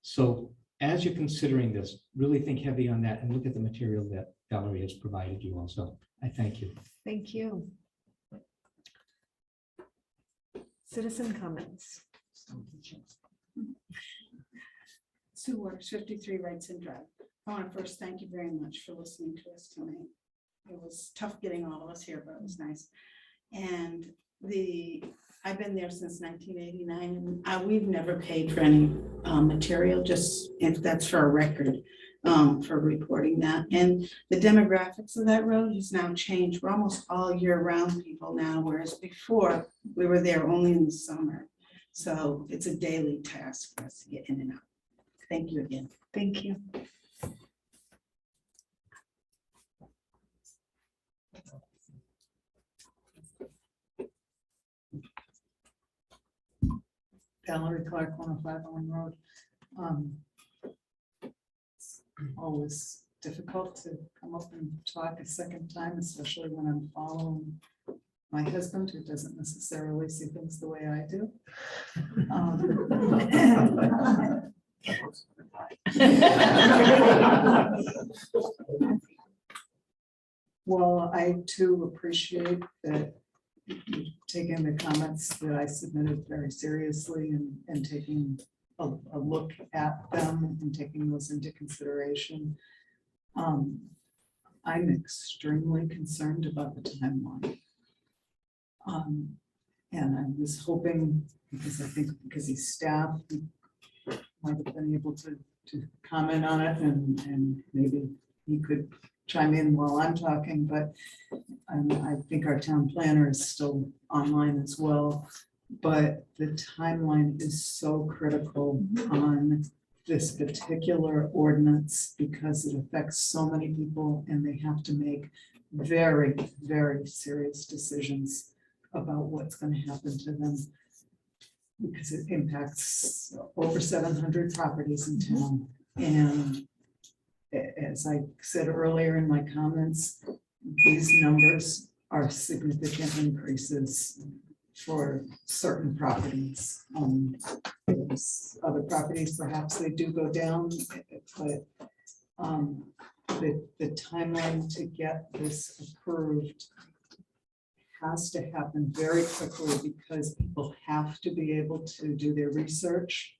Speaker 21: So as you're considering this, really think heavy on that and look at the material that Valerie has provided you also. I thank you.
Speaker 1: Thank you. Citizen comments.
Speaker 12: Sue Works, 53 Wrightson Drive. I want to first thank you very much for listening to us tonight. It was tough getting all of us here, but it was nice. And I've been there since 1989, and we've never paid for any material, just if that's for a record, for reporting that. And the demographics of that road has now changed. We're almost all year round people now, whereas before we were there only in the summer. So it's a daily task for us to get in and out. Thank you again.
Speaker 1: Thank you.
Speaker 14: Valerie Clark, 105 Owen Road. It's always difficult to come up and talk a second time, especially when I'm following my husband, who doesn't necessarily see things the way I do. Well, I too appreciate that you've taken the comments that I submitted very seriously and taking a look at them and taking those into consideration. I'm extremely concerned about the timeline. And I was hoping, because I think because he's staff, he might have been able to comment on it, and maybe he could chime in while I'm talking, but I think our town planner is still online as well. But the timeline is so critical on this particular ordinance because it affects so many people, and they have to make very, very serious decisions about what's going to happen to them, because it impacts over 700 properties in town. And as I said earlier in my comments, these numbers are significant increases for certain properties. There's other properties, perhaps they do go down, but the timeline to get this approved has to happen very quickly, because people have to be able to do their research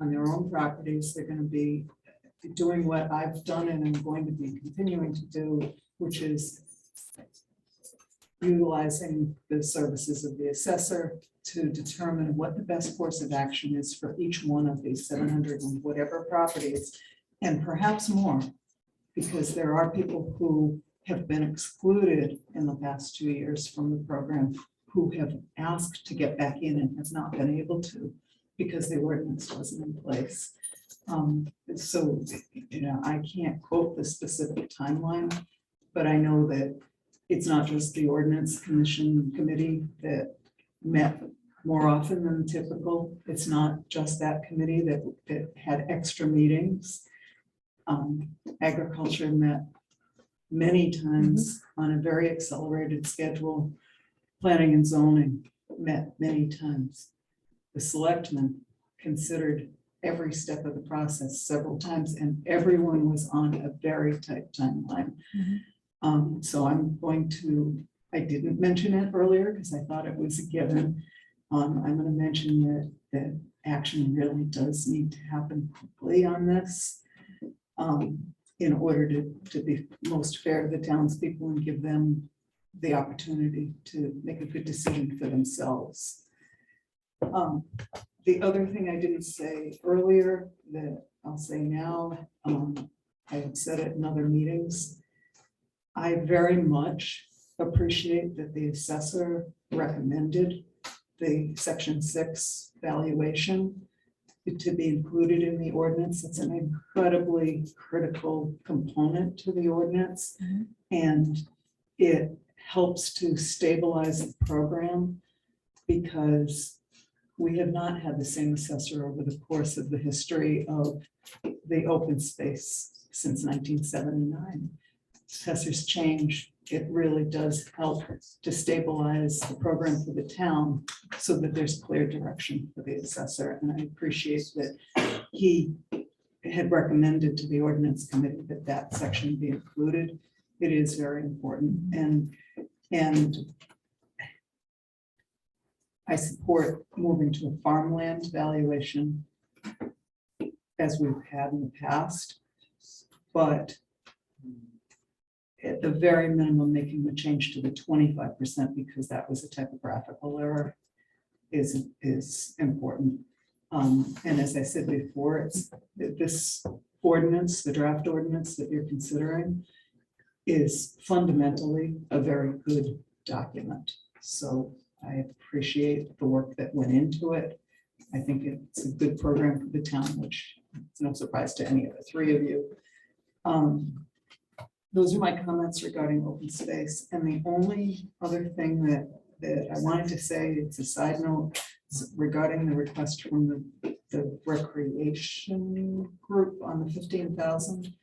Speaker 14: on their own properties. They're going to be doing what I've done and I'm going to be continuing to do, which is utilizing the services of the assessor to determine what the best course of action is for each one of these 700 and whatever properties, and perhaps more, because there are people who have been excluded in the past 2 years from the program who have asked to get back in and have not been able to because the ordinance wasn't in place. So, I can't quote the specific timeline, but I know that it's not just the ordinance committee that met more often than typical. It's not just that committee that had extra meetings. Agriculture met many times on a very accelerated schedule. Planning and zoning met many times. The selectmen considered every step of the process several times, and everyone was on a very tight timeline. So I didn't mention it earlier because I thought it was a given. I'm going to mention that action really does need to happen quickly on this. in order to be most fair to the townspeople and give them the opportunity to make a good decision for themselves. The other thing I didn't say earlier that I'll say now, I have said it in other meetings. I very much appreciate that the assessor recommended the section 6 valuation to be included in the ordinance. It's an incredibly critical component to the ordinance. And it helps to stabilize the program because we have not had the same assessor over the course of the history of the open space since 1979. Assessors change. It really does help to stabilize the program for the town so that there's clear direction for the assessor. And I appreciate that he had recommended to the ordinance committee that that section be included. It is very important. And I support moving to a farmland valuation as we've had in the past, but at the very minimum, making the change to the 25% because that was a typographical error is important. And as I said before, it's this ordinance, the draft ordinance that you're considering is fundamentally a very good document. So I appreciate the work that went into it. I think it's a good program for the town, which is no surprise to any of the three of you. Those are my comments regarding open space. And the only other thing that I wanted to say, it's a side note regarding the request from the recreation group on the 15,000.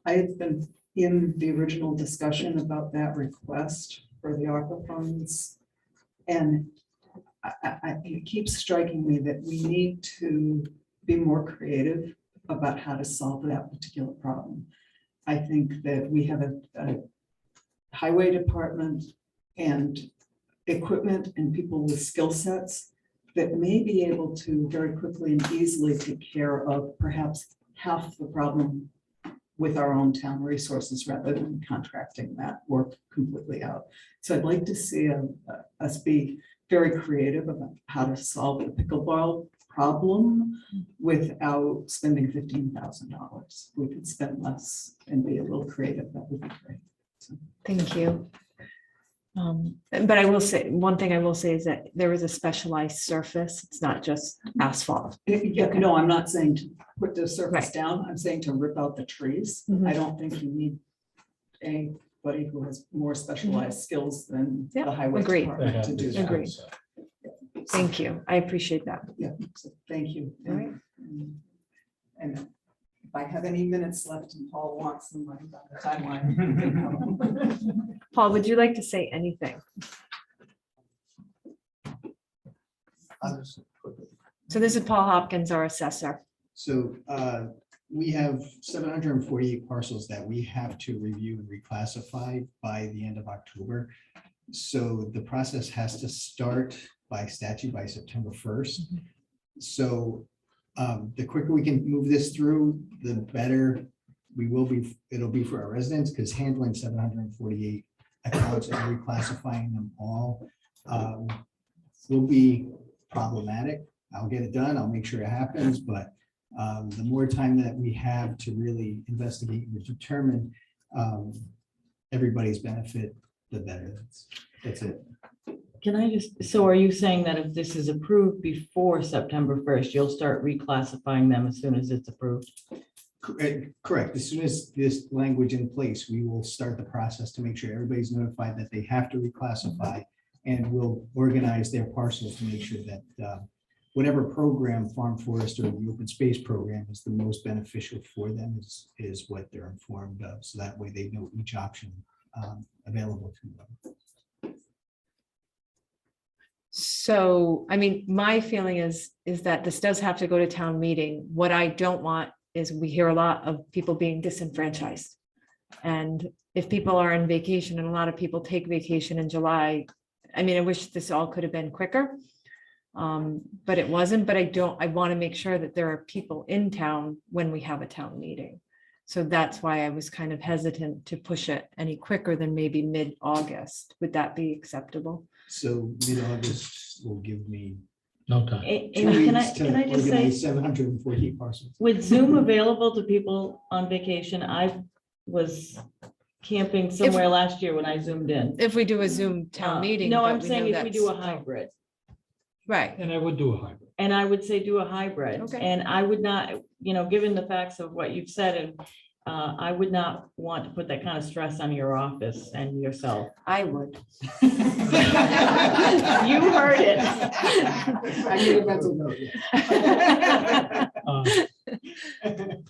Speaker 14: I had been in the original discussion about that request for the ARPA funds. And it keeps striking me that we need to be more creative about how to solve that particular problem. I think that we have a highway department and equipment and people with skill sets that may be able to very quickly and easily take care of perhaps half the problem with our own town resources rather than contracting that work completely out. So I'd like to see us be very creative about how to solve the pickleball problem without spending $15,000. We could spend less and be a little creative. That would be great. So.
Speaker 1: Thank you. But I will say, one thing I will say is that there is a specialized surface. It's not just asphalt.
Speaker 14: Yeah, no, I'm not saying to put the surface down. I'm saying to rip out the trees. I don't think you need anybody who has more specialized skills than the highway department to do that.
Speaker 1: Agreed. Thank you. I appreciate that.
Speaker 14: Yeah, so thank you.
Speaker 1: All right.
Speaker 14: And if I have any minutes left and Paul wants them, I've got the timeline.
Speaker 1: Paul, would you like to say anything? So this is Paul Hopkins, our assessor.
Speaker 6: So we have 748 parcels that we have to review and reclassify by the end of October. So the process has to start by statute by September 1st. So the quicker we can move this through, the better it'll be for our residents, because handling 748 accounts and reclassifying them all will be problematic. I'll get it done. I'll make sure it happens, but the more time that we have to really investigate and determine everybody's benefit, the better. That's it.
Speaker 4: Can I just, so are you saying that if this is approved before September 1st, you'll start reclassifying them as soon as it's approved?
Speaker 6: Correct. As soon as this language in place, we will start the process to make sure everybody's notified that they have to reclassify, and we'll organize their parcels to make sure that whatever program, Farm Forest or the open space program, is the most beneficial for them is what they're informed of. So that way they know each option available to them.
Speaker 1: So, I mean, my feeling is that this does have to go to town meeting. What I don't want is we hear a lot of people being disenfranchised. And if people are on vacation, and a lot of people take vacation in July, I mean, I wish this all could have been quicker. But it wasn't, but I want to make sure that there are people in town when we have a town meeting. So that's why I was kind of hesitant to push it any quicker than maybe mid-August. Would that be acceptable?
Speaker 6: So mid-August will give me
Speaker 3: No time.
Speaker 6: 2
Speaker 4: Amy, can
Speaker 6: weeks to
Speaker 4: I just say,
Speaker 6: organize 740 parcels.
Speaker 4: with Zoom available to people on vacation, I was camping somewhere last year when I zoomed in.
Speaker 1: If we do a Zoom town meeting.
Speaker 4: No,
Speaker 1: but
Speaker 4: I'm
Speaker 1: we
Speaker 4: saying
Speaker 1: know
Speaker 4: if we do a
Speaker 1: that's-
Speaker 4: hybrid.
Speaker 1: Right.
Speaker 3: And I would do a hybrid.
Speaker 4: And I would say do a hybrid.
Speaker 1: Okay.
Speaker 4: And I would not, given the facts of what you've said, and I would not want to put that kind of stress on your office and yourself.
Speaker 1: I would.
Speaker 4: You heard it.
Speaker 6: I need a mental note.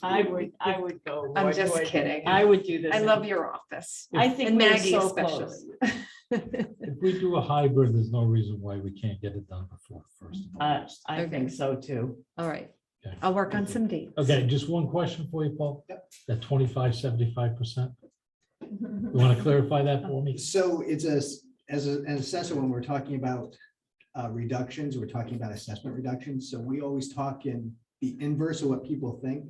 Speaker 4: I would go.
Speaker 1: I'm
Speaker 4: boy,
Speaker 1: just
Speaker 4: boy.
Speaker 1: kidding.
Speaker 4: I would do this.
Speaker 1: I love your office.
Speaker 4: I think
Speaker 1: And
Speaker 4: we're
Speaker 1: Maggie
Speaker 4: so
Speaker 1: especially.
Speaker 4: close.
Speaker 3: If we do a hybrid, there's no reason why we can't get it done before the first. of August.
Speaker 4: I think so too.
Speaker 1: All right.
Speaker 3: Okay.
Speaker 1: I'll work on some dates.
Speaker 3: Okay, just one question for you, Paul. That 25-75%. You want to clarify that for me?
Speaker 6: So it's an assessor, when we're talking about reductions, we're talking about assessment reductions. So we always talk in the inverse of what people think.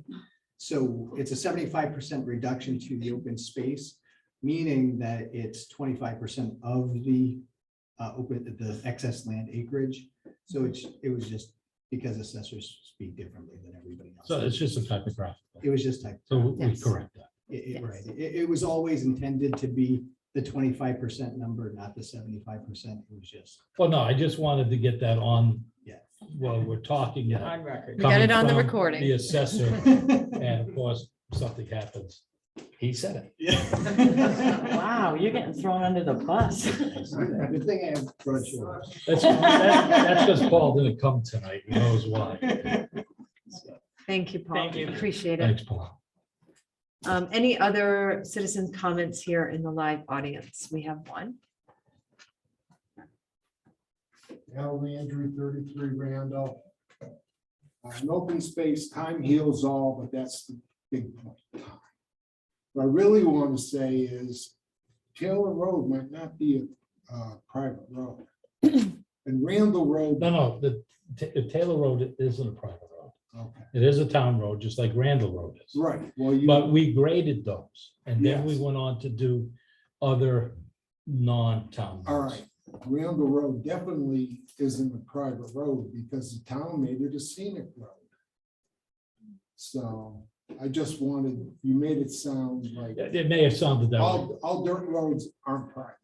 Speaker 6: So it's a 75% reduction to the open space, meaning that it's 25% of the the excess land acreage. So it was just because assessors speak differently than everybody else.
Speaker 3: So it's just a typographical.
Speaker 6: It was just type.
Speaker 3: So we
Speaker 1: Yes.
Speaker 3: correct that.
Speaker 6: Right. It was always intended to be the 25% number, not the 75%. It was just.
Speaker 3: Well, no, I just wanted to get that on.
Speaker 6: Yeah.
Speaker 3: Well, we're talking.
Speaker 4: On record.
Speaker 1: We got it
Speaker 3: coming
Speaker 1: on the
Speaker 3: from
Speaker 1: recording.
Speaker 3: The assessor, and of course, something happens. He said it.
Speaker 4: Wow, you're getting thrown under the bus.
Speaker 6: Good thing I have broad shoulders.
Speaker 3: That's because Paul didn't come tonight. He knows why.
Speaker 1: Thank you, Paul.
Speaker 4: Thank you.
Speaker 1: Appreciate it.
Speaker 3: Thanks, Paul.
Speaker 1: Any other citizens' comments here in the live audience? We have one.
Speaker 15: Al Landry, 33 Randall. An open space, time heals all, but that's the big point. Time. What I really want to say is Taylor Road might not be a private road. And Randall Road.
Speaker 3: No, the Taylor Road isn't a private road.
Speaker 15: Okay.
Speaker 3: It is a town road, just like Randall Road is.
Speaker 15: Right, well,
Speaker 3: But we graded those, and then we
Speaker 15: Yes.
Speaker 3: went on to do other non-town.
Speaker 15: All
Speaker 3: roads.
Speaker 15: right, Randall Road definitely isn't a private road because the town made it a scenic road. So I just wanted, you made it sound like
Speaker 3: It may have sounded that way.
Speaker 15: all dirt roads aren't private.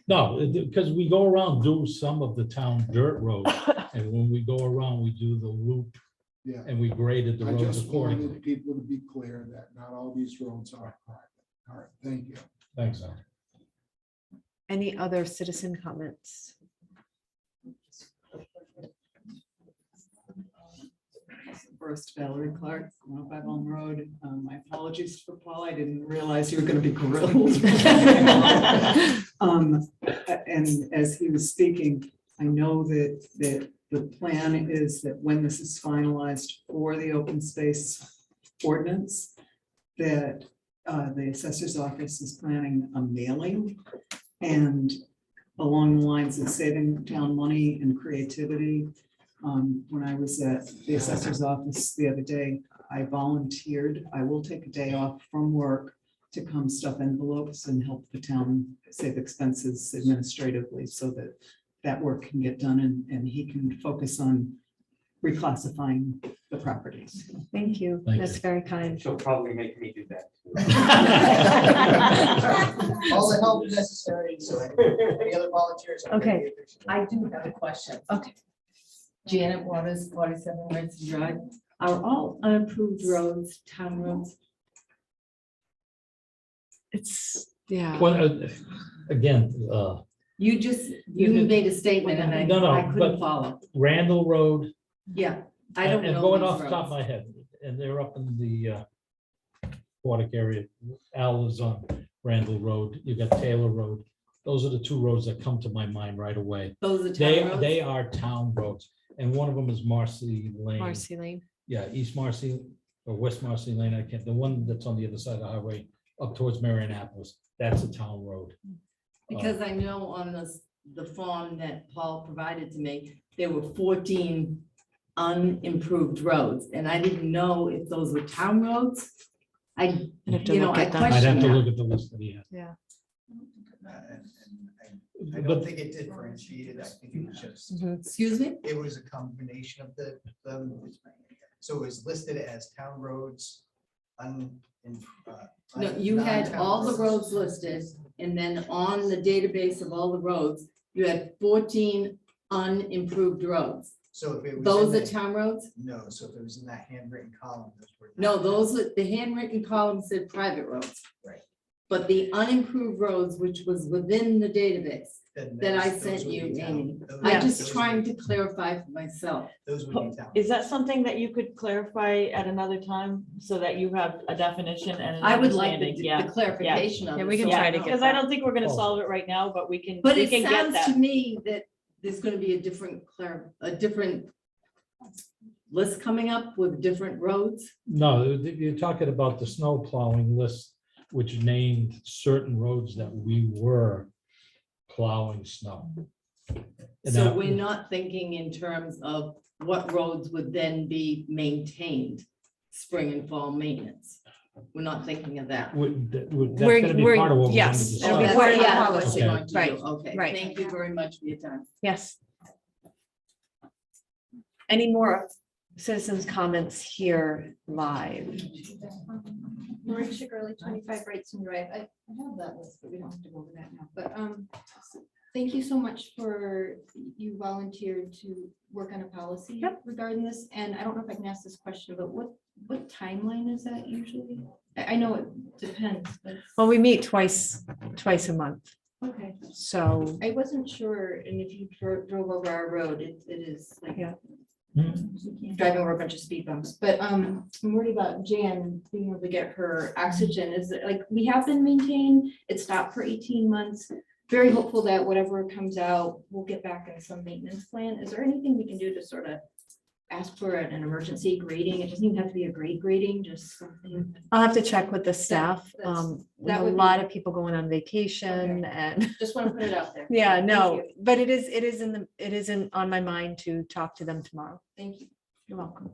Speaker 3: No, because we go around, do some of the town dirt roads, and when we go around, we do the loop,
Speaker 15: Yeah,
Speaker 3: and we graded the
Speaker 15: I
Speaker 3: roads
Speaker 15: just
Speaker 3: accordingly.
Speaker 15: wanted people to be clear that not all these roads are private. All right, thank you.
Speaker 3: Thanks, Al.
Speaker 1: Any other citizen comments?
Speaker 14: First, Valerie Clark, 105 Elm Road. My apologies for Paul. I didn't realize you were going to be grilled. And as he was speaking, I know that the plan is that when this is finalized for the open space ordinance, that the assessor's office is planning a mailing. And along the lines of saving town money and creativity, when I was at the assessor's office the other day, I volunteered. I will take a day off from work to come stuff envelopes and help the town save expenses administratively so that that work can get done and he can focus on reclassifying the properties.
Speaker 1: Thank you.
Speaker 3: Thank
Speaker 1: That's
Speaker 3: you.
Speaker 1: very kind.
Speaker 21: She'll probably make me do that.
Speaker 5: All the help necessary, so any other volunteers?
Speaker 1: Okay.
Speaker 4: I do have a question.
Speaker 1: Okay.
Speaker 4: Janet Waters, 47 Ransom Drive. Are all unapproved roads town roads?
Speaker 1: It's, yeah.
Speaker 3: Well, again,
Speaker 4: You made a statement and I
Speaker 3: No,
Speaker 4: couldn't
Speaker 3: but
Speaker 4: follow.
Speaker 3: Randall Road.
Speaker 4: Yeah, I don't
Speaker 3: And
Speaker 4: know
Speaker 3: going
Speaker 4: these
Speaker 3: off the top of
Speaker 4: roads.
Speaker 3: my head, and they're up in the Aquatic area. Al is on Randall Road. You got Taylor Road. Those are the two roads that come to my mind right away.
Speaker 4: Those are town roads?
Speaker 3: They are town roads, and one of them is Marcy Lane.
Speaker 1: Marcy Lane.
Speaker 3: Yeah, East Marcy or West Marcy Lane. I can't, the one that's on the other side of the highway up towards Marianapolis. That's a town road.
Speaker 4: Because I know on the form that Paul provided to me, there were 14 unimproved roads, and I didn't know if those were town roads
Speaker 1: I'd have to
Speaker 8: you know,
Speaker 1: look
Speaker 8: I
Speaker 1: at them.
Speaker 3: I'd have
Speaker 8: question
Speaker 3: to
Speaker 8: that.
Speaker 3: look at the list that he had.
Speaker 1: Yeah.
Speaker 6: I don't think it differentiated. I think it was just,
Speaker 8: Excuse me?
Speaker 6: it was a combination of the, so it was listed as town roads,
Speaker 8: No, you had
Speaker 6: non-town
Speaker 8: all the roads listed, and then on the database of all the roads, you had 14 unimproved roads.
Speaker 6: So if it was.
Speaker 8: Those
Speaker 6: in
Speaker 8: are
Speaker 6: the-
Speaker 8: town roads?
Speaker 6: No, so if it was in that handwritten column, those were.
Speaker 8: No,
Speaker 6: not-
Speaker 8: those, the handwritten column said private roads.
Speaker 6: Right.
Speaker 8: But the unimproved roads, which was within the database
Speaker 6: Then
Speaker 8: that I
Speaker 6: those
Speaker 8: sent
Speaker 6: would
Speaker 8: you,
Speaker 6: be town-
Speaker 8: Amy.
Speaker 6: those-
Speaker 8: I'm
Speaker 6: those
Speaker 8: just trying to clarify for myself.
Speaker 6: Those would be town.
Speaker 4: Is that something that you could clarify at another time so that you have a definition and an
Speaker 8: I would like
Speaker 4: understanding?
Speaker 8: the
Speaker 4: Yeah.
Speaker 8: clarification of it.
Speaker 1: Yeah, we can
Speaker 8: so
Speaker 1: try
Speaker 8: I
Speaker 1: to
Speaker 8: know.
Speaker 1: get
Speaker 4: Because I don't think we're gonna
Speaker 3: Oh.
Speaker 4: solve it right now, but we can,
Speaker 8: But
Speaker 4: we
Speaker 8: it
Speaker 4: can get
Speaker 8: sounds to
Speaker 4: that.
Speaker 8: me that there's gonna be a different list coming up with different roads.
Speaker 3: No, you're talking about the snow plowing list, which named certain roads that we were plowing snow. And
Speaker 8: So
Speaker 3: that-
Speaker 8: we're not thinking in terms of what roads would then be maintained, spring and fall maintenance. We're not thinking of that.
Speaker 3: That's
Speaker 1: We're-
Speaker 3: gonna be
Speaker 1: we're-
Speaker 3: part of what we're going to
Speaker 1: yes,
Speaker 3: decide.
Speaker 1: it'll be
Speaker 8: That's
Speaker 1: part of the
Speaker 8: what
Speaker 1: policy.
Speaker 8: we're going to do.
Speaker 1: Right,
Speaker 8: Okay,
Speaker 1: right.
Speaker 8: thank you very much for your time.
Speaker 1: Yes. Any more citizens' comments here live?
Speaker 20: Lori Chigarelli, 25 Wrightson Drive. I have that list, but we don't have to go over that now. But thank you so much for you volunteered to work on a policy regarding this. And I don't know if I can ask this question, but what timeline is that usually? I know it depends, but.
Speaker 1: Well, we meet twice a month,
Speaker 20: Okay.
Speaker 1: so.
Speaker 20: I wasn't sure, and if you drove over our road, it is like.
Speaker 1: Yeah.
Speaker 20: Driving over a bunch of speed bumps, but I'm worried about Jan being able to get her oxygen. Is it like, we have been maintained, it stopped for 18 months. Very hopeful that whatever comes out, we'll get back in some maintenance plan. Is there anything we can do to sort of ask for an emergency grading? It doesn't even have to be a grade grading, just something.
Speaker 1: I'll have to check with the staff. We have
Speaker 20: that
Speaker 1: a
Speaker 20: would be-
Speaker 1: lot of people going on vacation
Speaker 20: Okay.
Speaker 1: and.
Speaker 20: Just want to put it out there.
Speaker 1: Yeah,
Speaker 20: Thank
Speaker 1: no,
Speaker 20: you.
Speaker 1: but it isn't on my mind to talk to them tomorrow.
Speaker 20: Thank you.
Speaker 1: You're welcome.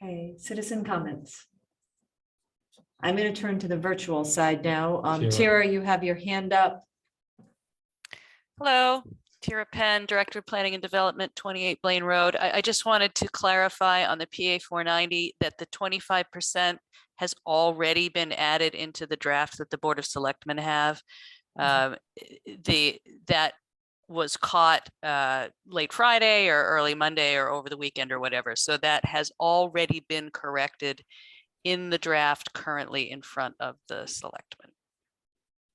Speaker 1: Okay, citizen comments. I'm going to turn to the virtual side now.
Speaker 3: Tara.
Speaker 1: Tara, you have your hand up.
Speaker 7: Hello, Tara Penn, Director of Planning and Development, 28 Blaine Road. I just wanted to clarify on the PA 490 that the 25% has already been added into the draft that the Board of Selectmen have. That was caught late Friday or early Monday or over the weekend or whatever. So that has already been corrected in the draft currently in front of the Selectmen.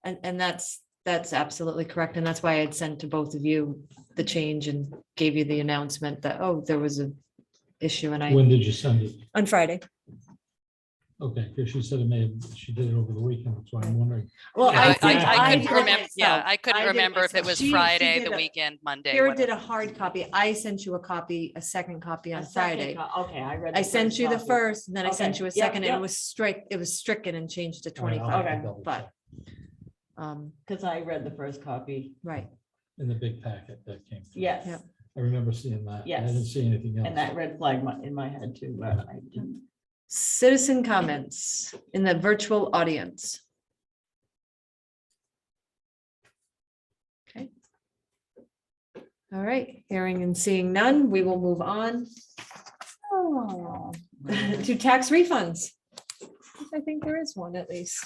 Speaker 1: And that's absolutely correct. And that's why I had sent to both of you the change and gave you the announcement that, oh, there was an issue and
Speaker 3: When did you send it?
Speaker 1: on Friday.
Speaker 3: Okay, because she said she did it over the weekend, that's why I'm wondering.
Speaker 1: Well,
Speaker 7: Yeah, I
Speaker 1: did
Speaker 7: couldn't remember.
Speaker 1: myself.
Speaker 7: Yeah, I couldn't
Speaker 1: did
Speaker 7: remember if it
Speaker 1: myself.
Speaker 7: was
Speaker 1: She
Speaker 7: Friday,
Speaker 1: did
Speaker 7: the
Speaker 1: a-
Speaker 7: weekend, Monday.
Speaker 1: Tara
Speaker 7: whatever.
Speaker 1: did a hard copy. I sent you a second copy on
Speaker 4: A second
Speaker 1: Friday.
Speaker 4: Okay, I read.
Speaker 1: I
Speaker 4: the
Speaker 1: sent
Speaker 4: first
Speaker 1: you the
Speaker 4: copy.
Speaker 1: first, and then I sent
Speaker 4: Okay,
Speaker 1: you a
Speaker 4: yep,
Speaker 1: second, and
Speaker 4: yep.
Speaker 1: it was stricken and changed to
Speaker 3: All right, I'll have
Speaker 1: 25,
Speaker 3: to double
Speaker 1: but.
Speaker 3: check.
Speaker 4: Because I read the first copy.
Speaker 1: Right.
Speaker 3: In the big packet that came. through.
Speaker 4: Yes.
Speaker 1: Yep.
Speaker 3: I remember seeing that. I
Speaker 4: Yes.
Speaker 3: didn't see anything else.
Speaker 4: And that red flag in my head too, but I didn't.
Speaker 1: Citizen comments in the virtual audience. Okay. All right, hearing and seeing none, we will move on to tax refunds. I think there is one at least.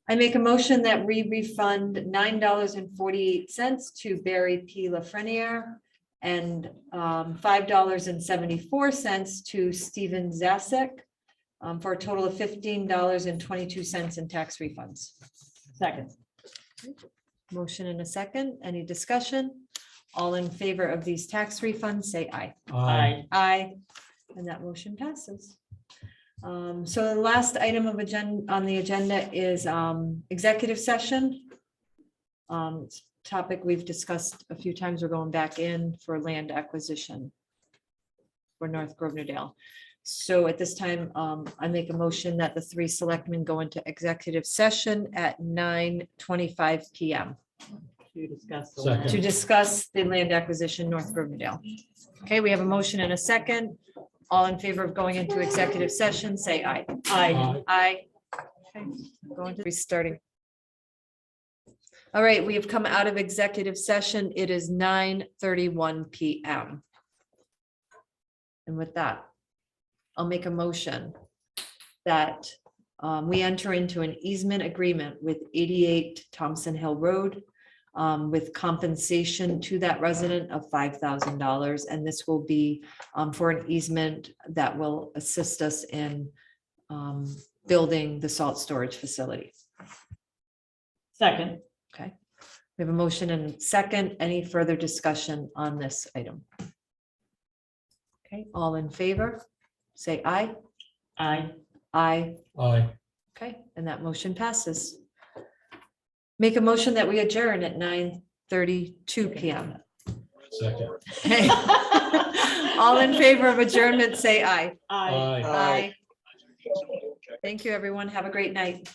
Speaker 1: I make a motion that we refund $9.48 to Barry P. Lafreniere and $5.74 to Stephen Zasek for a total of $15.22 in tax refunds.
Speaker 4: Second.
Speaker 1: Motion in a second. Any discussion? All in favor of these tax refunds, say aye.
Speaker 4: Aye.
Speaker 1: Aye. And that motion passes. So the last item of on the agenda is executive session. It's a topic we've discussed a few times. We're going back in for land acquisition for North Grovenerdale. So at this time, I make a motion that the three selectmen go into executive session at 9:25 PM
Speaker 4: To discuss. the
Speaker 3: Second.
Speaker 4: land.
Speaker 1: to discuss the land acquisition North Grovenerdale. Okay, we have a motion and a second. All in favor of going into executive session, say aye.
Speaker 4: Aye.
Speaker 1: Aye. Okay, going to restarting. All right, we have come out of executive session. It is 9:31 PM. And with that, I'll make a motion that we enter into an easement agreement with 88 Thompson Hill Road with compensation to that resident of $5,000. And this will be for an easement that will assist us in building the salt storage facility.
Speaker 4: Second.
Speaker 1: Okay, we have a motion and a second. Any further discussion on this item? Okay, all in favor, say aye.
Speaker 4: Aye.
Speaker 1: Aye.
Speaker 3: Aye.
Speaker 1: Okay, and that motion passes. Make a motion that we adjourn at 9:32 PM.
Speaker 3: Second.
Speaker 1: Okay. All in favor of adjournment, say aye.
Speaker 4: Aye.
Speaker 1: Aye. Thank you, everyone. Have a great night.